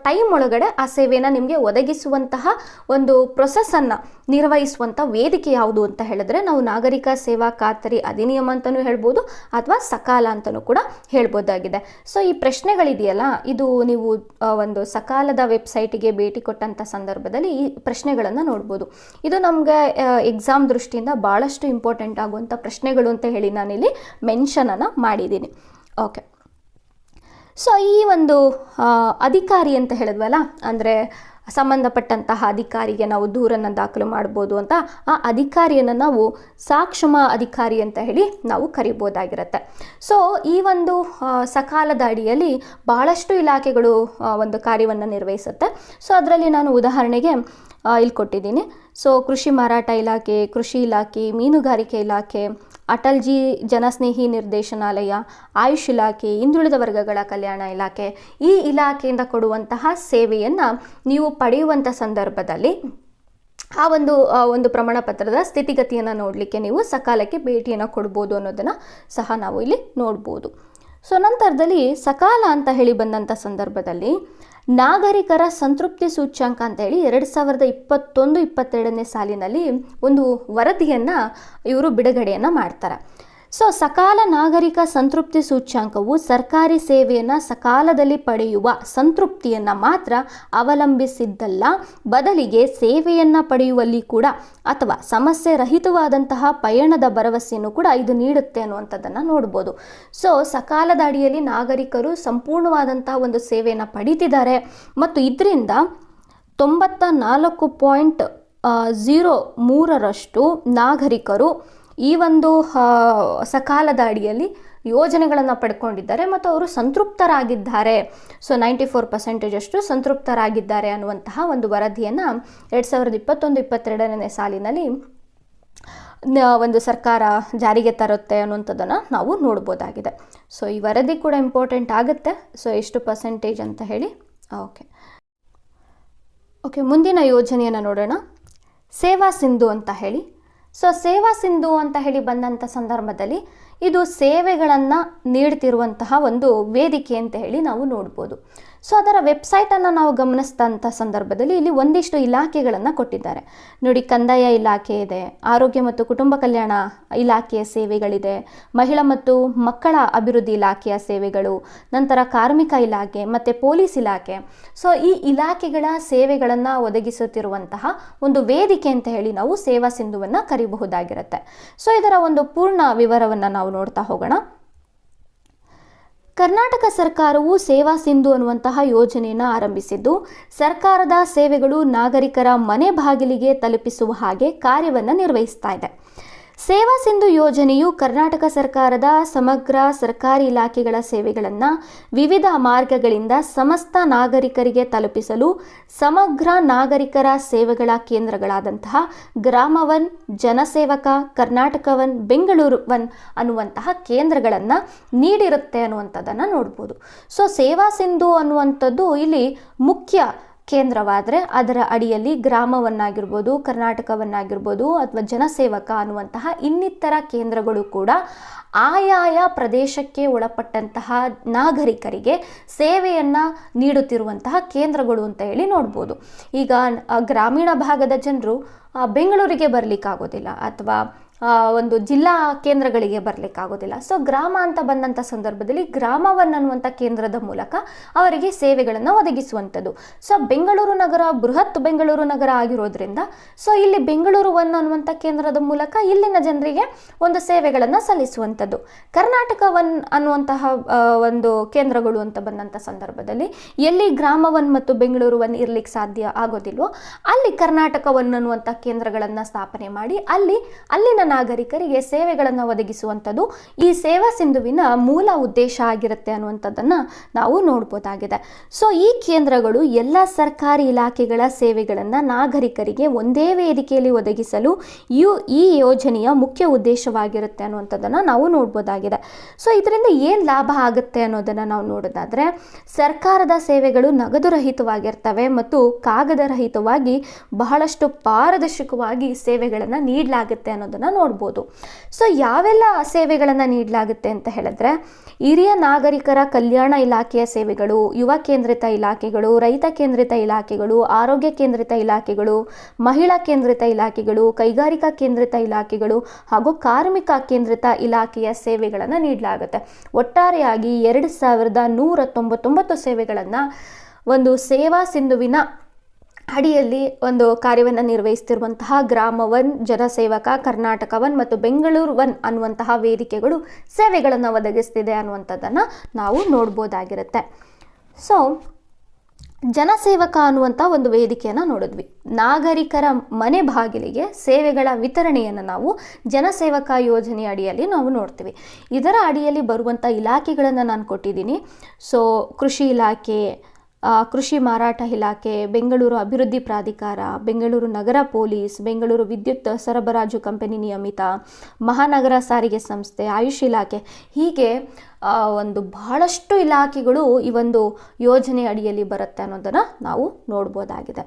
ಟೈಮ್ ಒಳಗಡೆ ಆ ಸೇವೆಯನ್ನು ನಿಮಗೆ ಒದಗಿಸುವಂತಹ ಒಂದು ಪ್ರೊಸೆಸನ್ನು ನಿರ್ವಹಿಸುವಂಥ ವೇದಿಕೆ ಯಾವುದು ಅಂತ ಹೇಳಿದ್ರೆ ನಾವು ನಾಗರಿಕ ಸೇವಾ ಖಾತರಿ ಅಧಿನಿಯಮ ಅಂತಲೂ ಹೇಳ್ಬೋದು ಅಥವಾ ಸಕಾಲ ಅಂತಲೂ ಕೂಡ ಹೇಳ್ಬೋದಾಗಿದೆ. ಸೊ ಈ ಪ್ರಶ್ನೆಗಳಿದೆಯಲ್ಲ, ಇದು ನೀವು ಒಂದು ಸಕಾಲದ ವೆಬ್ಸೈಟಿಗೆ ಭೇಟಿ ಕೊಟ್ಟಂಥ ಸಂದರ್ಭದಲ್ಲಿ ಈ ಪ್ರಶ್ನೆಗಳನ್ನು ನೋಡ್ಬೋದು. ಇದು ನಮಗೆ ಎಕ್ಸಾಮ್ ದೃಷ್ಟಿಯಿಂದ ಭಾಳಷ್ಟು ಇಂಪಾರ್ಟೆಂಟ್ ಆಗುವಂಥ ಪ್ರಶ್ನೆಗಳು ಅಂತ ಹೇಳಿ ನಾನಿಲ್ಲಿ ಮೆನ್ಷನನ್ನು ಮಾಡಿದ್ದೀನಿ. ಓಕೆ, ಸೊ ಈ ಒಂದು ಅಧಿಕಾರಿ ಅಂತ ಹೇಳಿದ್ವಲ್ಲ, ಅಂದರೆ ಸಂಬಂಧಪಟ್ಟಂತಹ ಅಧಿಕಾರಿಗೆ ನಾವು ದೂರನ್ನು ದಾಖಲು ಮಾಡ್ಬೋದು ಅಂತ, ಆ ಅಧಿಕಾರಿಯನ್ನು ನಾವು ಸಾಕ್ಷಮ ಅಧಿಕಾರಿ ಅಂತ ಹೇಳಿ ನಾವು ಕರಿಬೋದಾಗಿರುತ್ತೆ. ಸೊ ಈ ಒಂದು ಸಕಾಲದ ಅಡಿಯಲ್ಲಿ ಭಾಳಷ್ಟು ಇಲಾಖೆಗಳು ಒಂದು ಕಾರ್ಯವನ್ನು ನಿರ್ವಹಿಸುತ್ತೆ. ಸೊ ಅದರಲ್ಲಿ ನಾನು ಉದಾಹರಣೆಗೆ ಇಲ್ಲಿ ಕೊಟ್ಟಿದ್ದೀನಿ. ಸೊ ಕೃಷಿ ಮಾರಾಟ ಇಲಾಖೆ, ಕೃಷಿ ಇಲಾಖೆ, ಮೀನುಗಾರಿಕೆ ಇಲಾಖೆ, ಅಟಲ್ಜಿ ಜನಸ್ನೇಹಿ ನಿರ್ದೇಶನಾಲಯ, ಆಯುಷ್ ಇಲಾಖೆ, ಹಿಂದುಳಿದ ವರ್ಗಗಳ ಕಲ್ಯಾಣ ಇಲಾಖೆ, ಈ ಇಲಾಖೆಯಿಂದ ಕೊಡುವಂತಹ ಸೇವೆಯನ್ನು ನೀವು ಪಡೆಯುವಂಥ ಸಂದರ್ಭದಲ್ಲಿ ಆ ಒಂದು ಪ್ರಮಾಣ ಪತ್ರದ ಸ್ಥಿತಿಗತಿಯನ್ನು ನೋಡಲಿಕ್ಕೆ ನೀವು ಸಕಾಲಕ್ಕೆ ಭೇಟಿಯನ್ನು ಕೊಡ್ಬೋದು ಅನ್ನೋದನ್ನು ಸಹ ನಾವು ಇಲ್ಲಿ ನೋಡ್ಬೋದು. ಸೊ ನಂತರದಲ್ಲಿ ಸಕಾಲ ಅಂತ ಹೇಳಿ ಬಂದಂಥ ಸಂದರ್ಭದಲ್ಲಿ ನಾಗರಿಕರ ಸಂತೃಪ್ತಿ ಸೂಚ್ಯಂಕ ಅಂತ ಹೇಳಿ 2021-22ನೇ ಸಾಲಿನಲ್ಲಿ ಒಂದು ವರದಿಯನ್ನು ಇವರು ಬಿಡುಗಡೆಯನ್ನು ಮಾಡ್ತಾರೆ. ಸೊ ಸಕಾಲ ನಾಗರಿಕ ಸಂತೃಪ್ತಿ ಸೂಚ್ಯಂಕವು ಸರ್ಕಾರಿ ಸೇವೆಯನ್ನು ಸಕಾಲದಲ್ಲಿ ಪಡೆಯುವ ಸಂತೃಪ್ತಿಯನ್ನು ಮಾತ್ರ ಅವಲಂಬಿಸಿದ್ದಲ್ಲ, ಬದಲಿಗೆ ಸೇವೆಯನ್ನು ಪಡೆಯುವಲ್ಲಿ ಕೂಡ ಅಥವಾ ಸಮಸ್ಯೆ ರಹಿತವಾದಂತಹ ಪಯಣದ ಭರವಸೆಯನ್ನು ಕೂಡ ಇದು ನೀಡುತ್ತೆ ಅನ್ನುವಂಥದ್ದನ್ನು ನೋಡ್ಬೋದು. ಸೊ ಸಕಾಲದ ಅಡಿಯಲ್ಲಿ ನಾಗರಿಕರು ಸಂಪೂರ್ಣವಾದಂತಹ ಒಂದು ಸೇವೆಯನ್ನು ಪಡೀತಿದ್ದಾರೆ ಮತ್ತು ಇದರಿಂದ 94.03% ನಾಗರಿಕರು ಈ ಒಂದು ಸಕಾಲದ ಅಡಿಯಲ್ಲಿ ಯೋಜನೆಗಳನ್ನು ಪಡ್ಕೊಂಡಿದ್ದಾರೆ ಮತ್ತು ಅವರು ಸಂತೃಪ್ತರಾಗಿದ್ದಾರೆ. ಸೊ 94% ಅಷ್ಟು ಸಂತೃಪ್ತರಾಗಿದ್ದಾರೆ ಅನ್ನುವಂತಹ ಒಂದು ವರದಿಯನ್ನು 2021-22ನೇ ಸಾಲಿನಲ್ಲಿ ಒಂದು ಸರ್ಕಾರ ಜಾರಿಗೆ ತರುತ್ತೆ ಅನ್ನುವಂಥದ್ದನ್ನು ನಾವು ನೋಡ್ಬೋದಾಗಿದೆ. ಸೊ ಈ ವರದಿ ಕೂಡ ಇಂಪಾರ್ಟೆಂಟ್ ಆಗುತ್ತೆ. ಸೊ ಎಷ್ಟು ಪರ್ಸೆಂಟೇಜ್ ಅಂತ ಹೇಳಿ. ಓಕೆ, ಮುಂದಿನ ಯೋಜನೆಯನ್ನು ನೋಡೋಣ. ಸೇವಾ ಸಿಂಧು ಅಂತ ಹೇಳಿ. ಸೊ ಸೇವಾ ಸಿಂಧು ಅಂತ ಹೇಳಿ ಬಂದಂಥ ಸಂದರ್ಭದಲ್ಲಿ ಇದು ಸೇವೆಗಳನ್ನು ನೀಡ್ತಿರುವಂತಹ ಒಂದು ವೇದಿಕೆ ಅಂತ ಹೇಳಿ ನಾವು ನೋಡ್ಬೋದು. ಸೊ ಅದರ ವೆಬ್ಸೈಟನ್ನು ನಾವು ಗಮನಿಸಿದಂಥ ಸಂದರ್ಭದಲ್ಲಿ ಇಲ್ಲಿ ಒಂದಿಷ್ಟು ಇಲಾಖೆಗಳನ್ನು ಕೊಟ್ಟಿದ್ದಾರೆ ನೋಡಿ. ಕಂದಾಯ ಇಲಾಖೆ ಇದೆ, ಆರೋಗ್ಯ ಮತ್ತು ಕುಟುಂಬ ಕಲ್ಯಾಣ ಇಲಾಖೆಯ ಸೇವೆಗಳಿದೆ, ಮಹಿಳಾ ಮತ್ತು ಮಕ್ಕಳ ಅಭಿವೃದ್ಧಿ ಇಲಾಖೆಯ ಸೇವೆಗಳು, ನಂತರ ಕಾರ್ಮಿಕ ಇಲಾಖೆ ಮತ್ತು ಪೊಲೀಸ್ ಇಲಾಖೆ. ಸೊ ಈ ಇಲಾಖೆಗಳ ಸೇವೆಗಳನ್ನು ಒದಗಿಸುತ್ತಿರುವಂತಹ ಒಂದು ವೇದಿಕೆ ಅಂತ ಹೇಳಿ ನಾವು ಸೇವಾ ಸಿಂಧುವನ್ನು ಕರೀಬಹುದಾಗಿರುತ್ತೆ. ಸೊ ಇದರ ಒಂದು ಪೂರ್ಣ ವಿವರವನ್ನು ನಾವು ನೋಡ್ತಾ ಹೋಗೋಣ. ಕರ್ನಾಟಕ ಸರ್ಕಾರವು ಸೇವಾ ಸಿಂಧು ಅನ್ನುವಂತಹ ಯೋಜನೆಯನ್ನು ಆರಂಭಿಸಿದ್ದು, ಸರ್ಕಾರದ ಸೇವೆಗಳು ನಾಗರಿಕರ ಮನೆ ಬಾಗಿಲಿಗೆ ತಲುಪಿಸುವ ಹಾಗೆ ಕಾರ್ಯವನ್ನು ನಿರ್ವಹಿಸ್ತಾ ಇದೆ. ಸೇವಾ ಸಿಂಧು ಯೋಜನೆಯು ಕರ್ನಾಟಕ ಸರ್ಕಾರದ ಸಮಗ್ರ ಸರ್ಕಾರಿ ಇಲಾಖೆಗಳ ಸೇವೆಗಳನ್ನು ವಿವಿಧ ಮಾರ್ಗಗಳಿಂದ ಸಮಸ್ತ ನಾಗರಿಕರಿಗೆ ತಲುಪಿಸಲು ಸಮಗ್ರ ನಾಗರಿಕರ ಸೇವೆಗಳ ಕೇಂದ್ರಗಳಾದಂತಹ ಗ್ರಾಮ ಒನ್, ಜನಸೇವಕ, ಕರ್ನಾಟಕ ಒನ್, ಬೆಂಗಳೂರು ಒನ್ ಅನ್ನುವಂತಹ ಕೇಂದ್ರಗಳನ್ನು ನೀಡಿರುತ್ತೆ ಅನ್ನುವಂಥದ್ದನ್ನು ನೋಡ್ಬೋದು. ಸೊ ಸೇವಾ ಸಿಂಧು ಅನ್ನುವಂಥದ್ದು ಇಲ್ಲಿ ಮುಖ್ಯ ಕೇಂದ್ರವಾದರೆ ಅದರ ಅಡಿಯಲ್ಲಿ ಗ್ರಾಮವನ್ನಾಗಿರ್ಬೋದು, ಕರ್ನಾಟಕವನ್ನಾಗಿರ್ಬೋದು ಅಥವಾ ಜನಸೇವಕ ಅನ್ನುವಂತಹ ಇನ್ನಿತರ ಕೇಂದ್ರಗಳು ಕೂಡ ಆಯಾಯ ಪ್ರದೇಶಕ್ಕೆ ಒಳಪಟ್ಟಂತಹ ನಾಗರಿಕರಿಗೆ ಸೇವೆಯನ್ನು ನೀಡುತ್ತಿರುವಂತಹ ಕೇಂದ್ರಗಳು ಅಂತ ಹೇಳಿ ನೋಡ್ಬೋದು. ಈಗ ಗ್ರಾಮೀಣ ಭಾಗದ ಜನರು ಬೆಂಗಳೂರಿಗೆ ಬರಲಿಕ್ಕಾಗೋದಿಲ್ಲ ಅಥವಾ ಒಂದು ಜಿಲ್ಲಾ ಕೇಂದ್ರಗಳಿಗೆ ಬರಲಿಕ್ಕಾಗೋದಿಲ್ಲ. ಸೊ ಗ್ರಾಮ ಅಂತ ಬಂದಂಥ ಸಂದರ್ಭದಲ್ಲಿ ಗ್ರಾಮ ಒನ್ ಅನ್ನುವಂಥ ಕೇಂದ್ರದ ಮೂಲಕ ಅವರಿಗೆ ಸೇವೆಗಳನ್ನು ಒದಗಿಸುವಂಥದ್ದು. ಸೊ ಬೆಂಗಳೂರು ನಗರ ಬೃಹತ್ ಬೆಂಗಳೂರು ನಗರ ಆಗಿರೋದ್ರಿಂದ ಸೊ ಇಲ್ಲಿ ಬೆಂಗಳೂರು ಒನ್ ಅನ್ನುವಂಥ ಕೇಂದ್ರದ ಮೂಲಕ ಇಲ್ಲಿನ ಜನರಿಗೆ ಒಂದು ಸೇವೆಗಳನ್ನು ಸಲ್ಲಿಸುವಂಥದ್ದು. ಕರ್ನಾಟಕ ಒನ್ ಅನ್ನುವಂತಹ ಒಂದು ಕೇಂದ್ರಗಳು ಅಂತ ಬಂದಂಥ ಸಂದರ್ಭದಲ್ಲಿ ಎಲ್ಲಿ ಗ್ರಾಮ ಒನ್ ಮತ್ತು ಬೆಂಗಳೂರು ಒನ್ ಇರ್ಲಿಕ್ಕೆ ಸಾಧ್ಯ ಆಗೋದಿಲ್ವೋ ಅಲ್ಲಿ ಕರ್ನಾಟಕ ಒನ್ ಅನ್ನುವಂಥ ಕೇಂದ್ರಗಳನ್ನು ಸ್ಥಾಪನೆ ಮಾಡಿ ಅಲ್ಲಿನ ನಾಗರಿಕರಿಗೆ ಸೇವೆಗಳನ್ನು ಒದಗಿಸುವಂಥದ್ದು ಈ ಸೇವಾ ಸಿಂಧುವಿನ ಮೂಲ ಉದ್ದೇಶ ಆಗಿರುತ್ತೆ ಅನ್ನುವಂಥದ್ದನ್ನು ನಾವು ನೋಡ್ಬೋದಾಗಿದೆ. ಸೊ ಈ ಕೇಂದ್ರಗಳು ಎಲ್ಲ ಸರ್ಕಾರಿ ಇಲಾಖೆಗಳ ಸೇವೆಗಳನ್ನು ನಾಗರಿಕರಿಗೆ ಒಂದೇ ವೇದಿಕೆಯಲ್ಲಿ ಒದಗಿಸಲು ಈ ಯೋಜನೆಯ ಮುಖ್ಯ ಉದ್ದೇಶವಾಗಿರುತ್ತೆ ಅನ್ನುವಂಥದ್ದನ್ನು ನಾವು ನೋಡ್ಬೋದಾಗಿದೆ. ಸೊ ಇದರಿಂದ ಏನು ಲಾಭ ಆಗುತ್ತೆ ಅನ್ನೋದನ್ನು ನಾವು ನೋಡೋದಾದರೆ, ಸರ್ಕಾರದ ಸೇವೆಗಳು ನಗದು ರಹಿತವಾಗಿರ್ತವೆ ಮತ್ತು ಕಾಗದ ರಹಿತವಾಗಿ ಬಹಳಷ್ಟು ಪಾರದರ್ಶಕವಾಗಿ ಸೇವೆಗಳನ್ನು ನೀಡಲಾಗುತ್ತೆ ಅನ್ನೋದನ್ನು ನೋಡ್ಬೋದು. ಸೊ ಯಾವೆಲ್ಲ ಸೇವೆಗಳನ್ನು ನೀಡಲಾಗುತ್ತೆ ಅಂತ ಹೇಳಿದ್ರೆ, ಹಿರಿಯ ನಾಗರಿಕರ ಕಲ್ಯಾಣ ಇಲಾಖೆಯ ಸೇವೆಗಳು, ಯುವ ಕೇಂದ್ರಿತ ಇಲಾಖೆಗಳು, ರೈತ ಕೇಂದ್ರಿತ ಇಲಾಖೆಗಳು, ಆರೋಗ್ಯ ಕೇಂದ್ರಿತ ಇಲಾಖೆಗಳು, ಮಹಿಳಾ ಕೇಂದ್ರಿತ ಇಲಾಖೆಗಳು, ಕೈಗಾರಿಕಾ ಕೇಂದ್ರಿತ ಇಲಾಖೆಗಳು ಹಾಗೂ ಕಾರ್ಮಿಕ ಕೇಂದ್ರಿತ ಇಲಾಖೆಯ ಸೇವೆಗಳನ್ನು ನೀಡಲಾಗುತ್ತೆ. ಒಟ್ಟಾರೆಯಾಗಿ 2199 ಸೇವೆಗಳನ್ನು ಒಂದು ಸೇವಾ ಸಿಂಧುವಿನ ಅಡಿಯಲ್ಲಿ ಒಂದು ಕಾರ್ಯವನ್ನು ನಿರ್ವಹಿಸ್ತಿರುವಂತಹ ಗ್ರಾಮ ಒನ್, ಜನಸೇವಕ, ಕರ್ನಾಟಕ ಒನ್ ಮತ್ತು ಬೆಂಗಳೂರು ಒನ್ ಅನ್ನುವಂತಹ ವೇದಿಕೆಗಳು ಸೇವೆಗಳನ್ನು ಒದಗಿಸ್ತಿದೆ ಅನ್ನುವಂಥದ್ದನ್ನು ನಾವು ನೋಡ್ಬೋದಾಗಿರುತ್ತೆ. ಸೊ ಜನಸೇವಕ ಅನ್ನುವಂಥ ಒಂದು ವೇದಿಕೆಯನ್ನು ನೋಡಿದ್ವಿ. ನಾಗರಿಕರ ಮನೆ ಬಾಗಿಲಿಗೆ ಸೇವೆಗಳ ವಿತರಣೆಯನ್ನು ನಾವು ಜನಸೇವಕ ಯೋಜನೆ ಅಡಿಯಲ್ಲಿ ನಾವು ನೋಡ್ತೀವಿ. ಇದರ ಅಡಿಯಲ್ಲಿ ಬರುವಂಥ ಇಲಾಖೆಗಳನ್ನು ನಾನು ಕೊಟ್ಟಿದ್ದೀನಿ. ಸೊ ಕೃಷಿ ಇಲಾಖೆ, ಕೃಷಿ ಮಾರಾಟ ಇಲಾಖೆ, ಬೆಂಗಳೂರು ಅಭಿವೃದ್ಧಿ ಪ್ರಾಧಿಕಾರ, ಬೆಂಗಳೂರು ನಗರ ಪೊಲೀಸ್, ಬೆಂಗಳೂರು ವಿದ್ಯುತ್ ಸರಬರಾಜು ಕಂಪನಿ ನಿಯಮಿತ, ಮಹಾನಗರ ಸಾರಿಗೆ ಸಂಸ್ಥೆ, ಆಯುಷ್ ಇಲಾಖೆ, ಹೀಗೆ ಒಂದು ಬಹಳಷ್ಟು ಇಲಾಖೆಗಳು ಈ ಒಂದು ಯೋಜನೆ ಅಡಿಯಲ್ಲಿ ಬರುತ್ತೆ ಅನ್ನೋದನ್ನು ನಾವು ನೋಡ್ಬೋದಾಗಿದೆ.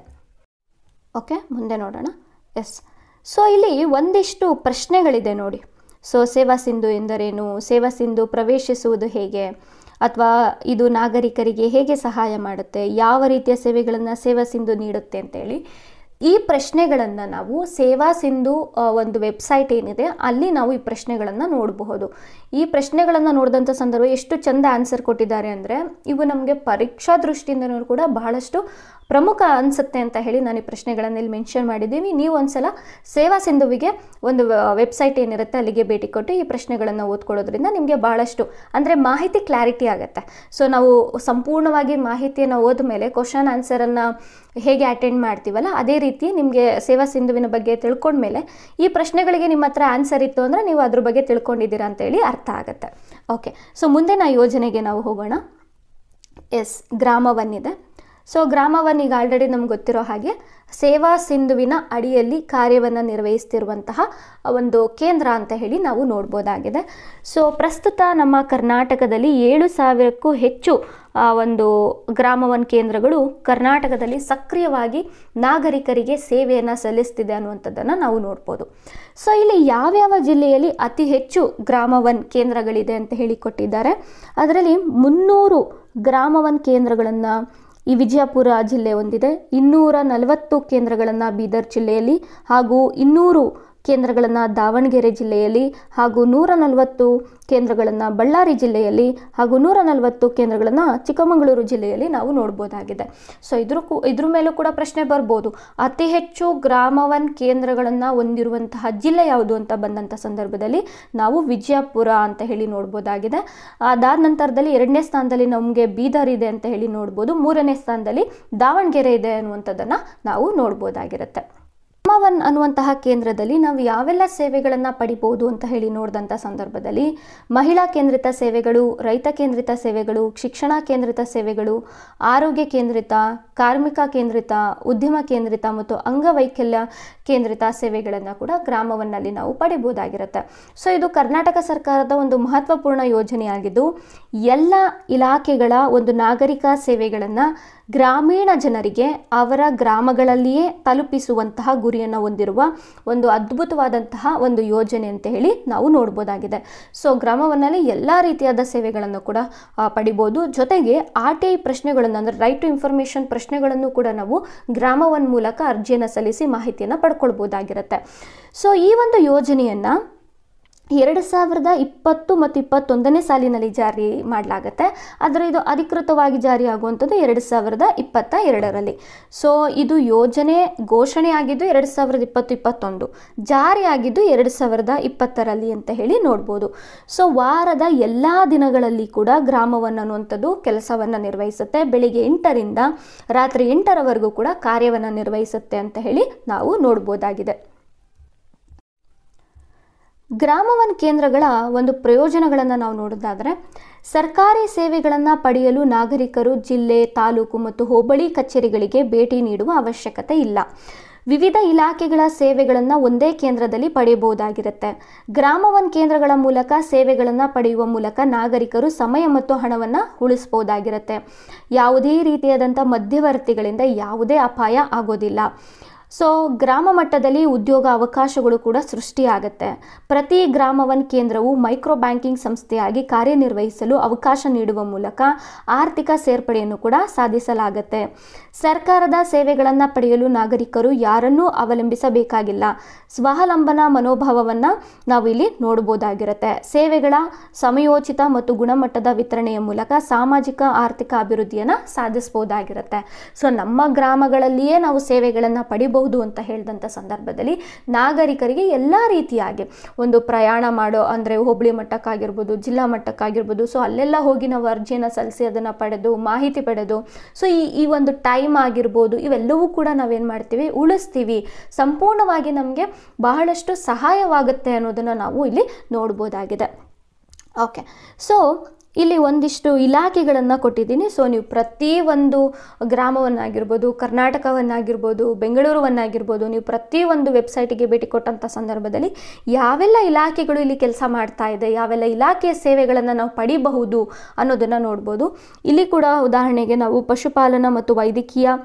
ಓಕೆ, ಮುಂದೆ ನೋಡೋಣ. ಎಸ್, ಸೊ ಇಲ್ಲಿ ಒಂದಿಷ್ಟು ಪ್ರಶ್ನೆಗಳಿದೆ ನೋಡಿ. ಸೊ ಸೇವಾ ಸಿಂಧು ಎಂದರೇನು, ಸೇವಾ ಸಿಂಧು ಪ್ರವೇಶಿಸುವುದು ಹೇಗೆ, ಅಥವಾ ಇದು ನಾಗರಿಕರಿಗೆ ಹೇಗೆ ಸಹಾಯ ಮಾಡುತ್ತೆ, ಯಾವ ರೀತಿಯ ಸೇವೆಗಳನ್ನು ಸೇವಾ ಸಿಂಧು ನೀಡುತ್ತೆ ಅಂತೇಳಿ ಈ ಪ್ರಶ್ನೆಗಳನ್ನು ನಾವು ಸೇವಾ ಸಿಂಧು ಒಂದು ವೆಬ್ಸೈಟ್ ಏನಿದೆ ಅಲ್ಲಿ ನಾವು ಈ ಪ್ರಶ್ನೆಗಳನ್ನು ನೋಡಬಹುದು. ಈ ಪ್ರಶ್ನೆಗಳನ್ನು ನೋಡಿದಂಥ ಸಂದರ್ಭ ಎಷ್ಟು ಚಂದ ಆನ್ಸರ್ ಕೊಟ್ಟಿದ್ದಾರೆ ಅಂದರೆ ಇವು ನಮಗೆ ಪರೀಕ್ಷಾ ದೃಷ್ಟಿಯಿಂದನೂ ಕೂಡ ಬಹಳಷ್ಟು ಪ್ರಮುಖ ಅನಿಸುತ್ತೆ ಅಂತ ಹೇಳಿ ನಾನು ಈ ಪ್ರಶ್ನೆಗಳನ್ನು ಇಲ್ಲಿ ಮೆನ್ಷನ್ ಮಾಡಿದ್ದೀನಿ. ನೀವು ಒಂದ್ಸಲ ಸೇವಾ ಸಿಂಧುವಿಗೆ ಒಂದು ವೆಬ್ಸೈಟ್ ಏನಿರುತ್ತೆ ಅಲ್ಲಿಗೆ ಭೇಟಿ ಕೊಟ್ಟು ಈ ಪ್ರಶ್ನೆಗಳನ್ನು ಓದ್ಕೊಳ್ಳೋದ್ರಿಂದ ನಿಮಗೆ ಬಹಳಷ್ಟು ಅಂದರೆ ಮಾಹಿತಿ ಕ್ಲಾರಿಟಿ ಆಗುತ್ತೆ. ಸೊ ನಾವು ಸಂಪೂರ್ಣವಾಗಿ ಮಾಹಿತಿಯನ್ನು ಓದ ಮೇಲೆ ಕ್ವಶನ್ ಆನ್ಸರನ್ನು ಹೇಗೆ ಅಟೆಂಡ್ ಮಾಡ್ತೀವಲ್ಲ ಅದೇ ರೀತಿ ನಿಮಗೆ ಸೇವಾ ಸಿಂಧುವಿನ ಬಗ್ಗೆ ತಿಳ್ಕೊಂಡ್ಮೇಲೆ ಈ ಪ್ರಶ್ನೆಗಳಿಗೆ ನಿಮ್ಮ ಹತ್ರ ಆನ್ಸರ್ ಇತ್ತು ಅಂದರೆ ನೀವು ಅದ್ರ ಬಗ್ಗೆ ತಿಳ್ಕೊಂಡಿದ್ದೀರಾ ಅಂತೇಳಿ ಅರ್ಥ ಆಗುತ್ತೆ. ಓಕೆ, ಸೊ ಮುಂದಿನ ಯೋಜನೆಗೆ ನಾವು ಹೋಗೋಣ. ಎಸ್, ಗ್ರಾಮ ಒನ್ ಇದೆ. ಸೊ ಗ್ರಾಮ ಒನ್ ಈಗ ಆಲ್ರೆಡಿ ನಮ್ಗೆ ಗೊತ್ತಿರೋ ಹಾಗೆ ಸೇವಾ ಸಿಂಧುವಿನ ಅಡಿಯಲ್ಲಿ ಕಾರ್ಯವನ್ನು ನಿರ್ವಹಿಸ್ತಿರುವಂತಹ ಒಂದು ಕೇಂದ್ರ ಅಂತ ಹೇಳಿ ನಾವು ನೋಡ್ಬೋದಾಗಿದೆ. ಸೊ ಪ್ರಸ್ತುತ ನಮ್ಮ ಕರ್ನಾಟಕದಲ್ಲಿ 7,000ಕ್ಕೂ ಹೆಚ್ಚು ಒಂದು ಗ್ರಾಮ ಒನ್ ಕೇಂದ್ರಗಳು ಕರ್ನಾಟಕದಲ್ಲಿ ಸಕ್ರಿಯವಾಗಿ ನಾಗರಿಕರಿಗೆ ಸೇವೆಯನ್ನು ಸಲ್ಲಿಸ್ತಿದೆ ಅನ್ನುವಂಥದ್ದನ್ನು ನಾವು ನೋಡ್ಬೋದು. ಸೊ ಇಲ್ಲಿ ಯಾವ್ಯಾವ ಜಿಲ್ಲೆಯಲ್ಲಿ ಅತಿ ಹೆಚ್ಚು ಗ್ರಾಮ ಒನ್ ಕೇಂದ್ರಗಳಿದೆ ಅಂತ ಹೇಳಿಕೊಟ್ಟಿದ್ದಾರೆ. ಅದರಲ್ಲಿ 300 ಗ್ರಾಮ ಒನ್ ಕೇಂದ್ರಗಳನ್ನು ಈ ವಿಜಯಪುರ ಜಿಲ್ಲೆ ಹೊಂದಿದೆ, 240 ಕೇಂದ್ರಗಳನ್ನು ಬೀದರ್ ಜಿಲ್ಲೆಯಲ್ಲಿ, ಹಾಗೂ 200 ಕೇಂದ್ರಗಳನ್ನು ದಾವಣಗೆರೆ ಜಿಲ್ಲೆಯಲ್ಲಿ, ಹಾಗೂ 140 ಕೇಂದ್ರಗಳನ್ನು ಬಳ್ಳಾರಿ ಜಿಲ್ಲೆಯಲ್ಲಿ, ಹಾಗೂ 140 ಕೇಂದ್ರಗಳನ್ನು ಚಿಕ್ಕಮಗಳೂರು ಜಿಲ್ಲೆಯಲ್ಲಿ ನಾವು ನೋಡ್ಬೋದಾಗಿದೆ. ಸೊ ಇದ್ರ ಮೇಲೂ ಕೂಡ ಪ್ರಶ್ನೆ ಬರ್ಬೋದು, ಅತಿ ಹೆಚ್ಚು ಗ್ರಾಮ ಒನ್ ಕೇಂದ್ರಗಳನ್ನು ಹೊಂದಿರುವಂತಹ ಜಿಲ್ಲೆ ಯಾವುದು ಅಂತ ಬಂದಂಥ ಸಂದರ್ಭದಲ್ಲಿ ನಾವು ವಿಜಯಪುರ ಅಂತ ಹೇಳಿ ನೋಡ್ಬೋದಾಗಿದೆ. ಅದಾದ ನಂತರದಲ್ಲಿ 2ನೇ ಸ್ಥಾನದಲ್ಲಿ ನಮಗೆ ಬೀದರ್ ಇದೆ ಅಂತ ಹೇಳಿ ನೋಡ್ಬೋದು, 3ನೇ ಸ್ಥಾನದಲ್ಲಿ ದಾವಣಗೆರೆ ಇದೆ ಅನ್ನುವಂಥದ್ದನ್ನು ನಾವು ನೋಡ್ಬೋದಾಗಿರುತ್ತೆ. ಗ್ರಾಮ ಒನ್ ಅನ್ನುವಂತಹ ಕೇಂದ್ರದಲ್ಲಿ ನಾವು ಯಾವೆಲ್ಲ ಸೇವೆಗಳನ್ನು ಪಡಿಬೋದು ಅಂತ ಹೇಳಿ ನೋಡಿದಂಥ ಸಂದರ್ಭದಲ್ಲಿ ಮಹಿಳಾ ಕೇಂದ್ರಿತ ಸೇವೆಗಳು, ರೈತ ಕೇಂದ್ರಿತ ಸೇವೆಗಳು, ಶಿಕ್ಷಣ ಕೇಂದ್ರಿತ ಸೇವೆಗಳು, ಆರೋಗ್ಯ ಕೇಂದ್ರಿತ, ಕಾರ್ಮಿಕ ಕೇಂದ್ರಿತ, ಉದ್ಯಮ ಕೇಂದ್ರಿತ ಮತ್ತು ಅಂಗವೈಕಲ್ಯ ಕೇಂದ್ರಿತ ಸೇವೆಗಳನ್ನು ಕೂಡ ಗ್ರಾಮ ಒನ್ನಲ್ಲಿ ನಾವು ಪಡಿಬೋದಾಗಿರುತ್ತೆ. ಸೊ ಇದು ಕರ್ನಾಟಕ ಸರ್ಕಾರದ ಒಂದು ಮಹತ್ವಪೂರ್ಣ ಯೋಜನೆಯಾಗಿದ್ದು ಎಲ್ಲ ಇಲಾಖೆಗಳ ಒಂದು ನಾಗರಿಕ ಸೇವೆಗಳನ್ನು ಗ್ರಾಮೀಣ ಜನರಿಗೆ ಅವರ ಗ್ರಾಮಗಳಲ್ಲಿಯೇ ತಲುಪಿಸುವಂತಹ ಗುರಿಯನ್ನು ಹೊಂದಿರುವ ಒಂದು ಅದ್ಭುತವಾದಂತಹ ಒಂದು ಯೋಜನೆ ಅಂತ ಹೇಳಿ ನಾವು ನೋಡ್ಬೋದಾಗಿದೆ. ಸೊ ಗ್ರಾಮ ಒನ್ನಲ್ಲಿ ಎಲ್ಲ ರೀತಿಯಾದ ಸೇವೆಗಳನ್ನು ಕೂಡ ಪಡಿಬೋದು. ಜೊತೆಗೆ RTI ಪ್ರಶ್ನೆಗಳನ್ನು ಅಂದರೆ ರೈಟ್ ಟು ಇನ್ಫಾರ್ಮೇಷನ್ ಪ್ರಶ್ನೆಗಳನ್ನು ಕೂಡ ನಾವು ಗ್ರಾಮ ಒನ್ ಮೂಲಕ ಅರ್ಜಿಯನ್ನು ಸಲ್ಲಿಸಿ ಮಾಹಿತಿಯನ್ನು ಪಡ್ಕೊಳ್ಬೋದಾಗಿರುತ್ತೆ. ಸೊ ಈ ಒಂದು ಯೋಜನೆಯನ್ನು 2020 ಮತ್ತು 21ನೇ ಸಾಲಿನಲ್ಲಿ ಜಾರಿ ಮಾಡಲಾಗುತ್ತೆ. ಆದರೆ ಇದು ಅಧಿಕೃತವಾಗಿ ಜಾರಿ ಆಗುವಂಥದ್ದು 2022ರಲ್ಲಿ. ಸೊ ಇದು ಯೋಜನೆ ಘೋಷಣೆ ಆಗಿದ್ದು 2020-21, ಜಾರಿ ಆಗಿದ್ದು 2020ರಲ್ಲಿ ಅಂತ ಹೇಳಿ ನೋಡ್ಬೋದು. ಸೊ ವಾರದ ಎಲ್ಲ ದಿನಗಳಲ್ಲಿ ಕೂಡ ಗ್ರಾಮ ಒನ್ ಅನ್ನುವಂಥದ್ದು ಕೆಲಸವನ್ನು ನಿರ್ವಹಿಸುತ್ತೆ. ಬೆಳಿಗ್ಗೆ 8ರಿಂದ ರಾತ್ರಿ 8ರವರೆಗೂ ಕೂಡ ಕಾರ್ಯವನ್ನು ನಿರ್ವಹಿಸುತ್ತೆ ಅಂತ ಹೇಳಿ ನಾವು ನೋಡ್ಬೋದಾಗಿದೆ. ಗ್ರಾಮ ಒನ್ ಕೇಂದ್ರಗಳ ಒಂದು ಪ್ರಯೋಜನಗಳನ್ನು ನಾವು ನೋಡೋದಾದರೆ, ಸರ್ಕಾರಿ ಸೇವೆಗಳನ್ನು ಪಡೆಯಲು ನಾಗರಿಕರು ಜಿಲ್ಲೆ, ತಾಲೂಕು ಮತ್ತು ಹೋಬಳಿ ಕಚೇರಿಗಳಿಗೆ ಭೇಟಿ ನೀಡುವ ಅವಶ್ಯಕತೆ ಇಲ್ಲ. ವಿವಿಧ ಇಲಾಖೆಗಳ ಸೇವೆಗಳನ್ನು ಒಂದೇ ಕೇಂದ್ರದಲ್ಲಿ ಪಡೆಯಬಹುದಾಗಿರುತ್ತೆ. ಗ್ರಾಮ ಒನ್ ಕೇಂದ್ರಗಳ ಮೂಲಕ ಸೇವೆಗಳನ್ನು ಪಡೆಯುವ ಮೂಲಕ ನಾಗರಿಕರು ಸಮಯ ಮತ್ತು ಹಣವನ್ನು ಉಳಿಸಬಹುದಾಗಿರುತ್ತೆ. ಯಾವುದೇ ರೀತಿಯಾದಂಥ ಮಧ್ಯವರ್ತಿಗಳಿಂದ ಯಾವುದೇ ಅಪಾಯ ಆಗೋದಿಲ್ಲ. ಸೊ ಗ್ರಾಮ ಮಟ್ಟದಲ್ಲಿ ಉದ್ಯೋಗ ಅವಕಾಶಗಳು ಕೂಡ ಸೃಷ್ಟಿಯಾಗುತ್ತೆ. ಪ್ರತಿ ಗ್ರಾಮ ಒನ್ ಕೇಂದ್ರವು ಮೈಕ್ರೋ ಬ್ಯಾಂಕಿಂಗ್ ಸಂಸ್ಥೆಯಾಗಿ ಕಾರ್ಯನಿರ್ವಹಿಸಲು ಅವಕಾಶ ನೀಡುವ ಮೂಲಕ ಆರ್ಥಿಕ ಸೇರ್ಪಡೆಯನ್ನು ಕೂಡ ಸಾಧಿಸಲಾಗುತ್ತೆ. ಸರ್ಕಾರದ ಸೇವೆಗಳನ್ನು ಪಡೆಯಲು ನಾಗರಿಕರು ಯಾರನ್ನೂ ಅವಲಂಬಿಸಬೇಕಾಗಿಲ್ಲ. ಸ್ವಾವಲಂಬನಾ ಮನೋಭಾವವನ್ನು ನಾವು ಇಲ್ಲಿ ನೋಡಬಹುದಾಗಿರುತ್ತೆ. ಸೇವೆಗಳ ಸಮಯೋಚಿತ ಮತ್ತು ಗುಣಮಟ್ಟದ ವಿತರಣೆಯ ಮೂಲಕ ಸಾಮಾಜಿಕ ಆರ್ಥಿಕ ಅಭಿವೃದ್ಧಿಯನ್ನು ಸಾಧಿಸಬಹುದಾಗಿರುತ್ತೆ. ಸೊ ನಮ್ಮ ಗ್ರಾಮಗಳಲ್ಲಿಯೇ ನಾವು ಸೇವೆಗಳನ್ನು ಪಡಿಬಹುದು ಅಂತ ಹೇಳಿದಂಥ ಸಂದರ್ಭದಲ್ಲಿ ನಾಗರಿಕರಿಗೆ ಎಲ್ಲ ರೀತಿಯಾಗಿ ಒಂದು ಪ್ರಯಾಣ ಮಾಡೋ ಅಂದರೆ ಹೋಬಳಿ ಮಟ್ಟಕ್ಕಾಗಿರ್ಬೋದು, ಜಿಲ್ಲಾ ಮಟ್ಟಕ್ಕಾಗಿರ್ಬೋದು, ಸೊ ಅಲ್ಲೆಲ್ಲ ಹೋಗಿ ನಾವು ಅರ್ಜಿಯನ್ನು ಸಲ್ಲಿಸಿ ಅದನ್ನು ಪಡೆದು ಮಾಹಿತಿ ಪಡೆದು ಸೊ ಈ ಒಂದು ಟೈಮ್ ಆಗಿರ್ಬೋದು, ಇವೆಲ್ಲವೂ ಕೂಡ ನಾವೇನು ಮಾಡ್ತೀವಿ, ಉಳಿಸ್ತೀವಿ. ಸಂಪೂರ್ಣವಾಗಿ ನಮಗೆ ಬಹಳಷ್ಟು ಸಹಾಯವಾಗುತ್ತೆ ಅನ್ನೋದನ್ನು ನಾವು ಇಲ್ಲಿ ನೋಡ್ಬೋದಾಗಿದೆ. ಓಕೆ, ಸೊ ಇಲ್ಲಿ ಒಂದಿಷ್ಟು ಇಲಾಖೆಗಳನ್ನು ಕೊಟ್ಟಿದ್ದೀನಿ. ಸೊ ನೀವು ಪ್ರತಿಯೊಂದು ಗ್ರಾಮವನ್ನಾಗಿರ್ಬೋದು, ಕರ್ನಾಟಕವನ್ನಾಗಿರ್ಬೋದು, ಬೆಂಗಳೂರವನ್ನಾಗಿರ್ಬೋದು, ನೀವು ಪ್ರತಿಯೊಂದು ವೆಬ್ಸೈಟಿಗೆ ಭೇಟಿ ಕೊಟ್ಟಂಥ ಸಂದರ್ಭದಲ್ಲಿ ಯಾವೆಲ್ಲ ಇಲಾಖೆಗಳು ಇಲ್ಲಿ ಕೆಲಸ ಮಾಡ್ತಾ ಇದೆ, ಯಾವೆಲ್ಲ ಇಲಾಖೆಯ ಸೇವೆಗಳನ್ನು ನಾವು ಪಡಿಬಹುದು ಅನ್ನೋದನ್ನು ನೋಡ್ಬೋದು. ಇಲ್ಲಿ ಕೂಡ ಉದಾಹರಣೆಗೆ ನಾವು ಪಶುಪಾಲನಾ ಮತ್ತು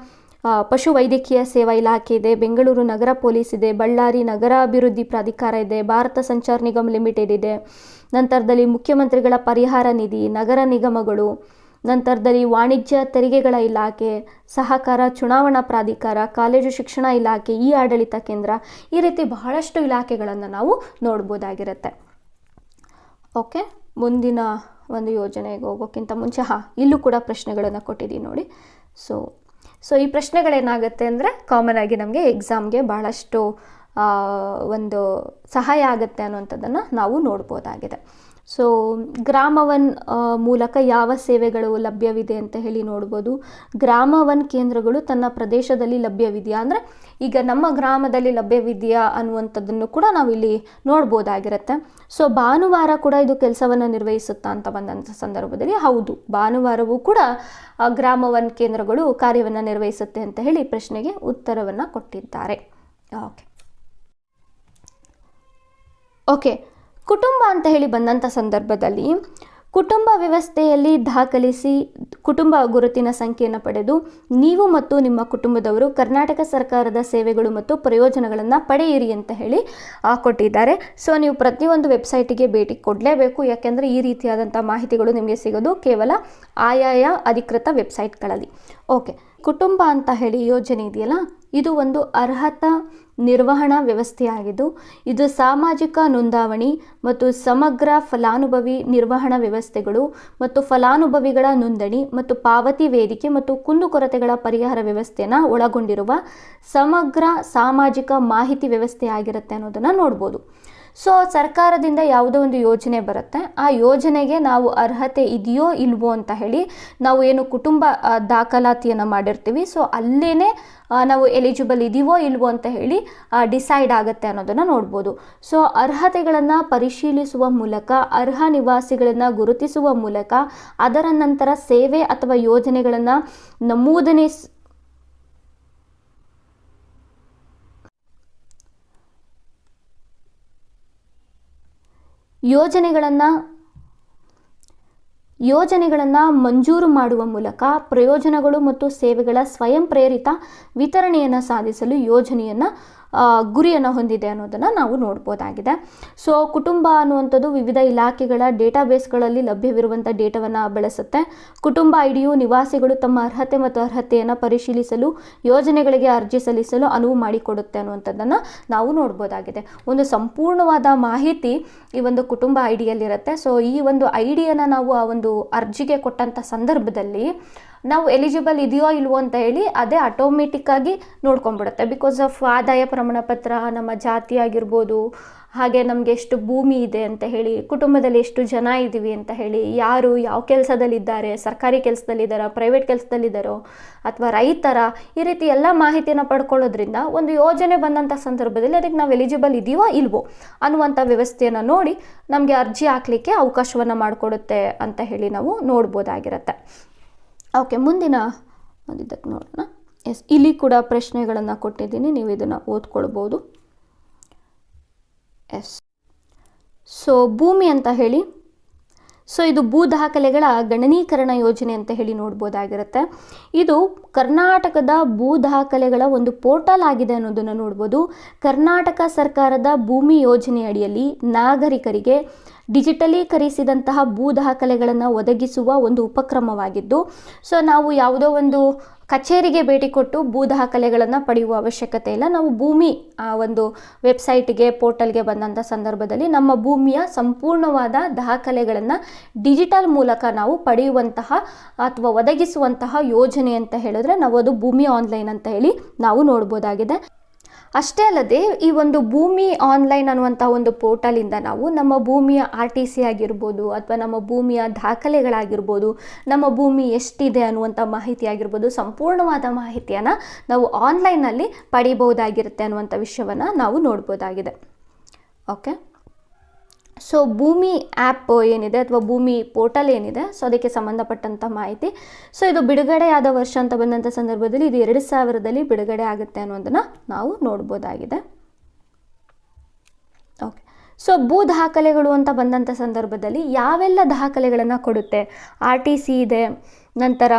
ಪಶು ವೈದ್ಯಕೀಯ ಸೇವಾ ಇಲಾಖೆ ಇದೆ, ಬೆಂಗಳೂರು ನಗರ ಪೊಲೀಸ್ ಇದೆ, ಬಳ್ಳಾರಿ ನಗರ ಅಭಿವೃದ್ಧಿ ಪ್ರಾಧಿಕಾರ ಇದೆ, ಭಾರತ ಸಂಚಾರ್ ನಿಗಮ್ ಲಿಮಿಟೆಡ್ ಇದೆ, ನಂತರದಲ್ಲಿ ಮುಖ್ಯಮಂತ್ರಿಗಳ ಪರಿಹಾರ ನಿಧಿ, ನಗರ ನಿಗಮಗಳು, ನಂತರದಲ್ಲಿ ವಾಣಿಜ್ಯ ತೆರಿಗೆಗಳ ಇಲಾಖೆ, ಸಹಕಾರ ಚುನಾವಣಾ ಪ್ರಾಧಿಕಾರ, ಕಾಲೇಜು ಶಿಕ್ಷಣ ಇಲಾಖೆ, ಆಡಳಿತ ಕೇಂದ್ರ, ಈ ರೀತಿ ಬಹಳಷ್ಟು ಇಲಾಖೆಗಳನ್ನು ನಾವು ನೋಡ್ಬೋದಾಗಿರುತ್ತೆ. ಓಕೆ, ಮುಂದಿನ ಒಂದು ಯೋಜನೆಗೆ ಹೋಗೋಕ್ಕಿಂತ ಮುಂಚೆ ಇಲ್ಲೂ ಕೂಡ ಪ್ರಶ್ನೆಗಳನ್ನು ಕೊಟ್ಟಿದ್ದೀವಿ ನೋಡಿ. ಸೊ ಈ ಪ್ರಶ್ನೆಗಳೇನಾಗುತ್ತೆ ಅಂದರೆ ಕಾಮನ್ ಆಗಿ ನಮಗೆ ಎಕ್ಸಾಮ್ಗೆ ಭಾಳಷ್ಟು ಒಂದು ಸಹಾಯ ಆಗುತ್ತೆ ಅನ್ನುವಂಥದ್ದನ್ನು ನಾವು ನೋಡ್ಬೋದಾಗಿದೆ. ಸೊ ಗ್ರಾಮ ಒನ್ ಮೂಲಕ ಯಾವ ಸೇವೆಗಳು ಲಭ್ಯವಿದೆ ಅಂತ ಹೇಳಿ ನೋಡ್ಬೋದು. ಗ್ರಾಮ ಒನ್ ಕೇಂದ್ರಗಳು ತನ್ನ ಪ್ರದೇಶದಲ್ಲಿ ಲಭ್ಯವಿದೆಯಾ ಅಂದರೆ ಈಗ ನಮ್ಮ ಗ್ರಾಮದಲ್ಲಿ ಲಭ್ಯವಿದೆಯಾ ಅನ್ನುವಂಥದ್ದನ್ನು ಕೂಡ ನಾವಿಲ್ಲಿ ನೋಡ್ಬೋದಾಗಿರುತ್ತೆ. ಸೊ ಭಾನುವಾರ ಕೂಡ ಇದು ಕೆಲಸವನ್ನು ನಿರ್ವಹಿಸುತ್ತಾ ಅಂತ ಬಂದಂಥ ಸಂದರ್ಭದಲ್ಲಿ ಹೌದು, ಭಾನುವಾರವೂ ಕೂಡ ಗ್ರಾಮ ಒನ್ ಕೇಂದ್ರಗಳು ಕಾರ್ಯವನ್ನು ನಿರ್ವಹಿಸುತ್ತೆ ಅಂತ ಹೇಳಿ ಪ್ರಶ್ನೆಗೆ ಉತ್ತರವನ್ನು ಕೊಟ್ಟಿದ್ದಾರೆ. ಓಕೆ, ಕುಟುಂಬ ಅಂತ ಹೇಳಿ ಬಂದಂಥ ಸಂದರ್ಭದಲ್ಲಿ ಕುಟುಂಬ ವ್ಯವಸ್ಥೆಯಲ್ಲಿ ದಾಖಲಿಸಿ ಕುಟುಂಬ ಗುರುತಿನ ಸಂಖ್ಯೆಯನ್ನು ಪಡೆದು ನೀವು ಮತ್ತು ನಿಮ್ಮ ಕುಟುಂಬದವರು ಕರ್ನಾಟಕ ಸರ್ಕಾರದ ಸೇವೆಗಳು ಮತ್ತು ಪ್ರಯೋಜನಗಳನ್ನು ಪಡೆಯಿರಿ ಅಂತ ಹೇಳಿ ಕೊಟ್ಟಿದ್ದಾರೆ. ಸೊ ನೀವು ಪ್ರತಿಯೊಂದು ವೆಬ್ಸೈಟಿಗೆ ಭೇಟಿ ಕೊಡಲೇಬೇಕು, ಯಾಕೆಂದರೆ ಈ ರೀತಿಯಾದಂಥ ಮಾಹಿತಿಗಳು ನಿಮಗೆ ಸಿಗೋದು ಕೇವಲ ಆಯಾಯ ಅಧಿಕೃತ ವೆಬ್ಸೈಟ್ಗಳಲ್ಲಿ. ಓಕೆ, ಕುಟುಂಬ ಅಂತ ಹೇಳಿ ಯೋಜನೆ ಇದೆಯಲ್ಲ, ಇದು ಒಂದು ಅರ್ಹತಾ ನಿರ್ವಹಣಾ ವ್ಯವಸ್ಥೆಯಾಗಿದ್ದು ಇದು ಸಾಮಾಜಿಕ ನೋಂದಾವಣಿ ಮತ್ತು ಸಮಗ್ರ ಫಲಾನುಭವಿ ನಿರ್ವಹಣಾ ವ್ಯವಸ್ಥೆಗಳು ಮತ್ತು ಫಲಾನುಭವಿಗಳ ನೋಂದಣಿ ಮತ್ತು ಪಾವತಿ ವೇದಿಕೆ ಮತ್ತು ಕುಂದುಕೊರತೆಗಳ ಪರಿಹಾರ ವ್ಯವಸ್ಥೆಯನ್ನು ಒಳಗೊಂಡಿರುವ ಸಮಗ್ರ ಸಾಮಾಜಿಕ ಮಾಹಿತಿ ವ್ಯವಸ್ಥೆಯಾಗಿರುತ್ತೆ ಅನ್ನೋದನ್ನು ನೋಡ್ಬೋದು. ಸೊ ಸರ್ಕಾರದಿಂದ ಯಾವುದೋ ಒಂದು ಯೋಜನೆ ಬರುತ್ತೆ, ಆ ಯೋಜನೆಗೆ ನಾವು ಅರ್ಹತೆ ಇದೆಯೋ ಇಲ್ವೋ ಅಂತ ಹೇಳಿ ನಾವು ಏನು ಕುಟುಂಬ ದಾಖಲಾತಿಯನ್ನು ಮಾಡಿರ್ತೀವಿ, ಸೊ ಅಲ್ಲೇ ನಾವು ಎಲಿಜಿಬಲ್ ಇದೀವೋ ಇಲ್ವೋ ಅಂತ ಹೇಳಿ ಡಿಸೈಡ್ ಆಗುತ್ತೆ ಅನ್ನೋದನ್ನು ನೋಡ್ಬೋದು. ಸೊ ಅರ್ಹತೆಗಳನ್ನು ಪರಿಶೀಲಿಸುವ ಮೂಲಕ ಅರ್ಹ ನಿವಾಸಿಗಳನ್ನು ಗುರುತಿಸುವ ಮೂಲಕ ಅದರ ನಂತರ ಸೇವೆ ಅಥವಾ ಯೋಜನೆಗಳನ್ನು ನಮೂದನೆ ಯೋಜನೆಗಳನ್ನು ಮಂಜೂರು ಮಾಡುವ ಮೂಲಕ ಪ್ರಯೋಜನಗಳು ಮತ್ತು ಸೇವೆಗಳ ಸ್ವಯಂ ಪ್ರೇರಿತ ವಿತರಣೆಯನ್ನು ಸಾಧಿಸಲು ಯೋಜನೆಯನ್ನು ಗುರಿಯನ್ನು ಹೊಂದಿದೆ ಅನ್ನೋದನ್ನು ನಾವು ನೋಡ್ಬೋದಾಗಿದೆ. ಸೊ ಕುಟುಂಬ ಅನ್ನುವಂಥದ್ದು ವಿವಿಧ ಇಲಾಖೆಗಳ ಡೇಟಾಬೇಸ್ಗಳಲ್ಲಿ ಲಭ್ಯವಿರುವಂಥ ಡೇಟಾವನ್ನು ಬಳಸುತ್ತೆ. ಕುಟುಂಬ ಐಡಿಯು ನಿವಾಸಿಗಳು ತಮ್ಮ ಅರ್ಹತೆ ಮತ್ತು ಅರ್ಹತೆಯನ್ನು ಪರಿಶೀಲಿಸಲು ಯೋಜನೆಗಳಿಗೆ ಅರ್ಜಿ ಸಲ್ಲಿಸಲು ಅನುವು ಮಾಡಿಕೊಡುತ್ತೆ ಅನ್ನುವಂಥದ್ದನ್ನು ನಾವು ನೋಡ್ಬೋದಾಗಿದೆ. ಒಂದು ಸಂಪೂರ್ಣವಾದ ಮಾಹಿತಿ ಈ ಒಂದು ಕುಟುಂಬ ಐಡಿಯಲ್ಲಿರುತ್ತೆ. ಸೊ ಈ ಒಂದು ಐಡಿಯನ್ನು ನಾವು ಆ ಒಂದು ಅರ್ಜಿಗೆ ಕೊಟ್ಟಂಥ ಸಂದರ್ಭದಲ್ಲಿ ನಾವು ಎಲಿಜಿಬಲ್ ಇದೆಯೋ ಇಲ್ವೋ ಅಂತ ಹೇಳಿ ಅದೇ ಆಟೋಮೆಟಿಕ್ಕಾಗಿ ನೋಡ್ಕೊಂಡ್ಬಿಡುತ್ತೆ. ಬಿಕಾಸ್ ಆಫ್ ಆದಾಯ ಪ್ರಮಾಣ ಪತ್ರ, ನಮ್ಮ ಜಾತಿ ಆಗಿರ್ಬೋದು, ಹಾಗೆ ನಮಗೆ ಎಷ್ಟು ಭೂಮಿ ಇದೆ ಅಂತ ಹೇಳಿ, ಕುಟುಂಬದಲ್ಲಿ ಎಷ್ಟು ಜನ ಇದ್ದೀವಿ ಅಂತ ಹೇಳಿ, ಯಾರು ಯಾವ ಕೆಲಸದಲ್ಲಿದ್ದಾರೆ, ಸರ್ಕಾರಿ ಕೆಲಸದಲ್ಲಿದ್ದಾರೋ ಪ್ರೈವೇಟ್ ಕೆಲಸದಲ್ಲಿದ್ದಾರೋ ಅಥವಾ ರೈತರ, ಈ ರೀತಿ ಎಲ್ಲ ಮಾಹಿತಿಯನ್ನು ಪಡ್ಕೊಳ್ಳೋದ್ರಿಂದ ಒಂದು ಯೋಜನೆ ಬಂದಂಥ ಸಂದರ್ಭದಲ್ಲಿ ಅದಕ್ಕೆ ನಾವು ಎಲಿಜಿಬಲ್ ಇದೆಯೋ ಇಲ್ವೋ ಅನ್ನುವಂಥ ವ್ಯವಸ್ಥೆಯನ್ನು ನೋಡಿ ನಮಗೆ ಅರ್ಜಿ ಹಾಕಲಿಕ್ಕೆ ಅವಕಾಶವನ್ನು ಮಾಡಿಕೊಡುತ್ತೆ ಅಂತ ಹೇಳಿ ನಾವು ನೋಡ್ಬೋದಾಗಿರುತ್ತೆ. ಓಕೆ, ಮುಂದಿನ ಇದಕ್ಕೆ ನೋಡೋಣ. ಎಸ್, ಇಲ್ಲಿ ಕೂಡ ಪ್ರಶ್ನೆಗಳನ್ನು ಕೊಟ್ಟಿದ್ದೀನಿ, ನೀವು ಇದನ್ನು ಓದ್ಕೊಳ್ಬೋದು. ಎಸ್, ಸೊ ಭೂಮಿ ಅಂತ ಹೇಳಿ, ಸೊ ಇದು ಭೂ ದಾಖಲೆಗಳ ಗಣನೀಕರಣ ಯೋಜನೆ ಅಂತ ಹೇಳಿ ನೋಡ್ಬೋದಾಗಿರುತ್ತೆ. ಇದು ಕರ್ನಾಟಕದ ಭೂ ದಾಖಲೆಗಳ ಒಂದು ಪೋರ್ಟಲ್ ಆಗಿದೆ ಅನ್ನೋದನ್ನು ನೋಡ್ಬೋದು. ಕರ್ನಾಟಕ ಸರ್ಕಾರದ ಭೂಮಿ ಯೋಜನೆ ಅಡಿಯಲ್ಲಿ ನಾಗರಿಕರಿಗೆ ಡಿಜಿಟಲೀಕರಿಸಿದಂತಹ ಭೂ ದಾಖಲೆಗಳನ್ನು ಒದಗಿಸುವ ಒಂದು ಉಪಕ್ರಮವಾಗಿದ್ದು, ಸೊ ನಾವು ಯಾವುದೋ ಒಂದು ಕಚೇರಿಗೆ ಭೇಟಿ ಕೊಟ್ಟು ಭೂ ದಾಖಲೆಗಳನ್ನು ಪಡೆಯುವ ಅವಶ್ಯಕತೆ ಇಲ್ಲ. ನಾವು ಭೂಮಿ ಆ ಒಂದು ವೆಬ್ಸೈಟಿಗೆ ಪೋರ್ಟಲ್ಗೆ ಬಂದಂಥ ಸಂದರ್ಭದಲ್ಲಿ ನಮ್ಮ ಭೂಮಿಯ ಸಂಪೂರ್ಣವಾದ ದಾಖಲೆಗಳನ್ನು ಡಿಜಿಟಲ್ ಮೂಲಕ ನಾವು ಪಡೆಯುವಂತಹ ಅಥವಾ ಒದಗಿಸುವಂತಹ ಯೋಜನೆ ಅಂತ ಹೇಳಿದ್ರೆ ನಾವು ಅದು ಭೂಮಿ ಆನ್ಲೈನ್ ಅಂತ ಹೇಳಿ ನಾವು ನೋಡ್ಬೋದಾಗಿದೆ. ಅಷ್ಟೇ ಅಲ್ಲದೆ ಈ ಒಂದು ಭೂಮಿ ಆನ್ಲೈನ್ ಅನ್ನುವಂಥ ಒಂದು ಪೋರ್ಟಲಿಂದ ನಾವು ನಮ್ಮ ಭೂಮಿಯ RTC ಆಗಿರ್ಬೋದು ಅಥವಾ ನಮ್ಮ ಭೂಮಿಯ ದಾಖಲೆಗಳಾಗಿರ್ಬೋದು, ನಮ್ಮ ಭೂಮಿ ಎಷ್ಟಿದೆ ಅನ್ನುವಂಥ ಮಾಹಿತಿ ಆಗಿರ್ಬೋದು, ಸಂಪೂರ್ಣವಾದ ಮಾಹಿತಿಯನ್ನು ನಾವು ಆನ್ಲೈನಲ್ಲಿ ಪಡಿಬಹುದಾಗಿರುತ್ತೆ ಅನ್ನುವಂಥ ವಿಷಯವನ್ನು ನಾವು ನೋಡ್ಬೋದಾಗಿದೆ. ಓಕೆ, ಸೊ ಭೂಮಿ ಆ್ಯಪ್ ಏನಿದೆ ಅಥವಾ ಭೂಮಿ ಪೋರ್ಟಲ್ ಏನಿದೆ, ಸೊ ಅದಕ್ಕೆ ಸಂಬಂಧಪಟ್ಟಂಥ ಮಾಹಿತಿ. ಸೊ ಇದು ಬಿಡುಗಡೆಯಾದ ವರ್ಷ ಅಂತ ಬಂದಂಥ ಸಂದರ್ಭದಲ್ಲಿ ಇದು 2000ರಲ್ಲಿ ಬಿಡುಗಡೆ ಆಗುತ್ತೆ ಅನ್ನೋದನ್ನು ನಾವು ನೋಡ್ಬೋದಾಗಿದೆ. ಓಕೆ, ಸೊ ಭೂ ದಾಖಲೆಗಳು ಅಂತ ಬಂದಂಥ ಸಂದರ್ಭದಲ್ಲಿ ಯಾವೆಲ್ಲ ದಾಖಲೆಗಳನ್ನು ಕೊಡುತ್ತೆ? RTC ಇದೆ, ನಂತರ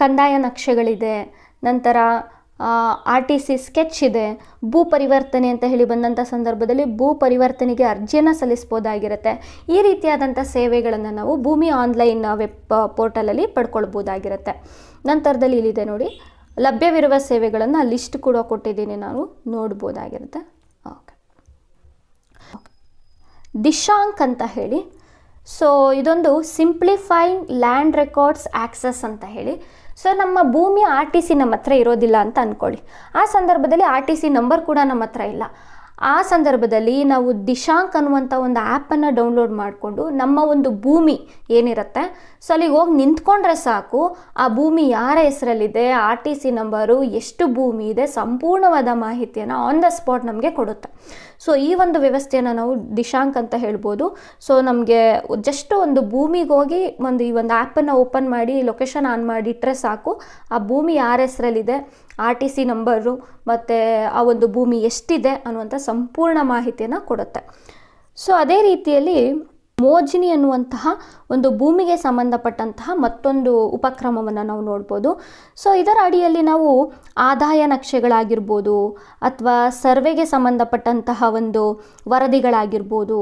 ಕಂದಾಯ ನಕ್ಷೆಗಳಿದೆ, ನಂತರ RTC ಸ್ಕೆಚ್ ಇದೆ, ಭೂ ಪರಿವರ್ತನೆ ಅಂತ ಹೇಳಿ ಬಂದಂಥ ಸಂದರ್ಭದಲ್ಲಿ ಭೂ ಪರಿವರ್ತನೆಗೆ ಅರ್ಜಿಯನ್ನು ಸಲ್ಲಿಸ್ಬೋದಾಗಿರುತ್ತೆ. ಈ ರೀತಿಯಾದಂಥ ಸೇವೆಗಳನ್ನು ನಾವು ಭೂಮಿ ಆನ್ಲೈನ್ ವೆಬ್ ಪೋರ್ಟಲಲ್ಲಿ ಪಡ್ಕೊಳ್ಬೋದಾಗಿರುತ್ತೆ. ನಂತರದಲ್ಲಿ ಇಲ್ಲಿದೆ ನೋಡಿ, ಲಭ್ಯವಿರುವ ಸೇವೆಗಳನ್ನು ಲಿಸ್ಟ್ ಕೂಡ ಕೊಟ್ಟಿದ್ದೀನಿ, ನಾನು ನೋಡ್ಬೋದಾಗಿರುತ್ತೆ. ಓಕೆ, ದಿಶಾಂಕ್ ಅಂತ ಹೇಳಿ, ಸೊ ಇದೊಂದು ಸಿಂಪ್ಲಿಫೈಯಿಂಗ್ ಲ್ಯಾಂಡ್ ರೆಕಾರ್ಡ್ಸ್ ಆಕ್ಸೆಸ್ ಅಂತ ಹೇಳಿ. ಸೊ ನಮ್ಮ ಭೂಮಿಯ RTC ನಮ್ಮ ಹತ್ರ ಇರೋದಿಲ್ಲ ಅಂತ ಅಂದ್ಕೊಳ್ಳಿ. ಆ ಸಂದರ್ಭದಲ್ಲಿ RTC ನಂಬರ್ ಕೂಡ ನಮ್ಮ ಹತ್ರ ಇಲ್ಲ. ಆ ಸಂದರ್ಭದಲ್ಲಿ ನಾವು ದಿಶಾಂಕ್ ಅನ್ನುವಂಥ ಒಂದು ಆ್ಯಪನ್ನು ಡೌನ್ಲೋಡ್ ಮಾಡಿಕೊಂಡು ನಮ್ಮ ಒಂದು ಭೂಮಿ ಏನಿರುತ್ತೆ, ಸೊ ಅಲ್ಲಿಗೆ ಹೋಗಿ ನಿಂತ್ಕೊಂಡ್ರೆ ಸಾಕು, ಆ ಭೂಮಿ ಯಾರ ಹೆಸರಲ್ಲಿದೆ, RTC ನಂಬರು, ಎಷ್ಟು ಭೂಮಿ ಇದೆ, ಸಂಪೂರ್ಣವಾದ ಮಾಹಿತಿಯನ್ನು ಆನ್ ದ ಸ್ಪಾಟ್ ನಮಗೆ ಕೊಡುತ್ತೆ. ಸೊ ಈ ಒಂದು ವ್ಯವಸ್ಥೆಯನ್ನು ನಾವು ದಿಶಾಂಕ್ ಅಂತ ಹೇಳ್ಬೋದು. ಸೊ ನಮಗೆ ಜಸ್ಟ್ ಒಂದು ಭೂಮಿಗೆ ಹೋಗಿ ಈ ಒಂದು ಆ್ಯಪನ್ನು ಓಪನ್ ಮಾಡಿ ಲೊಕೇಶನ್ ಆನ್ ಮಾಡಿ ಇಟ್ಟರೆ ಸಾಕು, ಆ ಭೂಮಿ ಯಾರ ಹೆಸರಲ್ಲಿದೆ, RTC ನಂಬರು ಮತ್ತು ಆ ಒಂದು ಭೂಮಿ ಎಷ್ಟಿದೆ ಅನ್ನುವಂಥ ಸಂಪೂರ್ಣ ಮಾಹಿತಿಯನ್ನು ಕೊಡುತ್ತೆ. ಸೊ ಅದೇ ರೀತಿಯಲ್ಲಿ ಮೋಜಿನಿ ಅನ್ನುವಂತಹ ಒಂದು ಭೂಮಿಗೆ ಸಂಬಂಧಪಟ್ಟಂತಹ ಮತ್ತೊಂದು ಉಪಕ್ರಮವನ್ನು ನಾವು ನೋಡ್ಬೋದು. ಸೊ ಇದರ ಅಡಿಯಲ್ಲಿ ನಾವು ಆದಾಯ ನಕ್ಷೆಗಳಾಗಿರ್ಬೋದು ಅಥವಾ ಸರ್ವೆಗೆ ಸಂಬಂಧಪಟ್ಟಂತಹ ಒಂದು ವರದಿಗಳಾಗಿರ್ಬೋದು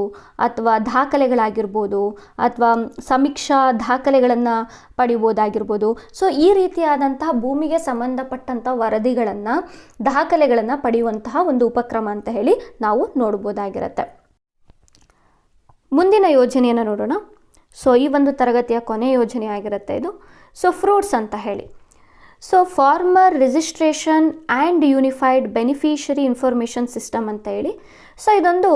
ಅಥವಾ ದಾಖಲೆಗಳಾಗಿರ್ಬೋದು ಅಥವಾ ಸಮೀಕ್ಷಾ ದಾಖಲೆಗಳನ್ನು ಪಡಿಬೋದಾಗಿರ್ಬೋದು. ಸೊ ಈ ರೀತಿಯಾದಂತಹ ಭೂಮಿಗೆ ಸಂಬಂಧಪಟ್ಟಂಥ ವರದಿಗಳನ್ನು ದಾಖಲೆಗಳನ್ನು ಪಡೆಯುವಂತಹ ಒಂದು ಉಪಕ್ರಮ ಅಂತ ಹೇಳಿ ನಾವು ನೋಡ್ಬೋದಾಗಿರುತ್ತೆ. ಮುಂದಿನ ಯೋಜನೆಯನ್ನು ನೋಡೋಣ. ಸೊ ಈ ಒಂದು ತರಗತಿಯ ಕೊನೆ ಯೋಜನೆ ಆಗಿರುತ್ತೆ ಇದು. ಸೊ ಫ್ರೂಟ್ಸ್ ಅಂತ ಹೇಳಿ. So farmer registration and unified beneficiary information system ಅಂತ ಹೇಳಿ. ಸೊ ಇದೊಂದು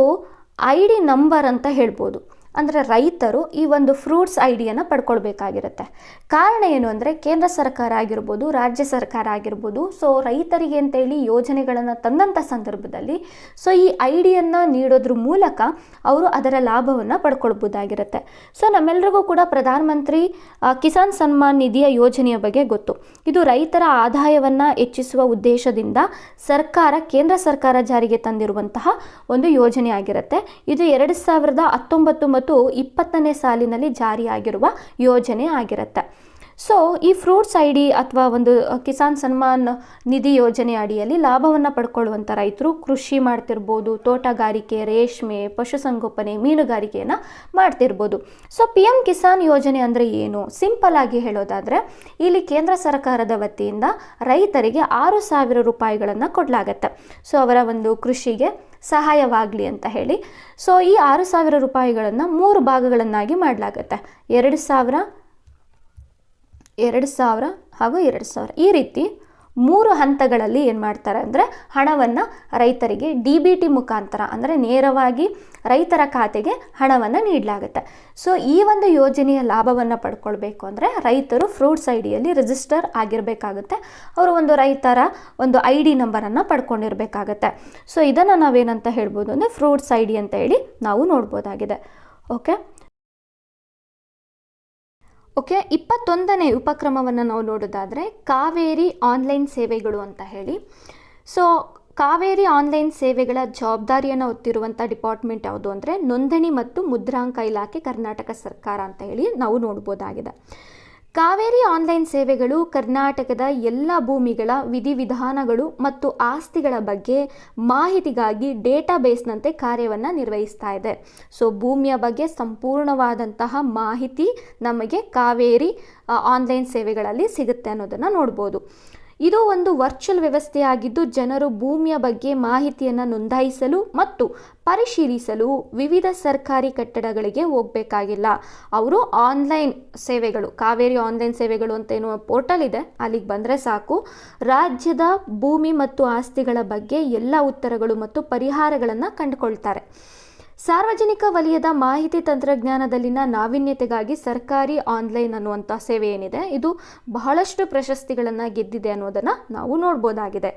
ID ನಂಬರ್ ಅಂತ ಹೇಳ್ಬೋದು. ಅಂದರೆ ರೈತರು ಈ ಒಂದು ಫ್ರೂಟ್ಸ್ ಐಡಿಯನ್ನು ಪಡ್ಕೊಳ್ಬೇಕಾಗಿರುತ್ತೆ. ಕಾರಣ ಏನು ಅಂದರೆ ಕೇಂದ್ರ ಸರ್ಕಾರ ಆಗಿರ್ಬೋದು, ರಾಜ್ಯ ಸರ್ಕಾರ ಆಗಿರ್ಬೋದು, ಸೊ ರೈತರಿಗೆ ಅಂತೇಳಿ ಯೋಜನೆಗಳನ್ನು ತಂದಂಥ ಸಂದರ್ಭದಲ್ಲಿ ಸೊ ಈ ಐಡಿಯನ್ನು ನೀಡೋದ್ರ ಮೂಲಕ ಅವರು ಅದರ ಲಾಭವನ್ನು ಪಡ್ಕೊಳ್ಬೋದಾಗಿರುತ್ತೆ. ಸೊ ನಮ್ಮೆಲ್ಲರಿಗೂ ಕೂಡ ಪ್ರಧಾನಮಂತ್ರಿ ಕಿಸಾನ್ ಸನ್ಮಾನ್ ನಿಧಿಯ ಯೋಜನೆಯ ಬಗ್ಗೆ ಗೊತ್ತು. ಇದು ರೈತರ ಆದಾಯವನ್ನು ಹೆಚ್ಚಿಸುವ ಉದ್ದೇಶದಿಂದ ಕೇಂದ್ರ ಸರ್ಕಾರ ಜಾರಿಗೆ ತಂದಿರುವಂತಹ ಒಂದು ಯೋಜನೆ ಆಗಿರುತ್ತೆ. ಇದು 2019 ಮತ್ತು 2020ನೇ ಸಾಲಿನಲ್ಲಿ ಜಾರಿಯಾಗಿರುವ ಯೋಜನೆ ಆಗಿರುತ್ತೆ. ಸೊ ಈ ಫ್ರೂಟ್ಸ್ ID ಅಥವಾ ಒಂದು ಕಿಸಾನ್ ಸನ್ಮಾನ್ ನಿಧಿ ಯೋಜನೆ ಅಡಿಯಲ್ಲಿ ಲಾಭವನ್ನು ಪಡ್ಕೊಳ್ಳುವಂಥ ರೈತರು ಕೃಷಿ ಮಾಡ್ತಿರ್ಬೋದು, ತೋಟಗಾರಿಕೆ, ರೇಷ್ಮೆ, ಪಶುಸಂಗೋಪನೆ, ಮೀನುಗಾರಿಕೆಯನ್ನು ಮಾಡ್ತಿರ್ಬೋದು. ಸೊ PM ಕಿಸಾನ್ ಯೋಜನೆ ಅಂದರೆ ಏನು? ಸಿಂಪಲ್ ಆಗಿ ಹೇಳೋದಾದರೆ ಇಲ್ಲಿ ಕೇಂದ್ರ ಸರ್ಕಾರದ ವತಿಯಿಂದ ರೈತರಿಗೆ 6,000 ರೂಪಾಯಿಗಳನ್ನು ಕೊಡಲಾಗತ್ತೆ. ಸೊ ಅವರ ಒಂದು ಕೃಷಿಗೆ ಸಹಾಯವಾಗಲಿ ಅಂತ ಹೇಳಿ. ಸೊ ಈ 6,000 ರೂಪಾಯಿಗಳನ್ನು 3 ಭಾಗಗಳನ್ನಾಗಿ ಮಾಡಲಾಗತ್ತೆ. 2,000 ಹಾಗೂ 2,000 ಈ ರೀತಿ 3 ಹಂತಗಳಲ್ಲಿ ಏನು ಮಾಡ್ತಾರೆ ಅಂದರೆ ಹಣವನ್ನು ರೈತರಿಗೆ DBT ಮುಖಾಂತರ ಅಂದರೆ ನೇರವಾಗಿ ರೈತರ ಖಾತೆಗೆ ಹಣವನ್ನು ನೀಡಲಾಗುತ್ತೆ. ಸೊ ಈ ಒಂದು ಯೋಜನೆಯ ಲಾಭವನ್ನು ಪಡ್ಕೊಳ್ಬೇಕು ಅಂದರೆ ರೈತರು ಫ್ರೂಟ್ಸ್ ಐಡಿಯಲ್ಲಿ ರಿಜಿಸ್ಟರ್ ಆಗಿರಬೇಕಾಗುತ್ತೆ. ಅವರು ಒಂದು ರೈತರ ಒಂದು ID ನಂಬರನ್ನು ಪಡ್ಕೊಂಡಿರಬೇಕಾಗತ್ತೆ. ಸೊ ಇದನ್ನು ನಾವೇನಂತ ಹೇಳ್ಬೋದು ಅಂದರೆ ಫ್ರೂಟ್ಸ್ ID ಅಂತ ಹೇಳಿ ನಾವು ನೋಡ್ಬೋದಾಗಿದೆ. ಓಕೆ 21ನೇ ಉಪಕ್ರಮವನ್ನು ನಾವು ನೋಡೋದಾದರೆ ಕಾವೇರಿ ಆನ್ಲೈನ್ ಸೇವೆಗಳು ಅಂತ ಹೇಳಿ. ಸೊ ಕಾವೇರಿ ಆನ್ಲೈನ್ ಸೇವೆಗಳ ಜವಾಬ್ದಾರಿಯನ್ನು ಹೊತ್ತಿರುವಂಥ ಡಿಪಾರ್ಟ್ಮೆಂಟ್ ಯಾವುದು ಅಂದರೆ ನೋಂದಣಿ ಮತ್ತು ಮುದ್ರಾಂಕ ಇಲಾಖೆ, ಕರ್ನಾಟಕ ಸರ್ಕಾರ ಅಂತ ಹೇಳಿ ನಾವು ನೋಡ್ಬೋದಾಗಿದೆ. ಕಾವೇರಿ ಆನ್ಲೈನ್ ಸೇವೆಗಳು ಕರ್ನಾಟಕದ ಎಲ್ಲ ಭೂಮಿಗಳ ವಿಧಿವಿಧಾನಗಳು ಮತ್ತು ಆಸ್ತಿಗಳ ಬಗ್ಗೆ ಮಾಹಿತಿಗಾಗಿ ಡೇಟಾಬೇಸ್ನಂತೆ ಕಾರ್ಯವನ್ನು ನಿರ್ವಹಿಸ್ತಾ ಇದೆ. ಸೊ ಭೂಮಿಯ ಬಗ್ಗೆ ಸಂಪೂರ್ಣವಾದಂತಹ ಮಾಹಿತಿ ನಮಗೆ ಕಾವೇರಿ ಆನ್ಲೈನ್ ಸೇವೆಗಳಲ್ಲಿ ಸಿಗುತ್ತೆ ಅನ್ನೋದನ್ನು ನೋಡ್ಬೋದು. ಇದು ಒಂದು ವರ್ಚುವಲ್ ವ್ಯವಸ್ಥೆಯಾಗಿದ್ದು ಜನರು ಭೂಮಿಯ ಬಗ್ಗೆ ಮಾಹಿತಿಯನ್ನು ನೋಂದಾಯಿಸಲು ಮತ್ತು ಪರಿಶೀಲಿಸಲು ವಿವಿಧ ಸರ್ಕಾರಿ ಕಟ್ಟಡಗಳಿಗೆ ಹೋಗಬೇಕಾಗಿಲ್ಲ. ಅವರು ಆನ್ಲೈನ್ ಸೇವೆಗಳು, ಕಾವೇರಿ ಆನ್ಲೈನ್ ಸೇವೆಗಳು ಅಂತ ಏನೋ ಪೋರ್ಟಲ್ ಇದೆ, ಅಲ್ಲಿಗೆ ಬಂದರೆ ಸಾಕು. ರಾಜ್ಯದ ಭೂಮಿ ಮತ್ತು ಆಸ್ತಿಗಳ ಬಗ್ಗೆ ಎಲ್ಲ ಉತ್ತರಗಳು ಮತ್ತು ಪರಿಹಾರಗಳನ್ನು ಕಂಡುಕೊಳ್ತಾರೆ. ಸಾರ್ವಜನಿಕ ವಲಯದ ಮಾಹಿತಿ ತಂತ್ರಜ್ಞಾನದಲ್ಲಿನ ನಾವೀನ್ಯತೆಗಾಗಿ ಸರ್ಕಾರಿ ಆನ್ಲೈನ್ ಅನ್ನುವಂಥ ಸೇವೆ ಏನಿದೆ ಇದು ಬಹಳಷ್ಟು ಪ್ರಶಸ್ತಿಗಳನ್ನು ಗೆದ್ದಿದೆ ಅನ್ನೋದನ್ನು ನಾವು ನೋಡ್ಬೋದಾಗಿದೆ.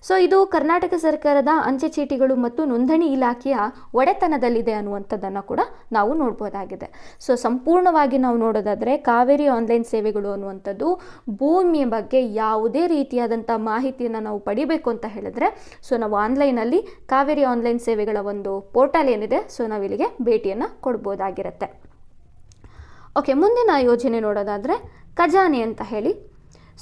ಸೊ ಇದು ಕರ್ನಾಟಕ ಸರ್ಕಾರದ ಅಂಚೆ ಚೀಟಿಗಳು ಮತ್ತು ನೋಂದಣಿ ಇಲಾಖೆಯ ಒಡೆತನದಲ್ಲಿದೆ ಅನ್ನುವಂಥದ್ದನ್ನು ಕೂಡ ನಾವು ನೋಡ್ಬೋದಾಗಿದೆ. ಸೊ ಸಂಪೂರ್ಣವಾಗಿ ನಾವು ನೋಡೋದಾದರೆ ಕಾವೇರಿ ಆನ್ಲೈನ್ ಸೇವೆಗಳು ಅನ್ನುವಂಥದ್ದು ಭೂಮಿಯ ಬಗ್ಗೆ ಯಾವುದೇ ರೀತಿಯಾದಂಥ ಮಾಹಿತಿಯನ್ನು ನಾವು ಪಡಿಬೇಕು ಅಂತ ಹೇಳಿದ್ರೆ ಸೊ ನಾವು ಆನ್ಲೈನಲ್ಲಿ ಕಾವೇರಿ ಆನ್ಲೈನ್ ಸೇವೆಗಳ ಒಂದು ಪೋರ್ಟಲ್ ಏನಿದೆ ಸೊ ನಾವಿಲ್ಲಿಗೆ ಭೇಟಿಯನ್ನು ಕೊಡ್ಬೋದಾಗಿರುತ್ತೆ. ಓಕೆ, ಮುಂದಿನ ಯೋಜನೆ ನೋಡೋದಾದರೆ ಖಜಾನೆ ಅಂತ ಹೇಳಿ.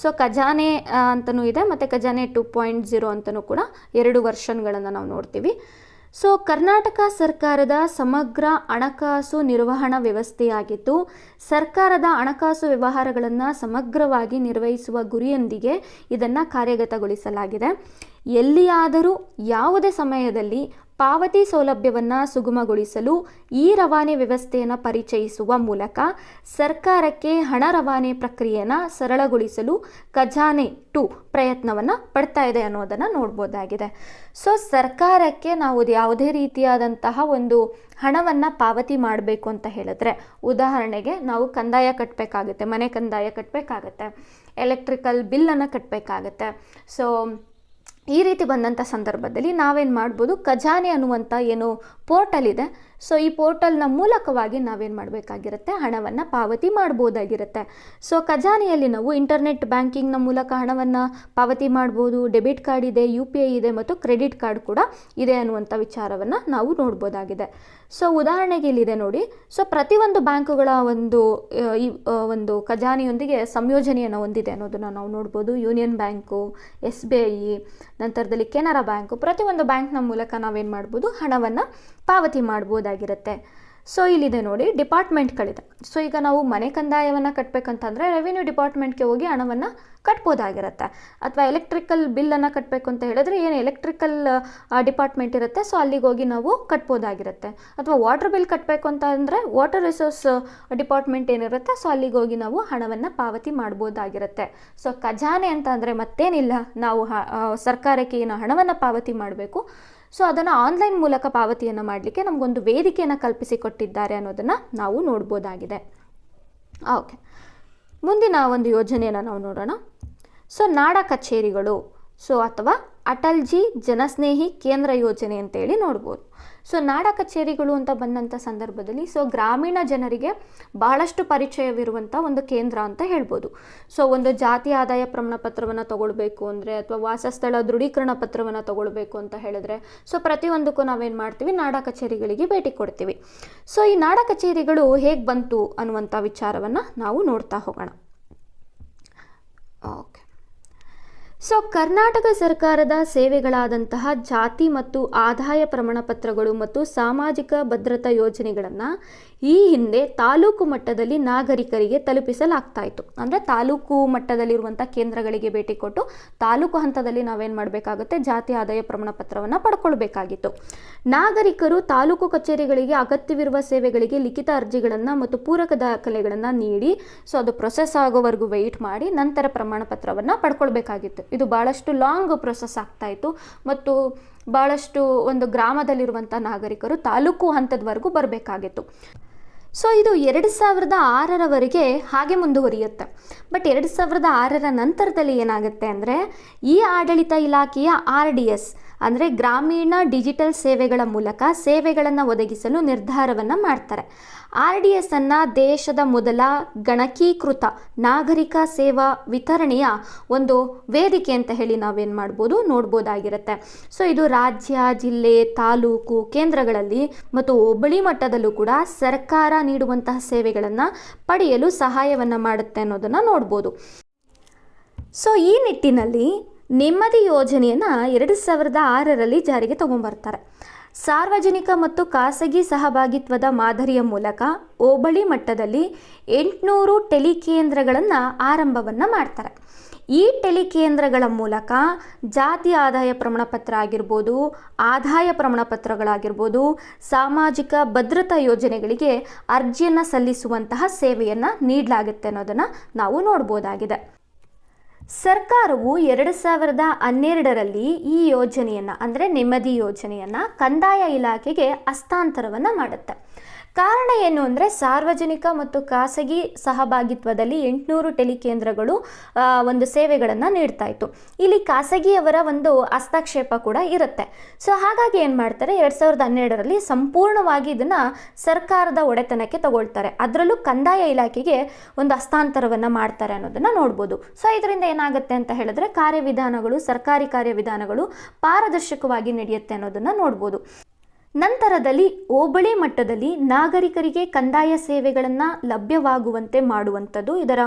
ಸೊ ಖಜಾನೆ ಅಂತಲೂ ಇದೆ ಮತ್ತು ಖಜಾನೆ 2.0 ಅಂತಲೂ ಕೂಡ 2 ವರ್ಷನ್ಗಳನ್ನು ನಾವು ನೋಡ್ತೀವಿ. ಸೊ ಕರ್ನಾಟಕ ಸರ್ಕಾರದ ಸಮಗ್ರ ಹಣಕಾಸು ನಿರ್ವಹಣಾ ವ್ಯವಸ್ಥೆಯಾಗಿದ್ದು ಸರ್ಕಾರದ ಹಣಕಾಸು ವ್ಯವಹಾರಗಳನ್ನು ಸಮಗ್ರವಾಗಿ ನಿರ್ವಹಿಸುವ ಗುರಿಯೊಂದಿಗೆ ಇದನ್ನು ಕಾರ್ಯಗತಗೊಳಿಸಲಾಗಿದೆ. ಎಲ್ಲಿಯಾದರೂ ಯಾವುದೇ ಸಮಯದಲ್ಲಿ ಪಾವತಿ ಸೌಲಭ್ಯವನ್ನು ಸುಗಮಗೊಳಿಸಲು ಈ ರವಾನೆ ವ್ಯವಸ್ಥೆಯನ್ನು ಪರಿಚಯಿಸುವ ಮೂಲಕ ಸರ್ಕಾರಕ್ಕೆ ಹಣ ರವಾನೆ ಪ್ರಕ್ರಿಯೆಯನ್ನು ಸರಳಗೊಳಿಸಲು ಖಜಾನೆ 2 ಪ್ರಯತ್ನವನ್ನು ಪಡ್ತಾ ಇದೆ ಅನ್ನೋದನ್ನು ನೋಡ್ಬೋದಾಗಿದೆ. ಸೊ ಸರ್ಕಾರಕ್ಕೆ ನಾವು ಯಾವುದೇ ರೀತಿಯಾದಂತಹ ಒಂದು ಹಣವನ್ನು ಪಾವತಿ ಮಾಡಬೇಕು ಅಂತ ಹೇಳಿದ್ರೆ ಉದಾಹರಣೆಗೆ ನಾವು ಕಂದಾಯ ಕಟ್ಟಬೇಕಾಗುತ್ತೆ, ಮನೆ ಕಂದಾಯ ಕಟ್ಟಬೇಕಾಗತ್ತೆ, ಎಲೆಕ್ಟ್ರಿಕಲ್ ಬಿಲ್ಲನ್ನು ಕಟ್ಟಬೇಕಾಗತ್ತೆ. ಸೊ ಈ ರೀತಿ ಬಂದಂಥ ಸಂದರ್ಭದಲ್ಲಿ ನಾವೇನು ಮಾಡ್ಬೋದು, ಖಜಾನೆ ಅನ್ನುವಂಥ ಏನು ಪೋರ್ಟಲ್ ಇದೆ ಸೊ ಈ ಪೋರ್ಟಲ್ನ ಮೂಲಕವಾಗಿ ನಾವೇನು ಮಾಡಬೇಕಾಗಿರುತ್ತೆ, ಹಣವನ್ನು ಪಾವತಿ ಮಾಡ್ಬೋದಾಗಿರುತ್ತೆ. ಸೊ ಖಜಾನೆಯಲ್ಲಿ ನಾವು ಇಂಟರ್ನೆಟ್ ಬ್ಯಾಂಕಿಂಗ್ನ ಮೂಲಕ ಹಣವನ್ನು ಪಾವತಿ ಮಾಡ್ಬೋದು, ಡೆಬಿಟ್ ಕಾರ್ಡ್ ಇದೆ, UPI ಇದೆ ಮತ್ತು ಕ್ರೆಡಿಟ್ ಕಾರ್ಡ್ ಕೂಡ ಇದೆ ಅನ್ನುವಂಥ ವಿಚಾರವನ್ನು ನಾವು ನೋಡ್ಬೋದಾಗಿದೆ. ಸೊ ಉದಾಹರಣೆಗೆ ಇಲ್ಲಿದೆ ನೋಡಿ. ಸೊ ಪ್ರತಿಯೊಂದು ಬ್ಯಾಂಕುಗಳ ಒಂದು ಖಜಾನೆಯೊಂದಿಗೆ ಸಂಯೋಜನೆಯನ್ನು ಹೊಂದಿದೆ ಅನ್ನೋದನ್ನು ನಾವು ನೋಡ್ಬೋದು. ಯೂನಿಯನ್ ಬ್ಯಾಂಕು, SBI, ನಂತರದಲ್ಲಿ ಕೆನರಾ ಬ್ಯಾಂಕು, ಪ್ರತಿಯೊಂದು ಬ್ಯಾಂಕ್ನ ಮೂಲಕ ನಾವೇನು ಮಾಡ್ಬೋದು, ಹಣವನ್ನು ಪಾವತಿ ಮಾಡ್ಬೋದಾಗಿರುತ್ತೆ. ಸೊ ಇಲ್ಲಿದೆ ನೋಡಿ, ಡಿಪಾರ್ಟ್ಮೆಂಟ್ಗಳಿದೆ. ಸೊ ಈಗ ನಾವು ಮನೆ ಕಂದಾಯವನ್ನು ಕಟ್ಟಬೇಕಂತಂದರೆ ರೆವಿನ್ಯೂ ಡಿಪಾರ್ಟ್ಮೆಂಟ್ಗೆ ಹೋಗಿ ಹಣವನ್ನು ಕಟ್ಬೋದಾಗಿರುತ್ತೆ. ಅಥವಾ ಎಲೆಕ್ಟ್ರಿಕಲ್ ಬಿಲ್ಲನ್ನು ಕಟ್ಟಬೇಕು ಅಂತ ಹೇಳಿದ್ರೆ ಏನು ಎಲೆಕ್ಟ್ರಿಕಲ್ ಡಿಪಾರ್ಟ್ಮೆಂಟ್ ಇರುತ್ತೆ, ಸೊ ಅಲ್ಲಿಗೆ ಹೋಗಿ ನಾವು ಕಟ್ಬೋದಾಗಿರುತ್ತೆ. ಅಥವಾ ವಾಟರ್ ಬಿಲ್ ಕಟ್ಟಬೇಕು ಅಂತ ಅಂದರೆ ವಾಟರ್ ರಿಸೋರ್ಸ್ ಡಿಪಾರ್ಟ್ಮೆಂಟ್ ಏನಿರುತ್ತೆ, ಸೊ ಅಲ್ಲಿಗೆ ಹೋಗಿ ನಾವು ಹಣವನ್ನು ಪಾವತಿ ಮಾಡ್ಬೋದಾಗಿರುತ್ತೆ. ಸೊ ಖಜಾನೆ ಅಂತ ಅಂದರೆ ಮತ್ತೇನಿಲ್ಲ, ನಾವು ಸರ್ಕಾರಕ್ಕೆ ಏನು ಹಣವನ್ನು ಪಾವತಿ ಮಾಡಬೇಕು, ಸೊ ಅದನ್ನು ಆನ್ಲೈನ್ ಮೂಲಕ ಪಾವತಿಯನ್ನು ಮಾಡಲಿಕ್ಕೆ ನಮಗೊಂದು ವೇದಿಕೆಯನ್ನು ಕಲ್ಪಿಸಿಕೊಟ್ಟಿದ್ದಾರೆ ಅನ್ನೋದನ್ನು ನಾವು ನೋಡ್ಬೋದಾಗಿದೆ. ಓಕೆ, ಮುಂದಿನ ಒಂದು ಯೋಜನೆಯನ್ನು ನಾವು ನೋಡೋಣ. ಸೊ ನಾಡ ಕಚೇರಿಗಳು, ಸೊ ಅಥವಾ ಅಟಲ್ಜಿ ಜನಸ್ನೇಹಿ ಕೇಂದ್ರ ಯೋಜನೆ ಅಂತೇಳಿ ನೋಡ್ಬೋದು. ಸೊ ನಾಡ ಕಚೇರಿಗಳು ಅಂತ ಬಂದಂಥ ಸಂದರ್ಭದಲ್ಲಿ ಸೊ ಗ್ರಾಮೀಣ ಜನರಿಗೆ ಬಹಳಷ್ಟು ಪರಿಚಯವಿರುವಂಥ ಒಂದು ಕೇಂದ್ರ ಅಂತ ಹೇಳ್ಬೋದು. ಸೊ ಒಂದು ಜಾತಿ ಆದಾಯ ಪ್ರಮಾಣ ಪತ್ರವನ್ನು ತಗೊಳ್ಬೇಕು ಅಂದರೆ ಅಥವಾ ವಾಸಸ್ಥಳ ದೃಢೀಕರಣ ಪತ್ರವನ್ನು ತಗೊಳ್ಬೇಕು ಅಂತ ಹೇಳಿದ್ರೆ ಸೊ ಪ್ರತಿಯೊಂದಕ್ಕೂ ನಾವೇನು ಮಾಡ್ತೀವಿ, ನಾಡ ಕಚೇರಿಗಳಿಗೆ ಭೇಟಿ ಕೊಡ್ತೀವಿ. ಸೊ ಈ ನಾಡ ಕಚೇರಿಗಳು ಹೇಗೆ ಬಂತು ಅನ್ನುವಂಥ ವಿಚಾರವನ್ನು ನಾವು ನೋಡ್ತಾ ಹೋಗೋಣ. ಓಕೆ, ಸೊ ಕರ್ನಾಟಕ ಸರ್ಕಾರದ ಸೇವೆಗಳಾದಂತಹ ಜಾತಿ ಮತ್ತು ಆದಾಯ ಪ್ರಮಾಣ ಪತ್ರಗಳು ಮತ್ತು ಸಾಮಾಜಿಕ ಭದ್ರತಾ ಯೋಜನೆಗಳನ್ನು ಈ ಹಿಂದೆ ತಾಲೂಕು ಮಟ್ಟದಲ್ಲಿ ನಾಗರಿಕರಿಗೆ ತಲುಪಿಸಲಾಗ್ತಾ ಇತ್ತು. ಅಂದರೆ ತಾಲೂಕು ಮಟ್ಟದಲ್ಲಿರುವಂಥ ಕೇಂದ್ರಗಳಿಗೆ ಭೇಟಿ ಕೊಟ್ಟು ತಾಲೂಕು ಹಂತದಲ್ಲಿ ನಾವೇನು ಮಾಡಬೇಕಾಗುತ್ತೆ, ಜಾತಿ ಆದಾಯ ಪ್ರಮಾಣ ಪತ್ರವನ್ನು ಪಡ್ಕೊಳ್ಬೇಕಾಗಿತ್ತು. ನಾಗರಿಕರು ತಾಲೂಕು ಕಚೇರಿಗಳಿಗೆ ಅಗತ್ಯವಿರುವ ಸೇವೆಗಳಿಗೆ ಲಿಖಿತ ಅರ್ಜಿಗಳನ್ನು ಮತ್ತು ಪೂರಕ ದಾಖಲೆಗಳನ್ನು ನೀಡಿ ಸೊ ಅದು ಪ್ರೊಸೆಸ್ ಆಗೋವರೆಗೂ ವೆಯ್ಟ್ ಮಾಡಿ ನಂತರ ಪ್ರಮಾಣ ಪತ್ರವನ್ನು ಪಡ್ಕೊಳ್ಬೇಕಾಗಿತ್ತು. ಇದು ಭಾಳಷ್ಟು ಲಾಂಗ್ ಪ್ರೊಸೆಸ್ ಆಗ್ತಾಯಿತ್ತು ಮತ್ತು ಭಾಳಷ್ಟು ಒಂದು ಗ್ರಾಮದಲ್ಲಿರುವಂಥ ನಾಗರಿಕರು ತಾಲೂಕು ಹಂತದವರೆಗೂ ಬರಬೇಕಾಗಿತ್ತು. ಸೊ ಇದು 2006ರವರೆಗೆ ಹಾಗೆ ಮುಂದುವರಿಯುತ್ತೆ. ಬಟ್ 2006ರ ನಂತರದಲ್ಲಿ ಏನಾಗುತ್ತೆ ಅಂದರೆ ಈ ಆಡಳಿತ ಇಲಾಖೆಯ RDS ಅಂದರೆ ಗ್ರಾಮೀಣ ಡಿಜಿಟಲ್ ಸೇವೆಗಳ ಮೂಲಕ ಸೇವೆಗಳನ್ನು ಒದಗಿಸಲು ನಿರ್ಧಾರವನ್ನು ಮಾಡ್ತಾರೆ. RDS ಅನ್ನು ದೇಶದ ಮೊದಲ ಗಣಕೀಕೃತ ನಾಗರಿಕ ಸೇವಾ ವಿತರಣೆಯ ಒಂದು ವೇದಿಕೆ ಅಂತ ಹೇಳಿ ನಾವೇನು ಮಾಡ್ಬೋದು, ನೋಡ್ಬೋದಾಗಿರುತ್ತೆ. ಸೊ ಇದು ರಾಜ್ಯ, ಜಿಲ್ಲೆ, ತಾಲೂಕು ಕೇಂದ್ರಗಳಲ್ಲಿ ಮತ್ತು ಹೋಬಳಿ ಮಟ್ಟದಲ್ಲೂ ಕೂಡ ಸರ್ಕಾರ ನೀಡುವಂತಹ ಸೇವೆಗಳನ್ನು ಪಡೆಯಲು ಸಹಾಯವನ್ನು ಮಾಡುತ್ತೆ ಅನ್ನೋದನ್ನು ನೋಡ್ಬೋದು. ಸೊ ಈ ನಿಟ್ಟಿನಲ್ಲಿ ನೆಮ್ಮದಿ ಯೋಜನೆಯನ್ನು 2006ರಲ್ಲಿ ಜಾರಿಗೆ ತಗೊಂಡ್ಬರ್ತಾರೆ. ಸಾರ್ವಜನಿಕ ಮತ್ತು ಖಾಸಗಿ ಸಹಭಾಗಿತ್ವದ ಮಾದರಿಯ ಮೂಲಕ ಹೋಬಳಿ ಮಟ್ಟದಲ್ಲಿ 800 ಟೆಲಿಕೇಂದ್ರಗಳನ್ನು ಆರಂಭವನ್ನು ಮಾಡ್ತಾರೆ. ಈ ಟೆಲಿಕೇಂದ್ರಗಳ ಮೂಲಕ ಜಾತಿ ಆದಾಯ ಪ್ರಮಾಣ ಪತ್ರ ಆಗಿರ್ಬೋದು, ಆದಾಯ ಪ್ರಮಾಣ ಪತ್ರಗಳಾಗಿರ್ಬೋದು, ಸಾಮಾಜಿಕ ಭದ್ರತಾ ಯೋಜನೆಗಳಿಗೆ ಅರ್ಜಿಯನ್ನು ಸಲ್ಲಿಸುವಂತಹ ಸೇವೆಯನ್ನು ನೀಡಲಾಗುತ್ತೆ ಅನ್ನೋದನ್ನು ನಾವು ನೋಡ್ಬೋದಾಗಿದೆ. ಸರ್ಕಾರವು 2012ರಲ್ಲಿ ಈ ಯೋಜನೆಯನ್ನು ಅಂದರೆ ನೆಮ್ಮದಿ ಯೋಜನೆಯನ್ನು ಕಂದಾಯ ಇಲಾಖೆಗೆ ಹಸ್ತಾಂತರವನ್ನು ಮಾಡುತ್ತೆ. ಕಾರಣ ಏನು ಅಂದರೆ ಸಾರ್ವಜನಿಕ ಮತ್ತು ಖಾಸಗಿ ಸಹಭಾಗಿತ್ವದಲ್ಲಿ 800 ಟೆಲಿಕೇಂದ್ರಗಳು ಒಂದು ಸೇವೆಗಳನ್ನು ನೀಡ್ತಾ ಇತ್ತು. ಇಲ್ಲಿ ಖಾಸಗಿಯವರ ಒಂದು ಹಸ್ತಕ್ಷೇಪ ಕೂಡ ಇರುತ್ತೆ. ಸೊ ಹಾಗಾಗಿ ಏನು ಮಾಡ್ತಾರೆ, 2012ರಲ್ಲಿ ಸಂಪೂರ್ಣವಾಗಿ ಇದನ್ನು ಸರ್ಕಾರದ ಒಡೆತನಕ್ಕೆ ತಗೊಳ್ತಾರೆ. ಅದರಲ್ಲೂ ಕಂದಾಯ ಇಲಾಖೆಗೆ ಒಂದು ಹಸ್ತಾಂತರವನ್ನು ಮಾಡ್ತಾರೆ ಅನ್ನೋದನ್ನು ನೋಡ್ಬೋದು. ಸೊ ಇದರಿಂದ ಏನಾಗುತ್ತೆ ಅಂತ ಹೇಳಿದ್ರೆ ಕಾರ್ಯವಿಧಾನಗಳು, ಸರ್ಕಾರಿ ಕಾರ್ಯವಿಧಾನಗಳು ಪಾರದರ್ಶಕವಾಗಿ ನಡೆಯುತ್ತೆ ಅನ್ನೋದನ್ನು ನೋಡ್ಬೋದು. ನಂತರದಲ್ಲಿ ಹೋಬಳಿ ಮಟ್ಟದಲ್ಲಿ ನಾಗರಿಕರಿಗೆ ಕಂದಾಯ ಸೇವೆಗಳನ್ನು ಲಭ್ಯವಾಗುವಂತೆ ಮಾಡುವಂಥದ್ದು ಇದರ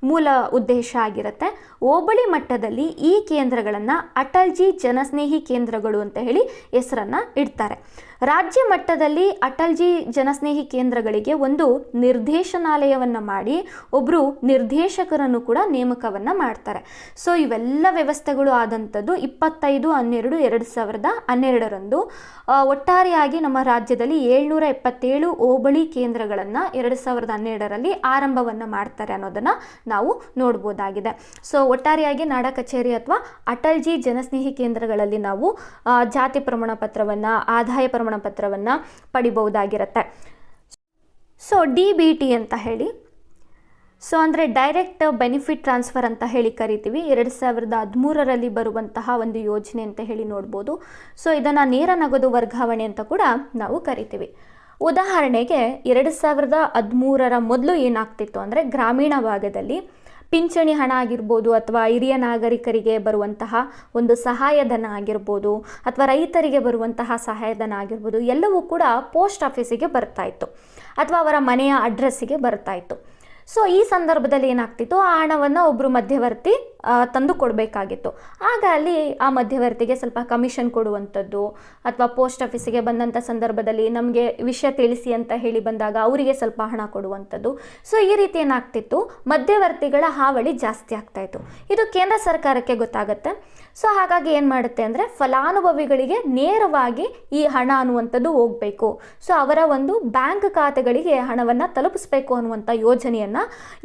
ಮೂಲ ಉದ್ದೇಶ ಆಗಿರುತ್ತೆ. ಹೋಬಳಿ ಮಟ್ಟದಲ್ಲಿ ಈ ಕೇಂದ್ರಗಳನ್ನು ಅಟಲ್ಜಿ ಜನಸ್ನೇಹಿ ಕೇಂದ್ರಗಳು ಅಂತ ಹೇಳಿ ಹೆಸರನ್ನು ಇಡ್ತಾರೆ. ರಾಜ್ಯ ಮಟ್ಟದಲ್ಲಿ ಅಟಲ್ಜಿ ಜನಸ್ನೇಹಿ ಕೇಂದ್ರಗಳಿಗೆ ಒಂದು ನಿರ್ದೇಶನಾಲಯವನ್ನು ಮಾಡಿ ಒಬ್ಬರು ನಿರ್ದೇಶಕರನ್ನು ಕೂಡ ನೇಮಕವನ್ನು ಮಾಡ್ತಾರೆ. ಸೊ ಇವೆಲ್ಲ ವ್ಯವಸ್ಥೆಗಳು ಆದಂಥದ್ದು 25/12/2012ರಂದು ಒಟ್ಟಾರೆಯಾಗಿ ನಮ್ಮ ರಾಜ್ಯದಲ್ಲಿ 777 ಹೋಬಳಿ ಕೇಂದ್ರಗಳನ್ನು 2012ರಲ್ಲಿ ಆರಂಭವನ್ನು ಮಾಡ್ತಾರೆ ಅನ್ನೋದನ್ನು ನಾವು ನೋಡ್ಬೋದಾಗಿದೆ. ಸೊ ಒಟ್ಟಾರೆಯಾಗಿ ನಾಡ ಕಚೇರಿ ಅಥವಾ ಅಟಲ್ಜಿ ಜನಸ್ನೇಹಿ ಕೇಂದ್ರಗಳಲ್ಲಿ ನಾವು ಜಾತಿ ಪ್ರಮಾಣ ಪತ್ರವನ್ನು, ಆದಾಯ ಪ್ರಮಾಣ ಪತ್ರವನ್ನು ಪಡಿಬಹುದಾಗಿರುತ್ತೆ. ಸೊ DBT ಅಂತ ಹೇಳಿ, ಸೊ ಅಂದರೆ ಡೈರೆಕ್ಟ್ ಬೆನಿಫಿಟ್ ಟ್ರಾನ್ಸ್ಫರ್ ಅಂತ ಹೇಳಿ ಕರಿತೀವಿ. 2013ರಲ್ಲಿ ಬರುವಂತಹ ಒಂದು ಯೋಜನೆ ಅಂತ ಹೇಳಿ ನೋಡ್ಬೋದು. ಸೊ ಇದನ್ನು ನೇರ ನಗದು ವರ್ಗಾವಣೆ ಅಂತ ಕೂಡ ನಾವು ಕರಿತೀವಿ. ಉದಾಹರಣೆಗೆ 2013 ಮೊದಲು ಏನಾಗ್ತಿತ್ತು ಅಂದರೆ ಗ್ರಾಮೀಣ ಭಾಗದಲ್ಲಿ ಪಿಂಚಣಿ ಹಣ ಆಗಿರ್ಬೋದು ಅಥವಾ ಹಿರಿಯ ನಾಗರಿಕರಿಗೆ ಬರುವಂತಹ ಒಂದು ಸಹಾಯಧನ ಆಗಿರ್ಬೋದು ಅಥವಾ ರೈತರಿಗೆ ಬರುವಂತಹ ಸಹಾಯಧನ ಆಗಿರ್ಬೋದು ಎಲ್ಲವೂ ಕೂಡ ಪೋಸ್ಟ್ ಆಫೀಸಿಗೆ ಬರ್ತಾ ಇತ್ತು ಅಥವಾ ಅವರ ಮನೆಯ ಅಡ್ರೆಸ್ಸಿಗೆ ಬರ್ತಾ ಇತ್ತು. ಸೊ ಈ ಸಂದರ್ಭದಲ್ಲಿ ಏನಾಗ್ತಿತ್ತು, ಆ ಹಣವನ್ನು ಒಬ್ಬರು ಮಧ್ಯವರ್ತಿ ತಂದು ಕೊಡಬೇಕಾಗಿತ್ತು. ಆಗ ಅಲ್ಲಿ ಆ ಮಧ್ಯವರ್ತಿಗೆ ಸ್ವಲ್ಪ ಕಮಿಷನ್ ಕೊಡುವಂಥದ್ದು ಅಥವಾ ಪೋಸ್ಟ್ ಆಫೀಸಿಗೆ ಬಂದಂಥ ಸಂದರ್ಭದಲ್ಲಿ ನಮಗೆ ವಿಷಯ ತಿಳಿಸಿ ಅಂತ ಹೇಳಿ ಬಂದಾಗ ಅವರಿಗೆ ಸ್ವಲ್ಪ ಹಣ ಕೊಡುವಂಥದ್ದು. ಸೊ ಈ ರೀತಿ ಏನಾಗ್ತಿತ್ತು, ಮಧ್ಯವರ್ತಿಗಳ ಹಾವಳಿ ಜಾಸ್ತಿ ಆಗ್ತಾಯಿತ್ತು. ಇದು ಕೇಂದ್ರ ಸರ್ಕಾರಕ್ಕೆ ಗೊತ್ತಾಗುತ್ತೆ. ಸೊ ಹಾಗಾಗಿ ಏನು ಮಾಡುತ್ತೆ ಅಂದರೆ ಫಲಾನುಭವಿಗಳಿಗೆ ನೇರವಾಗಿ ಈ ಹಣ ಅನ್ನುವಂಥದ್ದು ಹೋಗಬೇಕು. ಸೊ ಅವರ ಒಂದು ಬ್ಯಾಂಕ್ ಖಾತೆಗಳಿಗೆ ಹಣವನ್ನು ತಲುಪಿಸ್ಬೇಕು ಅನ್ನುವಂಥ ಯೋಜನೆಯನ್ನು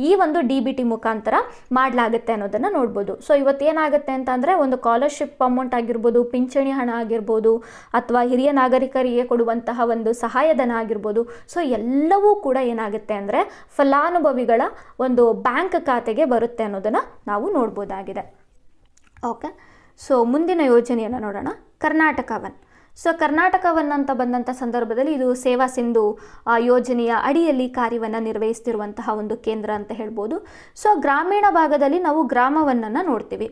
ಈ ಒಂದು DBT ಮುಖಾಂತರ ಮಾಡಲಾಗುತ್ತೆ ಅನ್ನೋದನ್ನು ನೋಡ್ಬೋದು. ಸೊ ಇವತ್ತೇನಾಗುತ್ತೆ ಅಂತ ಅಂದರೆ ಒಂದು ಸ್ಕಾಲರ್ಶಿಪ್ ಅಮೌಂಟ್ ಆಗಿರ್ಬೋದು, ಪಿಂಚಣಿ ಹಣ ಆಗಿರ್ಬೋದು ಅಥವಾ ಹಿರಿಯ ನಾಗರಿಕರಿಗೆ ಕೊಡುವಂತಹ ಒಂದು ಸಹಾಯಧನ ಆಗಿರ್ಬೋದು, ಸೊ ಎಲ್ಲವೂ ಕೂಡ ಏನಾಗುತ್ತೆ ಅಂದರೆ ಫಲಾನುಭವಿಗಳ ಒಂದು ಬ್ಯಾಂಕ್ ಖಾತೆಗೆ ಬರುತ್ತೆ ಅನ್ನೋದನ್ನು ನಾವು ನೋಡ್ಬೋದಾಗಿದೆ. ಓಕೆ, ಸೊ ಮುಂದಿನ ಯೋಜನೆಯನ್ನು ನೋಡೋಣ, Karnataka one. So Karnataka one ಅಂತ ಬಂದಂಥ ಸಂದರ್ಭದಲ್ಲಿ ಇದು ಸೇವಾ ಸಿಂಧು ಯೋಜನೆಯ ಅಡಿಯಲ್ಲಿ ಕಾರ್ಯವನ್ನು ನಿರ್ವಹಿಸ್ತಿರುವಂತಹ ಒಂದು ಕೇಂದ್ರ ಅಂತ ಹೇಳ್ಬೋದು. ಸೊ ಗ್ರಾಮೀಣ ಭಾಗದಲ್ಲಿ ನಾವು ಗ್ರಾಮ ಒನ್ನನ್ನು ನೋಡ್ತೀವಿ.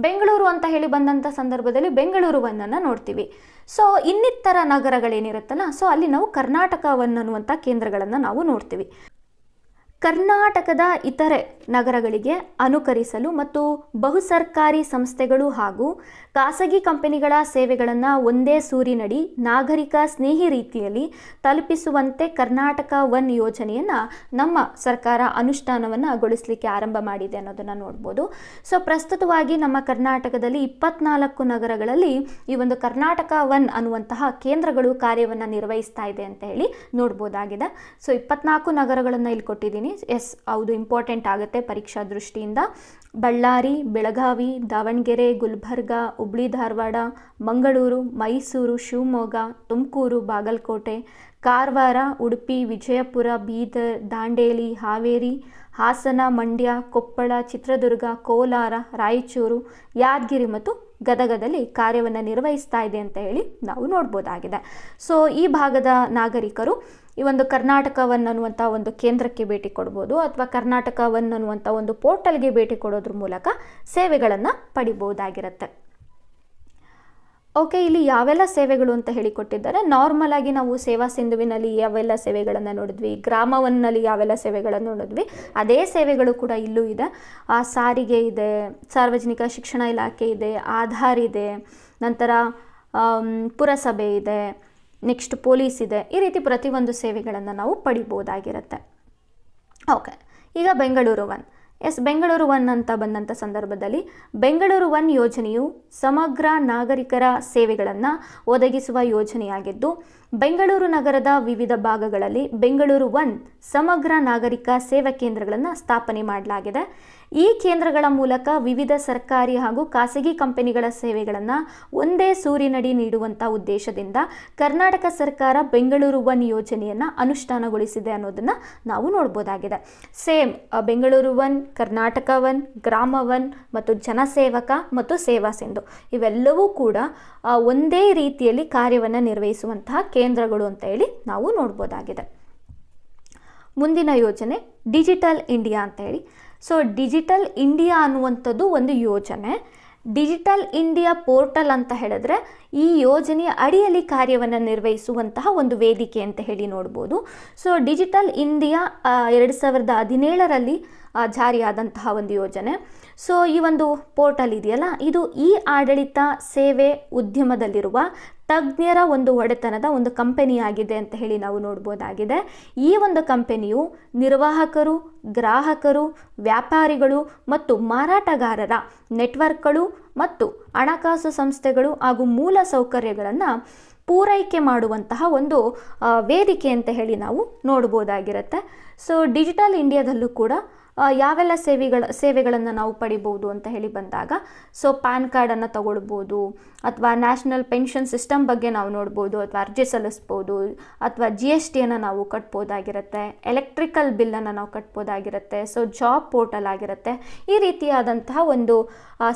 ಬೆಂಗಳೂರು ಅಂತ ಹೇಳಿ ಬಂದಂಥ ಸಂದರ್ಭದಲ್ಲಿ ಬೆಂಗಳೂರು ಒನ್ನನ್ನು ನೋಡ್ತೀವಿ. ಸೊ ಇನ್ನಿತರ ನಗರಗಳೇನಿರುತ್ತಲ್ಲ, ಸೊ ಅಲ್ಲಿ ನಾವು ಕರ್ನಾಟಕ ಒನ್ ಅನ್ನುವಂಥ ಕೇಂದ್ರಗಳನ್ನು ನಾವು ನೋಡ್ತೀವಿ. ಕರ್ನಾಟಕದ ಇತರೆ ನಗರಗಳಿಗೆ ಅನುಕರಿಸಲು ಮತ್ತು ಬಹುಸರ್ಕಾರಿ ಸಂಸ್ಥೆಗಳು ಹಾಗೂ ಖಾಸಗಿ ಕಂಪನಿಗಳ ಸೇವೆಗಳನ್ನು ಒಂದೇ ಸೂರಿನಡಿ ನಾಗರಿಕ ಸ್ನೇಹಿ ರೀತಿಯಲ್ಲಿ ತಲುಪಿಸುವಂತೆ ಕರ್ನಾಟಕ ಒನ್ ಯೋಜನೆಯನ್ನು ನಮ್ಮ ಸರ್ಕಾರ ಅನುಷ್ಠಾನವನ್ನು ಆರಂಭ ಮಾಡಿದೆ ಅನ್ನೋದನ್ನು ನೋಡ್ಬೋದು. ಸೊ ಪ್ರಸ್ತುತವಾಗಿ ನಮ್ಮ ಕರ್ನಾಟಕದಲ್ಲಿ 24 ನಗರಗಳಲ್ಲಿ ಈ ಒಂದು ಕರ್ನಾಟಕ ಒನ್ ಅನ್ನುವಂತಹ ಕೇಂದ್ರಗಳು ಕಾರ್ಯವನ್ನು ನಿರ್ವಹಿಸ್ತಾ ಇದೆ ಅಂತ ಹೇಳಿ ನೋಡ್ಬೋದಾಗಿದೆ. ಸೊ 24 ನಗರಗಳನ್ನು ಇಲ್ಲಿ ಕೊಟ್ಟಿದ್ದೀನಿ. ಎಸ್, ಹೌದು, ಇಂಪಾರ್ಟೆಂಟ್ ಆಗುತ್ತೆ ಪರೀಕ್ಷಾ ದೃಷ್ಟಿಯಿಂದ. ಬಳ್ಳಾರಿ, ಬೆಳಗಾವಿ, ದಾವಣಗೆರೆ, ಗುಲ್ಬರ್ಗ, ಹುಬ್ಳಿ ಧಾರವಾಡ, ಮಂಗಳೂರು, ಮೈಸೂರು, ಶಿವಮೊಗ್ಗ, ತುಮಕೂರು, ಬಾಗಲಕೋಟೆ, ಕಾರವಾರ, ಉಡುಪಿ, ವಿಜಯಪುರ, ಬೀದರ್, ದಾಂಡೇಲಿ, ಹಾವೇರಿ, ಹಾಸನ, ಮಂಡ್ಯ, ಕೊಪ್ಪಳ, ಚಿತ್ರದುರ್ಗ, ಕೋಲಾರ, ರಾಯಚೂರು, ಯಾದಗಿರಿ ಮತ್ತು ಗದಗದಲ್ಲಿ ಕಾರ್ಯವನ್ನು ನಿರ್ವಹಿಸ್ತಾ ಇದೆ ಅಂತ ಹೇಳಿ ನಾವು ನೋಡ್ಬೋದಾಗಿದೆ. ಸೊ ಈ ಭಾಗದ ನಾಗರಿಕರು ಈ ಒಂದು ಕರ್ನಾಟಕ ಒನ್ ಅನ್ನುವಂಥ ಒಂದು ಕೇಂದ್ರಕ್ಕೆ ಭೇಟಿ ಕೊಡ್ಬೋದು ಅಥವಾ ಕರ್ನಾಟಕ ಒನ್ ಅನ್ನುವಂಥ ಒಂದು ಪೋರ್ಟಲ್ಗೆ ಭೇಟಿ ಕೊಡೋದ್ರ ಮೂಲಕ ಸೇವೆಗಳನ್ನು ಪಡಿಬೋದಾಗಿರುತ್ತೆ. ಓಕೆ, ಇಲ್ಲಿ ಯಾವೆಲ್ಲ ಸೇವೆಗಳು ಅಂತ ಹೇಳಿಕೊಟ್ಟಿದ್ದಾರೆ. ನಾರ್ಮಲ್ ಆಗಿ ನಾವು ಸೇವಾ ಸಿಂಧುವಿನಲ್ಲಿ ಯಾವೆಲ್ಲ ಸೇವೆಗಳನ್ನು ನೋಡಿದ್ವಿ, ಗ್ರಾಮ ಒನ್ನಲ್ಲಿ ಯಾವೆಲ್ಲ ಸೇವೆಗಳನ್ನು ನೋಡಿದ್ವಿ, ಅದೇ ಸೇವೆಗಳು ಕೂಡ ಇಲ್ಲೂ ಇದೆ. ಸಾರಿಗೆ ಇದೆ, ಸಾರ್ವಜನಿಕ ಶಿಕ್ಷಣ ಇಲಾಖೆ ಇದೆ, ಆಧಾರ್ ಇದೆ, ನಂತರ ಪುರಸಭೆ ಇದೆ, ನೆಕ್ಸ್ಟ್ ಪೊಲೀಸ್ ಇದೆ. ಈ ರೀತಿ ಪ್ರತಿಯೊಂದು ಸೇವೆಗಳನ್ನು ನಾವು ಪಡಿಬೋದಾಗಿರುತ್ತೆ. ಓಕೆ, ಈಗ Bengaluru one. Yes, Bengaluru one ಅಂತ ಬಂದಂಥ ಸಂದರ್ಭದಲ್ಲಿ ಬೆಂಗಳೂರು ಒನ್ ಯೋಜನೆಯು ಸಮಗ್ರ ನಾಗರಿಕರ ಸೇವೆಗಳನ್ನು ಒದಗಿಸುವ ಯೋಜನೆಯಾಗಿದ್ದು ಬೆಂಗಳೂರು ನಗರದ ವಿವಿಧ ಭಾಗಗಳಲ್ಲಿ ಬೆಂಗಳೂರು ಒನ್ ಸಮಗ್ರ ನಾಗರಿಕ ಸೇವಾ ಕೇಂದ್ರಗಳನ್ನು ಸ್ಥಾಪನೆ ಮಾಡಲಾಗಿದೆ. ಈ ಕೇಂದ್ರಗಳ ಮೂಲಕ ವಿವಿಧ ಸರ್ಕಾರಿ ಹಾಗೂ ಖಾಸಗಿ ಕಂಪನಿಗಳ ಸೇವೆಗಳನ್ನು ಒಂದೇ ಸೂರಿನಡಿ ನೀಡುವಂಥ ಉದ್ದೇಶದಿಂದ ಕರ್ನಾಟಕ ಸರ್ಕಾರ ಬೆಂಗಳೂರು ಒನ್ ಯೋಜನೆಯನ್ನು ಅನುಷ್ಠಾನಗೊಳಿಸಿದೆ ಅನ್ನೋದನ್ನು ನಾವು ನೋಡ್ಬೋದಾಗಿದೆ. Same Bengaluru one, Karnataka one, ಗ್ರಾಮ ಒನ್ ಮತ್ತು ಜನಸೇವಕ ಮತ್ತು ಸೇವಾ ಸಿಂಧು ಇವೆಲ್ಲವೂ ಕೂಡ ಒಂದೇ ರೀತಿಯಲ್ಲಿ ಕಾರ್ಯವನ್ನು ನಿರ್ವಹಿಸುವಂತಹ ಕೇಂದ್ರಗಳು ಅಂತ ಹೇಳಿ ನಾವು ನೋಡ್ಬೋದಾಗಿದೆ. ಮುಂದಿನ ಯೋಜನೆ ಡಿಜಿಟಲ್ ಇಂಡಿಯಾ ಅಂತ ಹೇಳಿ. ಸೊ ಡಿಜಿಟಲ್ ಇಂಡಿಯಾ ಅನ್ನುವಂಥದ್ದು ಒಂದು ಯೋಜನೆ. ಡಿಜಿಟಲ್ ಇಂಡಿಯಾ ಪೋರ್ಟಲ್ ಅಂತ ಹೇಳಿದ್ರೆ ಈ ಯೋಜನೆಯ ಅಡಿಯಲ್ಲಿ ಕಾರ್ಯವನ್ನು ನಿರ್ವಹಿಸುವಂತಹ ಒಂದು ವೇದಿಕೆ ಅಂತ ಹೇಳಿ ನೋಡ್ಬೋದು. ಸೊ ಡಿಜಿಟಲ್ ಇಂಡಿಯಾ 2017ರಲ್ಲಿ ಜಾರಿಯಾದಂತಹ ಒಂದು ಯೋಜನೆ. ಸೊ ಈ ಒಂದು ಪೋರ್ಟಲ್ ಇದೆಯಲ್ಲ, ಇದು ಈ ಆಡಳಿತ ಸೇವೆ ಉದ್ಯಮದಲ್ಲಿರುವ ತಜ್ಞರ ಒಂದು ಒಡೆತನದ ಒಂದು ಕಂಪನಿಯಾಗಿದೆ ಅಂತ ಹೇಳಿ ನಾವು ನೋಡ್ಬೋದಾಗಿದೆ. ಈ ಒಂದು ಕಂಪನಿಯು ನಿರ್ವಾಹಕರು, ಗ್ರಾಹಕರು, ವ್ಯಾಪಾರಿಗಳು ಮತ್ತು ಮಾರಾಟಗಾರರ ನೆಟ್ವರ್ಕ್ಗಳು ಮತ್ತು ಹಣಕಾಸು ಸಂಸ್ಥೆಗಳು ಹಾಗೂ ಮೂಲ ಸೌಕರ್ಯಗಳನ್ನು ಪೂರೈಕೆ ಮಾಡುವಂತಹ ಒಂದು ವೇದಿಕೆ ಅಂತ ಹೇಳಿ ನಾವು ನೋಡ್ಬೋದಾಗಿರುತ್ತೆ. ಸೊ ಡಿಜಿಟಲ್ ಇಂಡಿಯಾದಲ್ಲೂ ಕೂಡ ಯಾವೆಲ್ಲ ಸೇವೆಗಳನ್ನು ನಾವು ಪಡಿಬೋದು ಅಂತ ಹೇಳಿ ಬಂದಾಗ, ಸೊ ಪ್ಯಾನ್ ಕಾರ್ಡನ್ನು ತಗೊಳ್ಬೋದು ಅಥವಾ ನ್ಯಾಷನಲ್ ಪೆನ್ಷನ್ ಸಿಸ್ಟಮ್ ಬಗ್ಗೆ ನಾವು ನೋಡ್ಬೋದು ಅಥವಾ ಅರ್ಜಿ ಸಲ್ಲಿಸ್ಬೋದು ಅಥವಾ GSTಯನ್ನು ನಾವು ಕಟ್ಬೋದಾಗಿರುತ್ತೆ, ಎಲೆಕ್ಟ್ರಿಕಲ್ ಬಿಲ್ಲನ್ನು ನಾವು ಕಟ್ಬೋದಾಗಿರುತ್ತೆ, ಸೊ ಜಾಬ್ ಪೋರ್ಟಲ್ ಆಗಿರುತ್ತೆ. ಈ ರೀತಿಯಾದಂತಹ ಒಂದು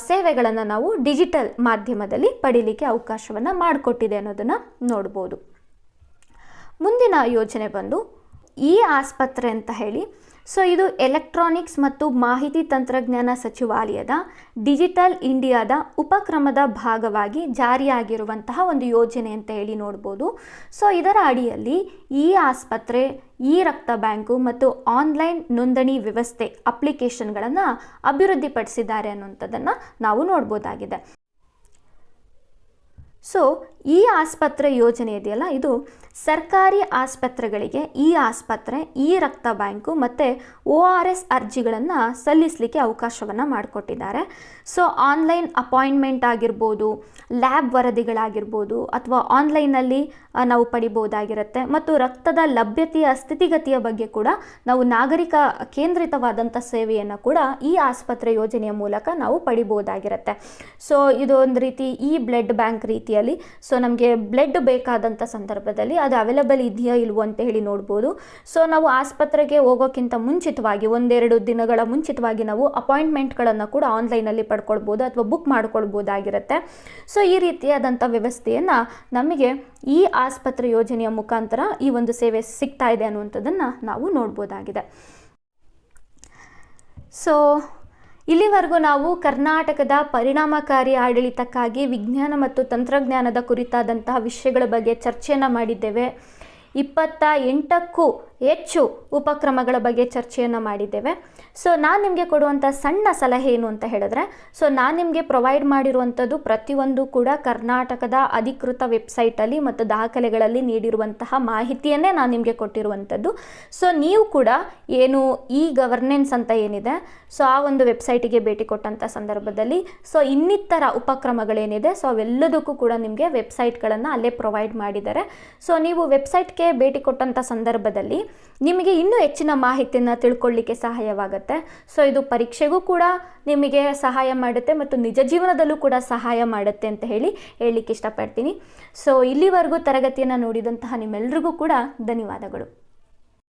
ಸೇವೆಗಳನ್ನು ನಾವು ಡಿಜಿಟಲ್ ಮಾಧ್ಯಮದಲ್ಲಿ ಪಡೀಲಿಕ್ಕೆ ಅವಕಾಶವನ್ನು ಮಾಡಿಕೊಟ್ಟಿದೆ ಅನ್ನೋದನ್ನು ನೋಡ್ಬೋದು. ಮುಂದಿನ ಯೋಜನೆ ಬಂದು ಈ ಆಸ್ಪತ್ರೆ ಅಂತ ಹೇಳಿ. ಸೊ ಇದು ಎಲೆಕ್ಟ್ರಾನಿಕ್ಸ್ ಮತ್ತು ಮಾಹಿತಿ ತಂತ್ರಜ್ಞಾನ ಸಚಿವಾಲಯದ ಡಿಜಿಟಲ್ ಇಂಡಿಯಾದ ಉಪಕ್ರಮದ ಭಾಗವಾಗಿ ಜಾರಿಯಾಗಿರುವಂತಹ ಒಂದು ಯೋಜನೆ ಅಂತ ಹೇಳಿ ನೋಡ್ಬೋದು. ಸೊ ಇದರ ಅಡಿಯಲ್ಲಿ ಈ ಆಸ್ಪತ್ರೆ, ಈ ರಕ್ತ ಬ್ಯಾಂಕು ಮತ್ತು ಆನ್ಲೈನ್ ನೋಂದಣಿ ವ್ಯವಸ್ಥೆ ಅಪ್ಲಿಕೇಶನ್ಗಳನ್ನು ಅಭಿವೃದ್ಧಿಪಡಿಸಿದ್ದಾರೆ ಅನ್ನುವಂಥದ್ದನ್ನು ನಾವು ನೋಡ್ಬೋದಾಗಿದೆ. ಸೊ ಈ ಆಸ್ಪತ್ರೆ ಯೋಜನೆ ಇದೆಯಲ್ಲ, ಇದು ಸರ್ಕಾರಿ ಆಸ್ಪತ್ರೆಗಳಿಗೆ ಈ ಆಸ್ಪತ್ರೆ, ಈ ರಕ್ತ ಬ್ಯಾಂಕು ಮತ್ತು ORS ಅರ್ಜಿಗಳನ್ನು ಸಲ್ಲಿಸಲಿಕ್ಕೆ ಅವಕಾಶವನ್ನು ಮಾಡಿಕೊಟ್ಟಿದ್ದಾರೆ. ಸೊ ಆನ್ಲೈನ್ ಅಪಾಯಿಂಟ್ಮೆಂಟ್ ಆಗಿರ್ಬೋದು, ಲ್ಯಾಬ್ ವರದಿಗಳಾಗಿರ್ಬೋದು ಅಥವಾ ಆನ್ಲೈನಲ್ಲಿ ನಾವು ಪಡಿಬೋದಾಗಿರುತ್ತೆ. ಮತ್ತು ರಕ್ತದ ಲಭ್ಯತೆಯ ಸ್ಥಿತಿಗತಿಯ ಬಗ್ಗೆ ಕೂಡ ನಾವು ನಾಗರಿಕ ಕೇಂದ್ರಿತವಾದಂಥ ಸೇವೆಯನ್ನು ಕೂಡ ಈ ಆಸ್ಪತ್ರೆ ಯೋಜನೆಯ ಮೂಲಕ ನಾವು ಪಡಿಬೋದಾಗಿರುತ್ತೆ. ಸೊ ಇದು ಒಂದು ರೀತಿ ಈ ಬ್ಲಡ್ ಬ್ಯಾಂಕ್ ರೀತಿಯಲ್ಲಿ. ಸೊ ನಮಗೆ ಬ್ಲಡ್ ಬೇಕಾದಂಥ ಸಂದರ್ಭದಲ್ಲಿ ಅದು ಅವೈಲೇಬಲ್ ಇದೆಯಾ ಇಲ್ವೋ ಅಂತ ಹೇಳಿ ನೋಡ್ಬೋದು. ಸೊ ನಾವು ಆಸ್ಪತ್ರೆಗೆ ಹೋಗೋಕ್ಕಿಂತ ಮುಂಚಿತವಾಗಿ 1-2 ದಿನಗಳ ಮುಂಚಿತವಾಗಿ ನಾವು ಅಪಾಯಿಂಟ್ಮೆಂಟ್ಗಳನ್ನು ಕೂಡ ಆನ್ಲೈನಲ್ಲಿ ಪಡ್ಕೊಳ್ಬೋದು ಅಥವಾ ಬುಕ್ ಮಾಡ್ಕೊಳ್ಬೋದಾಗಿರುತ್ತೆ. ಸೊ ಈ ರೀತಿಯಾದಂಥ ವ್ಯವಸ್ಥೆಯನ್ನು ನಮಗೆ ಈ ಆಸ್ಪತ್ರೆ ಯೋಜನೆಯ ಮುಖಾಂತರ ಈ ಒಂದು ಸೇವೆ ಸಿಗ್ತಾ ಇದೆ ಅನ್ನುವಂಥದ್ದನ್ನು ನಾವು ನೋಡ್ಬೋದಾಗಿದೆ. ಸೊ ಇಲ್ಲಿವರೆಗೂ ನಾವು ಕರ್ನಾಟಕದ ಪರಿಣಾಮಕಾರಿ ಆಡಳಿತಕ್ಕಾಗಿ ವಿಜ್ಞಾನ ಮತ್ತು ತಂತ್ರಜ್ಞಾನದ ಕುರಿತಾದಂತಹ ವಿಷಯಗಳ ಬಗ್ಗೆ ಚರ್ಚೆಯನ್ನು ಮಾಡಿದ್ದೇವೆ. 28ಕ್ಕೂ ಹೆಚ್ಚು ಉಪಕ್ರಮಗಳ ಬಗ್ಗೆ ಚರ್ಚೆಯನ್ನು ಮಾಡಿದ್ದೇವೆ. ಸೊ ನಾನು ನಿಮಗೆ ಕೊಡುವಂಥ ಸಣ್ಣ ಸಲಹೆ ಏನು ಅಂತ ಹೇಳಿದ್ರೆ, ಸೊ ನಾನು ನಿಮಗೆ ಪ್ರೊವೈಡ್ ಮಾಡಿರುವಂಥದ್ದು ಪ್ರತಿಯೊಂದು ಕೂಡ ಕರ್ನಾಟಕದ ಅಧಿಕೃತ ವೆಬ್ಸೈಟಲ್ಲಿ ಮತ್ತು ದಾಖಲೆಗಳಲ್ಲಿ ನೀಡಿರುವಂತಹ ಮಾಹಿತಿಯನ್ನೇ ನಾನು ನಿಮಗೆ ಕೊಟ್ಟಿರುವಂಥದ್ದು. ಸೊ ನೀವು ಕೂಡ ಏನು ಈ ಗವರ್ನೆನ್ಸ್ ಅಂತ ಏನಿದೆ, ಸೊ ಆ ಒಂದು ವೆಬ್ಸೈಟಿಗೆ ಭೇಟಿ ಕೊಟ್ಟಂಥ ಸಂದರ್ಭದಲ್ಲಿ ಸೊ ಇನ್ನಿತರ ಉಪಕ್ರಮಗಳೇನಿದೆ, ಸೊ ಅವೆಲ್ಲದಕ್ಕೂ ಕೂಡ ನಿಮಗೆ ವೆಬ್ಸೈಟ್ಗಳನ್ನು ಅಲ್ಲೇ ಪ್ರೊವೈಡ್ ಮಾಡಿದ್ದಾರೆ. ಸೊ ನೀವು ವೆಬ್ಸೈಟ್ಗೆ ಭೇಟಿ ಕೊಟ್ಟಂಥ ಸಂದರ್ಭದಲ್ಲಿ ನಿಮಗೆ ಇನ್ನೂ ಹೆಚ್ಚಿನ ಮಾಹಿತಿಯನ್ನು ತಿಳ್ಕೊಳ್ಳಿಕ್ಕೆ ಸಹಾಯವಾಗುತ್ತೆ. ಸೊ ಇದು ಪರೀಕ್ಷೆಗೂ ಕೂಡ ನಿಮಗೆ ಸಹಾಯ ಮಾಡುತ್ತೆ ಮತ್ತು ನಿಜ ಜೀವನದಲ್ಲೂ ಕೂಡ ಸಹಾಯ ಮಾಡುತ್ತೆ ಅಂತ ಹೇಳಲಿಕ್ಕೆ ಇಷ್ಟಪಡ್ತೀನಿ. ಸೊ ಇಲ್ಲಿವರೆಗೂ ತರಗತಿಯನ್ನು ನೋಡಿದಂತಹ ನಿಮ್ಮೆಲ್ಲರಿಗೂ ಕೂಡ ಧನ್ಯವಾದಗಳು.